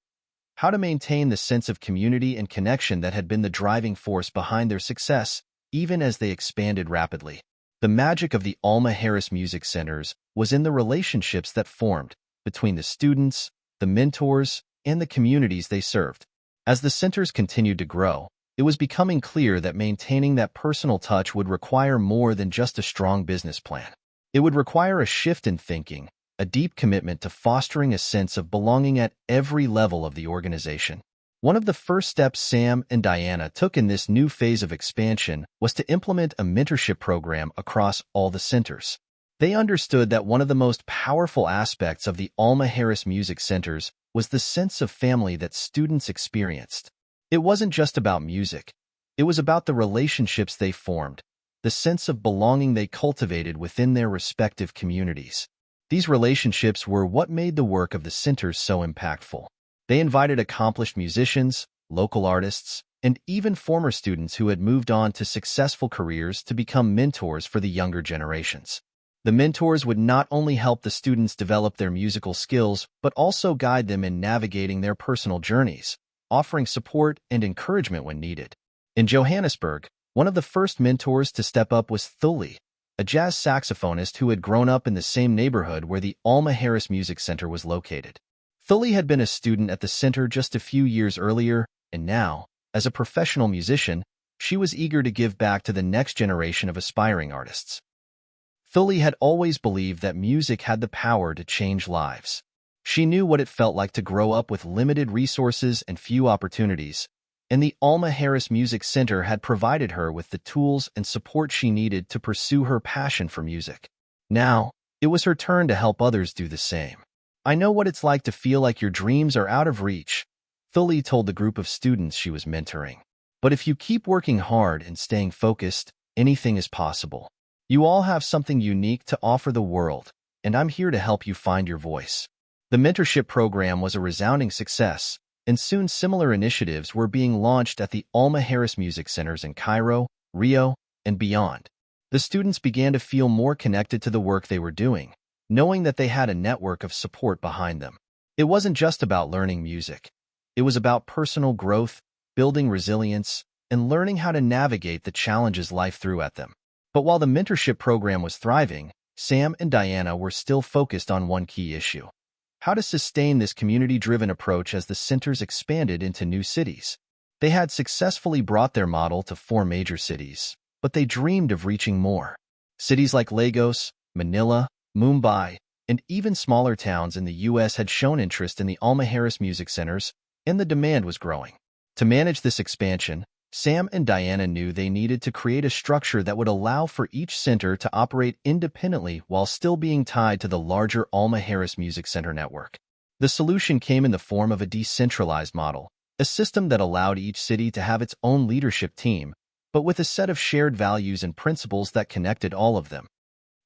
how to maintain the sense of community and connection that had been the driving force behind their success, even as they expanded rapidly. The magic of the Alma Harris Music Centers was in the relationships that formed between the students, the mentors, and the communities they served. As the centers continued to grow, it was becoming clear that maintaining that personal touch would require more than just a strong business plan. It would require a shift in thinking, a deep commitment to fostering a sense of belonging at every level of the organization. One of the first steps Sam and Diana took in this new phase of expansion was to implement a mentorship program across all the centers. They understood that one of the most powerful aspects of the Alma Harris Music Centers was the sense of family that students experienced. It wasn't just about music. It was about the relationships they formed, the sense of belonging they cultivated within their respective communities. These relationships were what made the work of the centers so impactful. They invited accomplished musicians, local artists, and even former students who had moved on to successful careers to become mentors for the younger generations. The mentors would not only help the students develop their musical skills, but also guide them in navigating their personal journeys, offering support and encouragement when needed. In Johannesburg, one of the first mentors to step up was Thuli, a jazz saxophonist who had grown up in the same neighborhood where the Alma Harris Music Center was located. Thuli had been a student at the center just a few years earlier, and now, as a professional musician, she was eager to give back to the next generation of aspiring artists. Thuli had always believed that music had the power to change lives. She knew what it felt like to grow up with limited resources and few opportunities, and the Alma Harris Music Center had provided her with the tools and support she needed to pursue her passion for music. Now, it was her turn to help others do the same. "I know what it's like to feel like your dreams are out of reach," Thuli told the group of students she was mentoring. "But if you keep working hard and staying focused, anything is possible. You all have something unique to offer the world, and I'm here to help you find your voice." The mentorship program was a resounding success, and soon similar initiatives were being launched at the Alma Harris Music Centers in Cairo, Rio, and beyond. The students began to feel more connected to the work they were doing, knowing that they had a network of support behind them. It wasn't just about learning music. It was about personal growth, building resilience, and learning how to navigate the challenges life threw at them. But while the mentorship program was thriving, Sam and Diana were still focused on one key issue: how to sustain this community-driven approach as the centers expanded into new cities. They had successfully brought their model to 4 major cities, but they dreamed of reaching more. Cities like Lagos, Manila, Mumbai, and even smaller towns in the U.S. had shown interest in the Alma Harris Music Centers, and the demand was growing. To manage this expansion, Sam and Diana knew they needed to create a structure that would allow for each center to operate independently while still being tied to the larger Alma Harris Music Center network. The solution came in the form of a decentralized model, a system that allowed each city to have its own leadership team, but with a set of shared values and principles that connected all of them.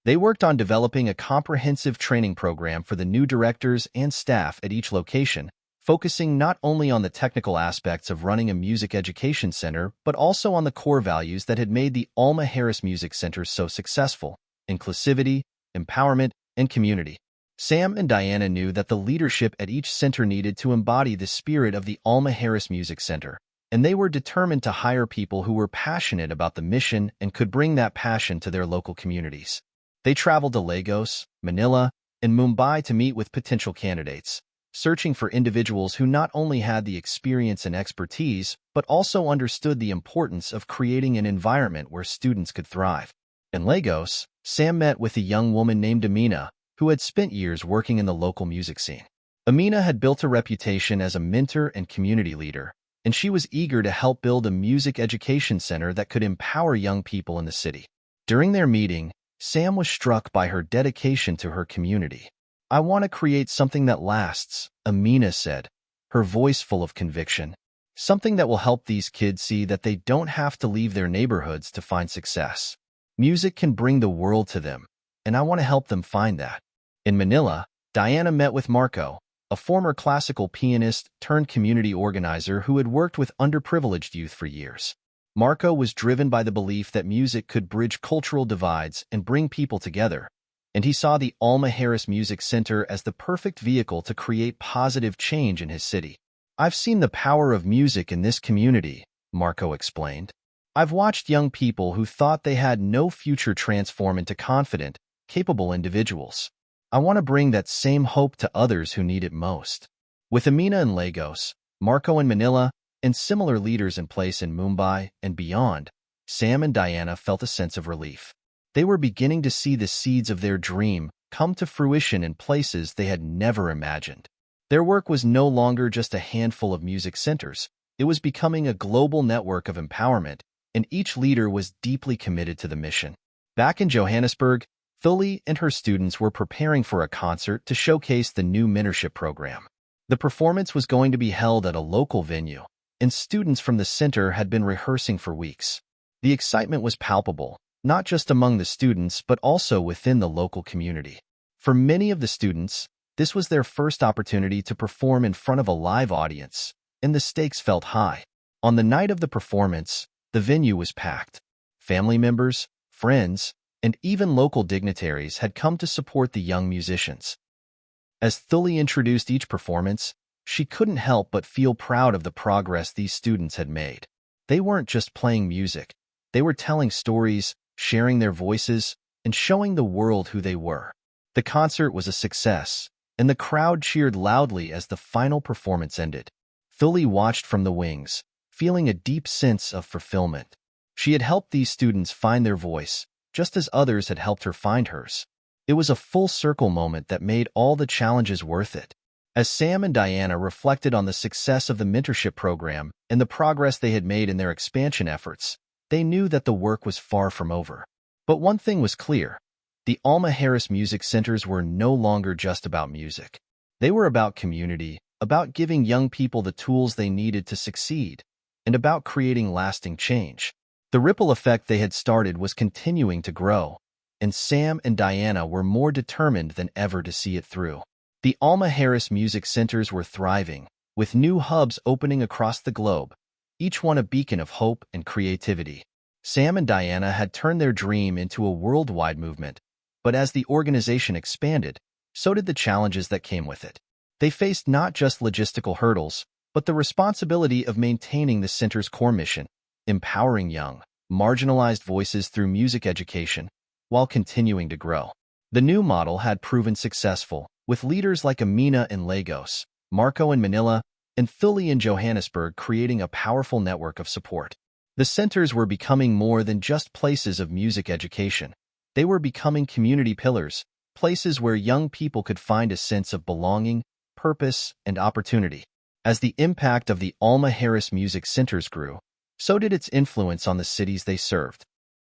They worked on developing a comprehensive training program for the new directors and staff at each location, focusing not only on the technical aspects of running a music education center, but also on the core values that had made the Alma Harris Music Center so successful: inclusivity, empowerment, and community. Sam and Diana knew that the leadership at each center needed to embody the spirit of the Alma Harris Music Center, and they were determined to hire people who were passionate about the mission and could bring that passion to their local communities. They traveled to Lagos, Manila, and Mumbai to meet with potential candidates, searching for individuals who not only had the experience and expertise, but also understood the importance of creating an environment where students could thrive. In Lagos, Sam met with a young woman named Amina, who had spent years working in the local music scene. Amina had built a reputation as a mentor and community leader, and she was eager to help build a music education center that could empower young people in the city. During their meeting, Sam was struck by her dedication to her community. "I want to create something that lasts," Amina said, her voice full of conviction. "Something that will help these kids see that they don't have to leave their neighborhoods to find success." Music can bring the world to them, and I want to help them find that. In Manila, Diana met with Marco, a former classical pianist turned community organizer who had worked with underprivileged youth for years. Marco was driven by the belief that music could bridge cultural divides and bring people together, and he saw the Alma Harris Music Center as the perfect vehicle to create positive change in his city. "I've seen the power of music in this community," Marco explained. "I've watched young people who thought they had no future transform into confident, capable individuals. I want to bring that same hope to others who need it most." With Amina in Lagos, Marco in Manila, and similar leaders in place in Mumbai and beyond, Sam and Diana felt a sense of relief. They were beginning to see the seeds of their dream come to fruition in places they had never imagined. Their work was no longer just a handful of music centers. It was becoming a global network of empowerment, and each leader was deeply committed to the mission. Back in Johannesburg, Thuli and her students were preparing for a concert to showcase the new mentorship program. The performance was going to be held at a local venue, and students from the center had been rehearsing for weeks. The excitement was palpable, not just among the students but also within the local community. For many of the students, this was their first opportunity to perform in front of a live audience, and the stakes felt high. On the night of the performance, the venue was packed. Family members, friends, and even local dignitaries had come to support the young musicians. As Thuli introduced each performance, she couldn't help but feel proud of the progress these students had made. They weren't just playing music. They were telling stories, sharing their voices, and showing the world who they were. The concert was a success, and the crowd cheered loudly as the final performance ended. Thuli watched from the wings, feeling a deep sense of fulfillment. She had helped these students find their voice, just as others had helped her find hers. It was a full-circle moment that made all the challenges worth it. As Sam and Diana reflected on the success of the mentorship program and the progress they had made in their expansion efforts, they knew that the work was far from over. But one thing was clear. The Alma Harris Music Centers were no longer just about music. They were about community, about giving young people the tools they needed to succeed, and about creating lasting change. The ripple effect they had started was continuing to grow, and Sam and Diana were more determined than ever to see it through. The Alma Harris Music Centers were thriving, with new hubs opening across the globe, each one a beacon of hope and creativity. Sam and Diana had turned their dream into a worldwide movement, but as the organization expanded, so did the challenges that came with it. They faced not just logistical hurdles, but the responsibility of maintaining the center's core mission, empowering young, marginalized voices through music education, while continuing to grow. The new model had proven successful, with leaders like Amina in Lagos, Marco in Manila, and Thuli in Johannesburg creating a powerful network of support. The centers were becoming more than just places of music education. They were becoming community pillars, places where young people could find a sense of belonging, purpose, and opportunity. As the impact of the Alma Harris Music Centers grew, so did its influence on the cities they served.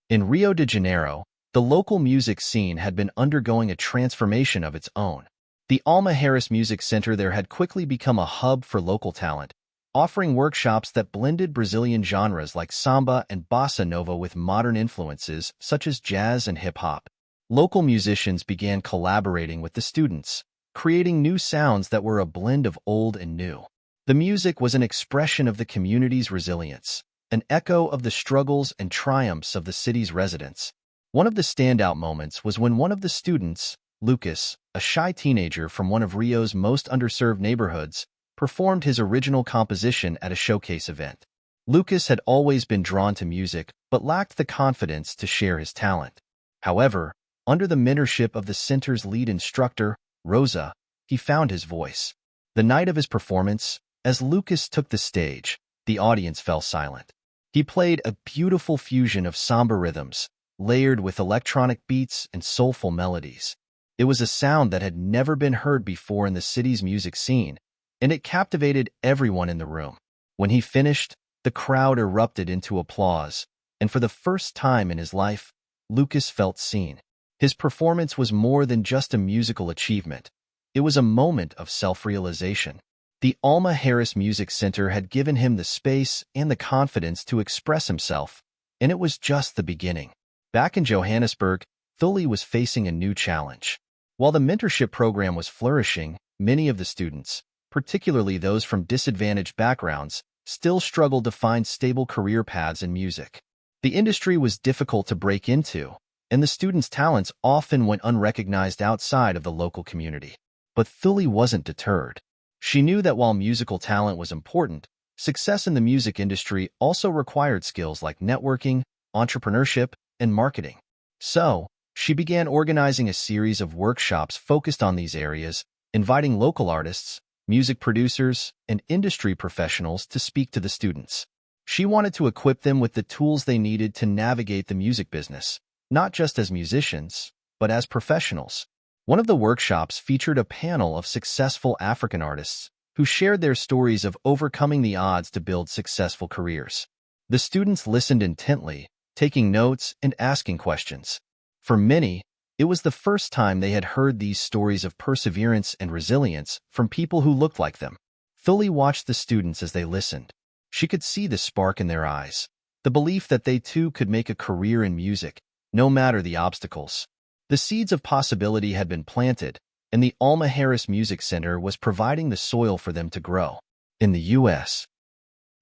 In Rio de Janeiro, the local music scene had been undergoing a transformation of its own. The Alma Harris Music Center there had quickly become a hub for local talent, offering workshops that blended Brazilian genres like samba and bossa nova with modern influences such as jazz and hip-hop. Local musicians began collaborating with the students, creating new sounds that were a blend of old and new. The music was an expression of the community's resilience, an echo of the struggles and triumphs of the city's residents. One of the standout moments was when one of the students, Lucas, a shy teenager from one of Rio's most underserved neighborhoods, performed his original composition at a showcase event. Lucas had always been drawn to music but lacked the confidence to share his talent. However, under the mentorship of the center's lead instructor, Rosa, he found his voice. The night of his performance, as Lucas took the stage, the audience fell silent. He played a beautiful fusion of samba rhythms, layered with electronic beats and soulful melodies. It was a sound that had never been heard before in the city's music scene, and it captivated everyone in the room. When he finished, the crowd erupted into applause, and for the first time in his life, Lucas felt seen. His performance was more than just a musical achievement. It was a moment of self-realization. The Alma Harris Music Center had given him the space and the confidence to express himself, and it was just the beginning. Back in Johannesburg, Thule was facing a new challenge. While the mentorship program was flourishing, many of the students, particularly those from disadvantaged backgrounds, still struggled to find stable career paths in music. The industry was difficult to break into, and the students' talents often went unrecognized outside of the local community. But Thule wasn't deterred. She knew that while musical talent was important, success in the music industry also required skills like networking, entrepreneurship, and marketing. So, she began organizing a series of workshops focused on these areas, inviting local artists, music producers, and industry professionals to speak to the students. She wanted to equip them with the tools they needed to navigate the music business, not just as musicians, but as professionals. One of the workshops featured a panel of successful African artists who shared their stories of overcoming the odds to build successful careers. The students listened intently, taking notes and asking questions. For many, it was the first time they had heard these stories of perseverance and resilience from people who looked like them. Thule watched the students as they listened. She could see the spark in their eyes, the belief that they too could make a career in music, no matter the obstacles. The seeds of possibility had been planted, and the Alma Harris Music Center was providing the soil for them to grow. In the U.S.,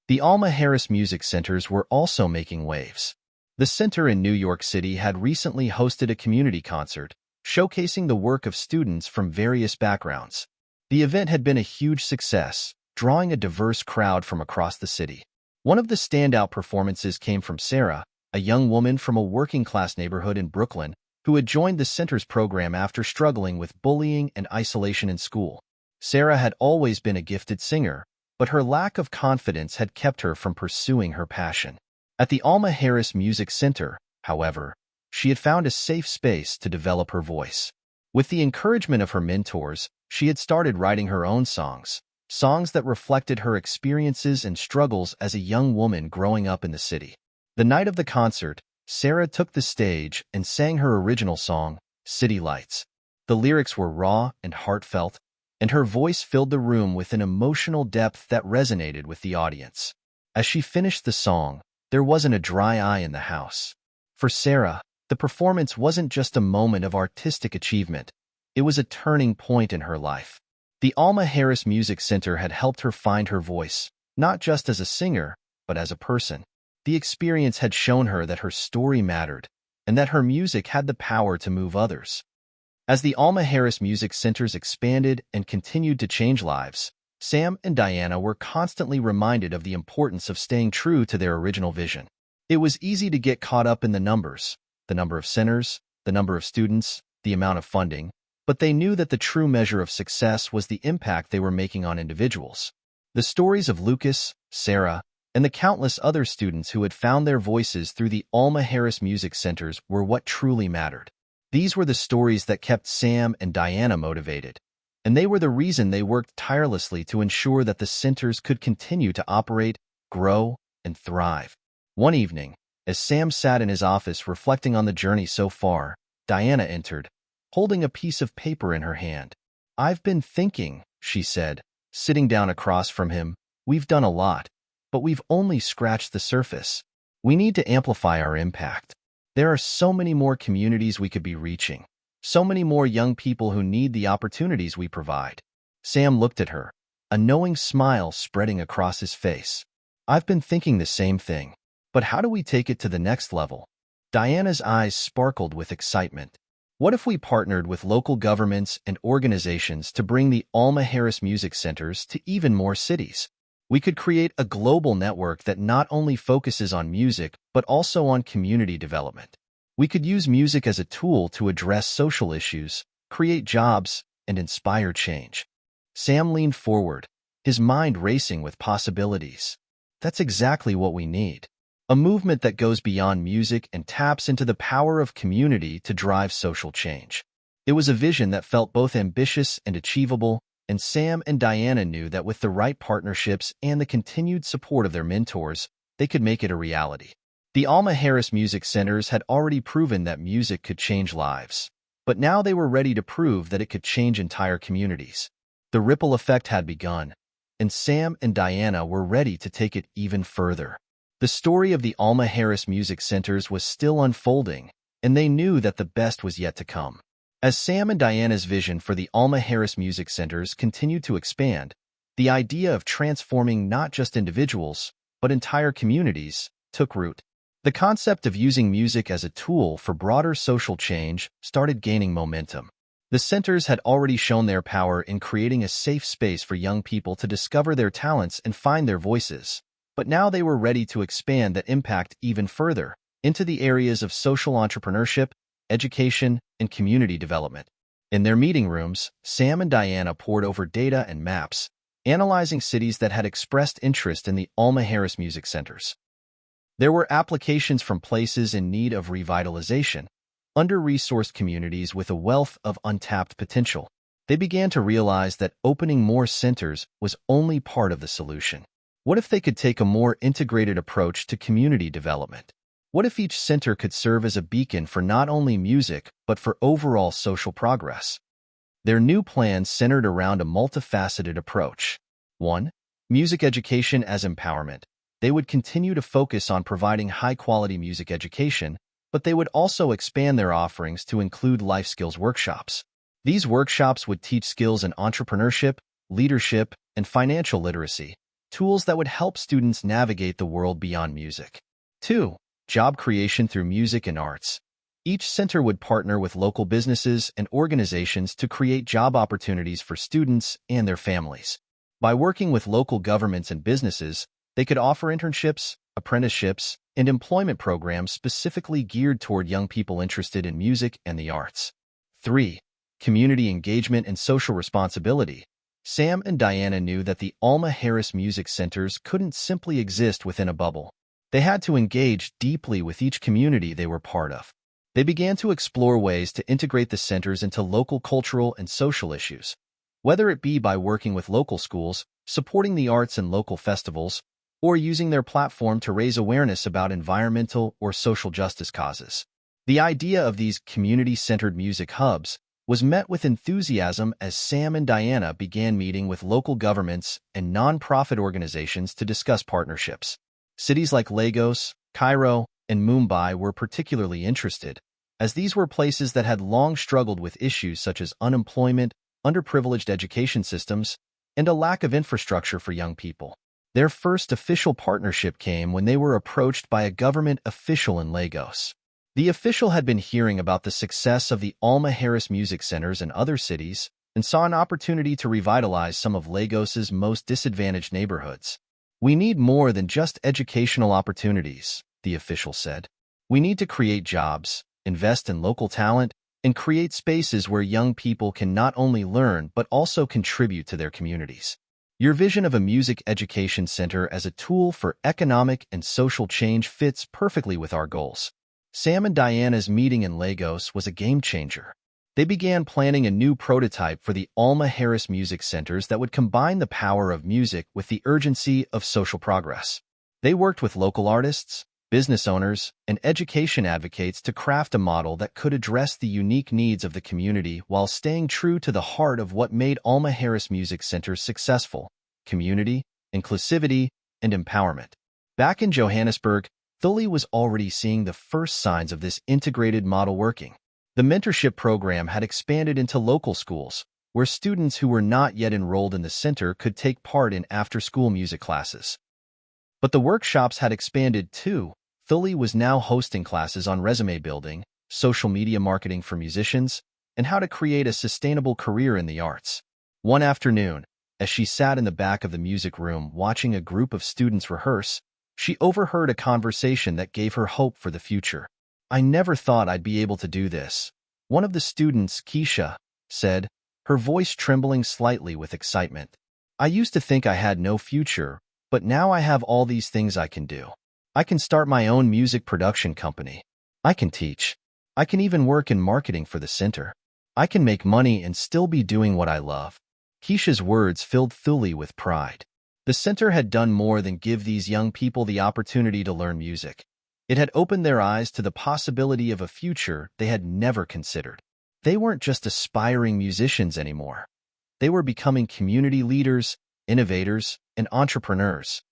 the Alma Harris Music Centers were also making waves. The center in New York City had recently hosted a community concert, showcasing the work of students from various backgrounds. The event had been a huge success, drawing a diverse crowd from across the city. One of the standout performances came from Sarah, a young woman from a working-class neighborhood in Brooklyn, who had joined the center's program after struggling with bullying and isolation in school. Sarah had always been a gifted singer, but her lack of confidence had kept her from pursuing her passion. At the Alma Harris Music Center, however, she had found a safe space to develop her voice. With the encouragement of her mentors, she had started writing her own songs that reflected her experiences and struggles as a young woman growing up in the city. The night of the concert, Sarah took the stage and sang her original song, City Lights. The lyrics were raw and heartfelt, and her voice filled the room with an emotional depth that resonated with the audience. As she finished the song, there wasn't a dry eye in the house. For Sarah, the performance wasn't just a moment of artistic achievement. It was a turning point in her life. The Alma Harris Music Center had helped her find her voice, not just as a singer, but as a person. The experience had shown her that her story mattered, and that her music had the power to move others. As the Alma Harris Music Centers expanded and continued to change lives, Sam and Diana were constantly reminded of the importance of staying true to their original vision. It was easy to get caught up in the numbers, the number of centers, the number of students, the amount of funding, but they knew that the true measure of success was the impact they were making on individuals. The stories of Lucas, Sarah, and the countless other students who had found their voices through the Alma Harris Music Centers were what truly mattered. These were the stories that kept Sam and Diana motivated, and they were the reason they worked tirelessly to ensure that the centers could continue to operate, grow, and thrive. One evening, as Sam sat in his office reflecting on the journey so far, Diana entered, holding a piece of paper in her hand. "I've been thinking," she said, sitting down across from him. "We've done a lot, but we've only scratched the surface. We need to amplify our impact. There are so many more communities we could be reaching. So many more young people who need the opportunities we provide." Sam looked at her, a knowing smile spreading across his face. "I've been thinking the same thing. But how do we take it to the next level?" Diana's eyes sparkled with excitement. "What if we partnered with local governments and organizations to bring the Alma Harris Music Centers to even more cities? We could create a global network that not only focuses on music, but also on community development. We could use music as a tool to address social issues, create jobs, and inspire change." Sam leaned forward, his mind racing with possibilities. "That's exactly what we need. A movement that goes beyond music and taps into the power of community to drive social change." It was a vision that felt both ambitious and achievable, and Sam and Diana knew that with the right partnerships and the continued support of their mentors, they could make it a reality. The Alma Harris Music Centers had already proven that music could change lives, but now they were ready to prove that it could change entire communities. The ripple effect had begun, and Sam and Diana were ready to take it even further. The story of the Alma Harris Music Centers was still unfolding, and they knew that the best was yet to come. As Sam and Diana's vision for the Alma Harris Music Centers continued to expand, the idea of transforming not just individuals, but entire communities, took root. The concept of using music as a tool for broader social change started gaining momentum. The centers had already shown their power in creating a safe space for young people to discover their talents and find their voices, but now they were ready to expand that impact even further into the areas of social entrepreneurship, education, and community development. In their meeting rooms, Sam and Diana pored over data and maps, analyzing cities that had expressed interest in the Alma Harris Music Centers. There were applications from places in need of revitalization, under-resourced communities with a wealth of untapped potential. They began to realize that opening more centers was only part of the solution. What if they could take a more integrated approach to community development? What if each center could serve as a beacon for not only music, but for overall social progress? Their new plan centered around a multifaceted approach. 1. Music education as empowerment. They would continue to focus on providing high-quality music education, but they would also expand their offerings to include life skills workshops. These workshops would teach skills in entrepreneurship, leadership, and financial literacy, tools that would help students navigate the world beyond music. 2. Job creation through music and arts. Each center would partner with local businesses and organizations to create job opportunities for students and their families. By working with local governments and businesses, they could offer internships, apprenticeships, and employment programs specifically geared toward young people interested in music and the arts. 3. Community engagement and social responsibility. Sam and Diana knew that the Alma Harris Music Centers couldn't simply exist within a bubble. They had to engage deeply with each community they were part of. They began to explore ways to integrate the centers into local cultural and social issues, whether it be by working with local schools, supporting the arts and local festivals, or using their platform to raise awareness about environmental or social justice causes. The idea of these community-centered music hubs was met with enthusiasm as Sam and Diana began meeting with local governments and non-profit organizations to discuss partnerships. Cities like Lagos, Cairo, and Mumbai were particularly interested, as these were places that had long struggled with issues such as unemployment, underprivileged education systems, and a lack of infrastructure for young people. Their first official partnership came when they were approached by a government official in Lagos. The official had been hearing about the success of the Alma Harris Music Centers in other cities and saw an opportunity to revitalize some of Lagos's most disadvantaged neighborhoods. "We need more than just educational opportunities," the official said. "We need to create jobs, invest in local talent, and create spaces where young people can not only learn but also contribute to their communities. Your vision of a music education center as a tool for economic and social change fits perfectly with our goals." Sam and Diana's meeting in Lagos was a game-changer. They began planning a new prototype for the Alma Harris Music Centers that would combine the power of music with the urgency of social progress. They worked with local artists, business owners, and education advocates to craft a model that could address the unique needs of the community while staying true to the heart of what made Alma Harris Music Centers successful: community, inclusivity, and empowerment. Back in Johannesburg, Thuli was already seeing the first signs of this integrated model working. The mentorship program had expanded into local schools, where students who were not yet enrolled in the center could take part in after-school music classes. But the workshops had expanded too. Thuli was now hosting classes on resume building, social media marketing for musicians, and how to create a sustainable career in the arts. One afternoon, as she sat in the back of the music room watching a group of students rehearse, she overheard a conversation that gave her hope for the future. "I never thought I'd be able to do this," one of the students, Keisha, said, her voice trembling slightly with excitement. "I used to think I had no future, but now I have all these things I can do. I can start my own music production company. I can teach. I can even work in marketing for the center. I can make money and still be doing what I love." Keisha's words filled Thuli with pride. The center had done more than give these young people the opportunity to learn music. It had opened their eyes to the possibility of a future they had never considered. They weren't just aspiring musicians anymore. They were becoming community leaders, innovators, and entrepreneurs.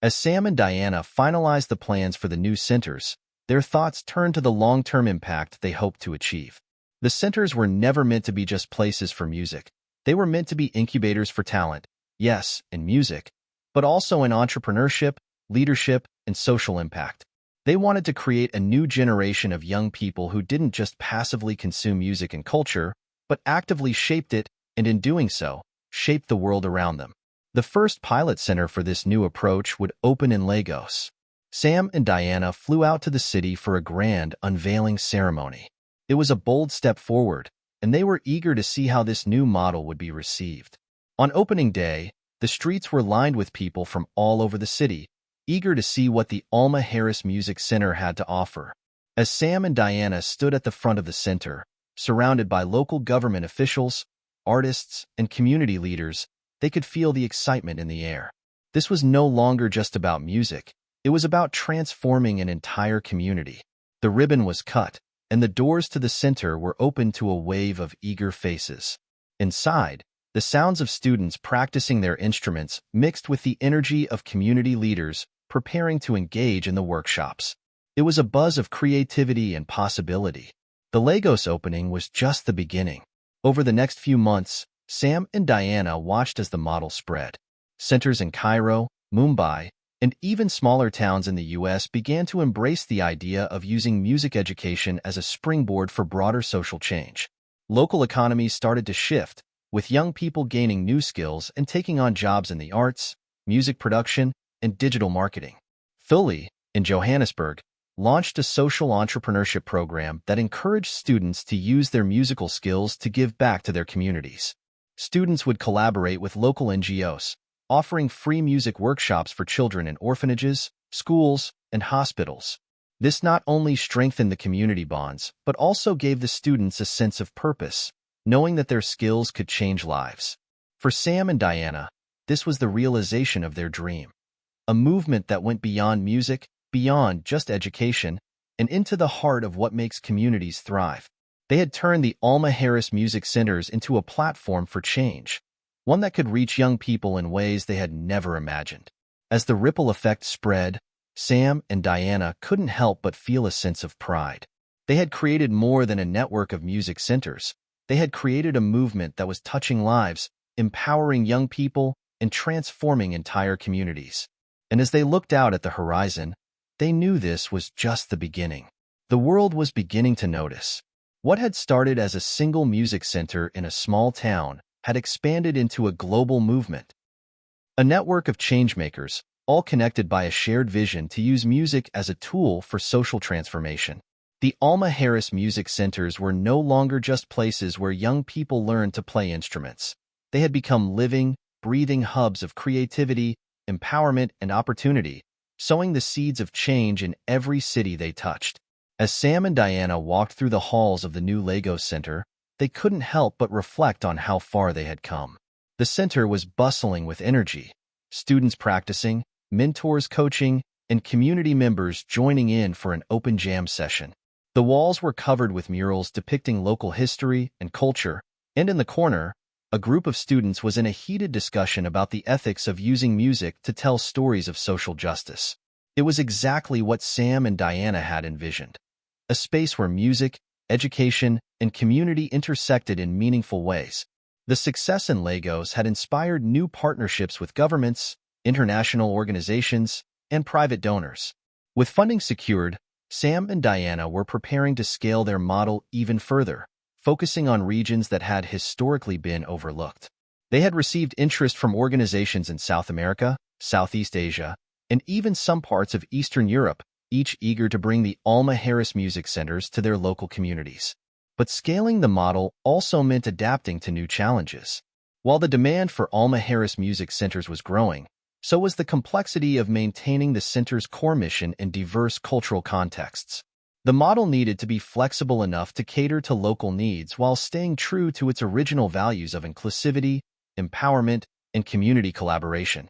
As Sam and Diana finalized the plans for the new centers, their thoughts turned to the long-term impact they hoped to achieve. The centers were never meant to be just places for music. They were meant to be incubators for talent, yes, in music, but also in entrepreneurship, leadership, and social impact. They wanted to create a new generation of young people who didn't just passively consume music and culture, but actively shaped it, and in doing so, shaped the world around them. The first pilot center for this new approach would open in Lagos. Sam and Diana flew out to the city for a grand unveiling ceremony. It was a bold step forward, and they were eager to see how this new model would be received. On opening day, the streets were lined with people from all over the city, eager to see what the Alma Harris Music Center had to offer. As Sam and Diana stood at the front of the center, surrounded by local government officials, artists, and community leaders, they could feel the excitement in the air. This was no longer just about music. It was about transforming an entire community. The ribbon was cut, and the doors to the center were opened to a wave of eager faces. Inside, the sounds of students practicing their instruments mixed with the energy of community leaders preparing to engage in the workshops. It was a buzz of creativity and possibility. The Lagos opening was just the beginning. Over the next few months, Sam and Diana watched as the model spread. Centers in Cairo, Mumbai, and even smaller towns in the U.S. began to embrace the idea of using music education as a springboard for broader social change. Local economies started to shift, with young people gaining new skills and taking on jobs in the arts, music production, and digital marketing. Thule, in Johannesburg, launched a social entrepreneurship program that encouraged students to use their musical skills to give back to their communities. Students would collaborate with local NGOs, offering free music workshops for children in orphanages, schools, and hospitals. This not only strengthened the community bonds, but also gave the students a sense of purpose, knowing that their skills could change lives. For Sam and Diana, this was the realization of their dream, a movement that went beyond music, beyond just education, and into the heart of what makes communities thrive. They had turned the Alma Harris Music Centers into a platform for change, one that could reach young people in ways they had never imagined. As the ripple effect spread, Sam and Diana couldn't help but feel a sense of pride. They had created more than a network of music centers. They had created a movement that was touching lives, empowering young people, and transforming entire communities. And as they looked out at the horizon, they knew this was just the beginning. The world was beginning to notice. What had started as a single music center in a small town had expanded into a global movement. A network of changemakers, all connected by a shared vision to use music as a tool for social transformation. The Alma Harris Music Centers were no longer just places where young people learned to play instruments. They had become living, breathing hubs of creativity, empowerment, and opportunity, sowing the seeds of change in every city they touched. As Sam and Diana walked through the halls of the new Lagos Center, they couldn't help but reflect on how far they had come. The center was bustling with energy, students practicing, mentors coaching, and community members joining in for an open jam session. The walls were covered with murals depicting local history and culture, and in the corner, a group of students was in a heated discussion about the ethics of using music to tell stories of social justice. It was exactly what Sam and Diana had envisioned. A space where music, education, and community intersected in meaningful ways. The success in Lagos had inspired new partnerships with governments, international organizations, and private donors. With funding secured, Sam and Diana were preparing to scale their model even further, focusing on regions that had historically been overlooked. They had received interest from organizations in South America, Southeast Asia, and even some parts of Eastern Europe, each eager to bring the Alma Harris Music Centers to their local communities. But scaling the model also meant adapting to new challenges. While the demand for Alma Harris Music Centers was growing, so was the complexity of maintaining the center's core mission in diverse cultural contexts. The model needed to be flexible enough to cater to local needs while staying true to its original values of inclusivity, empowerment, and community collaboration.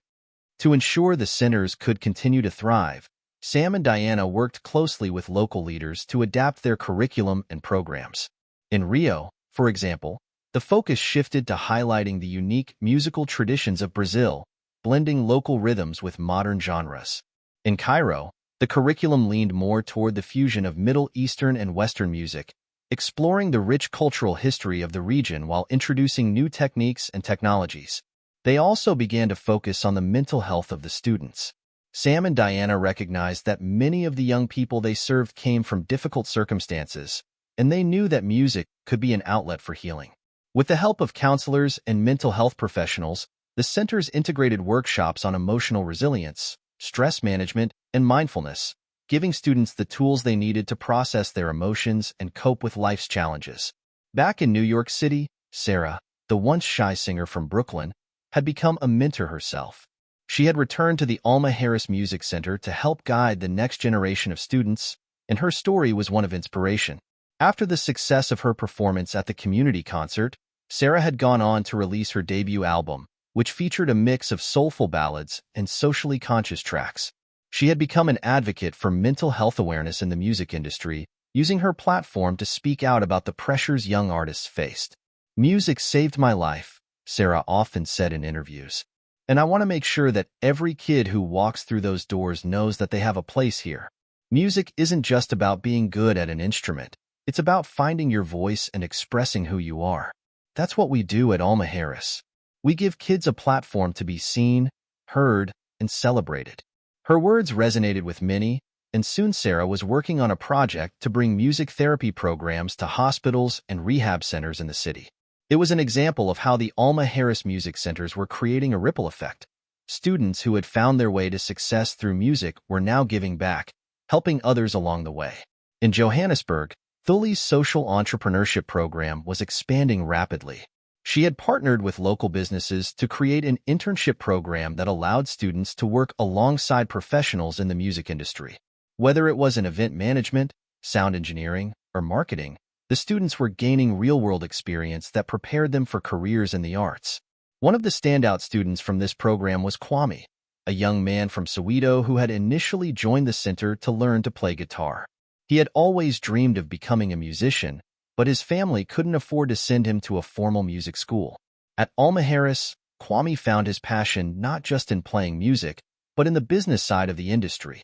To ensure the centers could continue to thrive, Sam and Diana worked closely with local leaders to adapt their curriculum and programs. In Rio, for example, the focus shifted to highlighting the unique musical traditions of Brazil, blending local rhythms with modern genres. In Cairo, The curriculum leaned more toward the fusion of Middle Eastern and Western music, exploring the rich cultural history of the region while introducing new techniques and technologies. They also began to focus on the mental health of the students. Sam and Diana recognized that many of the young people they served came from difficult circumstances, and they knew that music could be an outlet for healing. With the help of counselors and mental health professionals, the center's integrated workshops on emotional resilience, stress management, and mindfulness, giving students the tools they needed to process their emotions and cope with life's challenges. Back in New York City, Sarah, the once shy singer from Brooklyn, had become a mentor herself. She had returned to the Alma Harris Music Center to help guide the next generation of students, and her story was one of inspiration. After the success of her performance at the community concert, Sarah had gone on to release her debut album, which featured a mix of soulful ballads and socially conscious tracks. She had become an advocate for mental health awareness in the music industry, using her platform to speak out about the pressures young artists faced. "Music saved my life," Sarah often said in interviews. "And I want to make sure that every kid who walks through those doors knows that they have a place here. Music isn't just about being good at an instrument. It's about finding your voice and expressing who you are. That's what we do at Alma Harris. We give kids a platform to be seen, heard, and celebrated." Her words resonated with many, and soon Sarah was working on a project to bring music therapy programs to hospitals and rehab centers in the city. It was an example of how the Alma Harris Music Centers were creating a ripple effect. Students who had found their way to success through music were now giving back, helping others along the way. In Johannesburg, Thuli's social entrepreneurship program was expanding rapidly. She had partnered with local businesses to create an internship program that allowed students to work alongside professionals in the music industry. Whether it was in event management, sound engineering, or marketing, the students were gaining real-world experience that prepared them for careers in the arts. One of the standout students from this program was Kwame, a young man from Soweto who had initially joined the center to learn to play guitar. He had always dreamed of becoming a musician, but his family couldn't afford to send him to a formal music school. At Alma Harris, Kwame found his passion not just in playing music, but in the business side of the industry.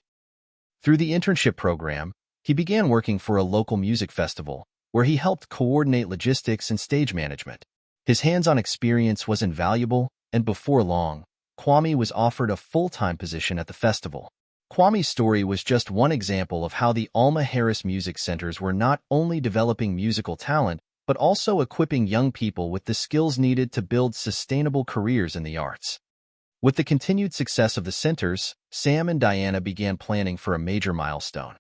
Through the internship program, he began working for a local music festival, where he helped coordinate logistics and stage management. His hands-on experience was invaluable, and before long, Kwame was offered a full-time position at the festival. Kwame's story was just one example of how the Alma Harris Music Centers were not only developing musical talent, but also equipping young people with the skills needed to build sustainable careers in the arts. With the continued success of the centers, Sam and Diana began planning for a major milestone: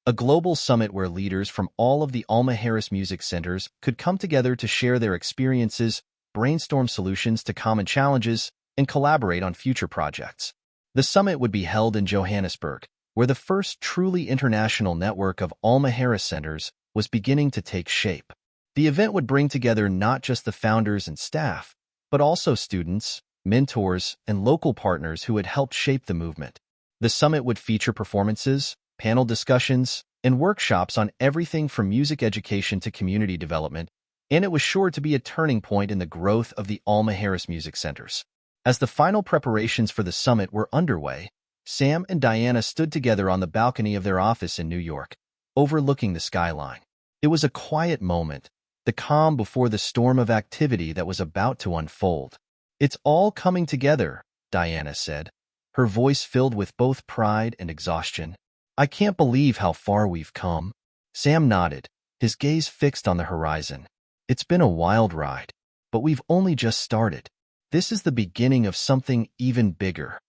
a global summit where leaders from all of the Alma Harris Music Centers could come together to share their experiences, brainstorm solutions to common challenges, and collaborate on future projects. The summit would be held in Johannesburg, where the first truly international network of Alma Harris Centers was beginning to take shape. The event would bring together not just the founders and staff, but also students, mentors, and local partners who had helped shape the movement. The summit would feature performances, panel discussions, and workshops on everything from music education to community development, and it was sure to be a turning point in the growth of the Alma Harris Music Centers. As the final preparations for the summit were underway, Sam and Diana stood together on the balcony of their office in New York, overlooking the skyline. It was a quiet moment, the calm before the storm of activity that was about to unfold. "It's all coming together," Diana said, her voice filled with both pride and exhaustion. "I can't believe how far we've come." Sam nodded, his gaze fixed on the horizon. "It's been a wild ride, but we've only just started. This is the beginning of something even bigger."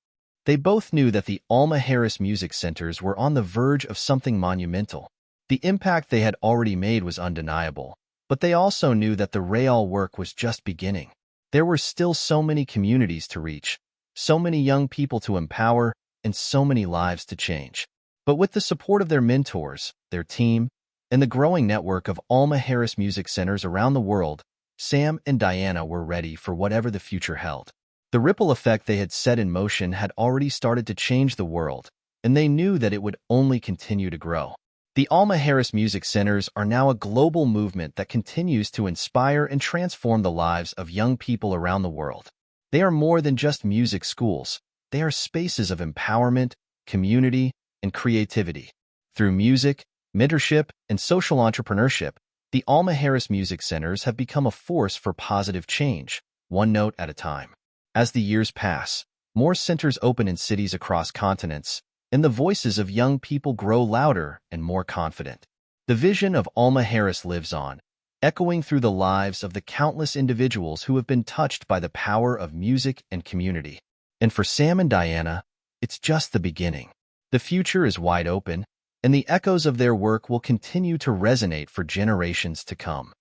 They both knew that the Alma Harris Music Centers were on the verge of something monumental. The impact they had already made was undeniable, but they also knew that the real work was just beginning. There were still so many communities to reach, so many young people to empower, and so many lives to change. But with the support of their mentors, their team, and the growing network of Alma Harris Music Centers around the world, Sam and Diana were ready for whatever the future held. The ripple effect they had set in motion had already started to change the world, and they knew that it would only continue to grow. The Alma Harris Music Centers are now a global movement that continues to inspire and transform the lives of young people around the world. They are more than just music schools. They are spaces of empowerment, community, and creativity. Through music, mentorship, and social entrepreneurship, the Alma Harris Music Centers have become a force for positive change, one note at a time. As the years pass, more centers open in cities across continents, and the voices of young people grow louder and more confident. The vision of Alma Harris lives on, echoing through the lives of the countless individuals who have been touched by the power of music and community. And for Sam and Diana, it's just the beginning. The future is wide open, and the echoes of their work will continue to resonate for generations to come.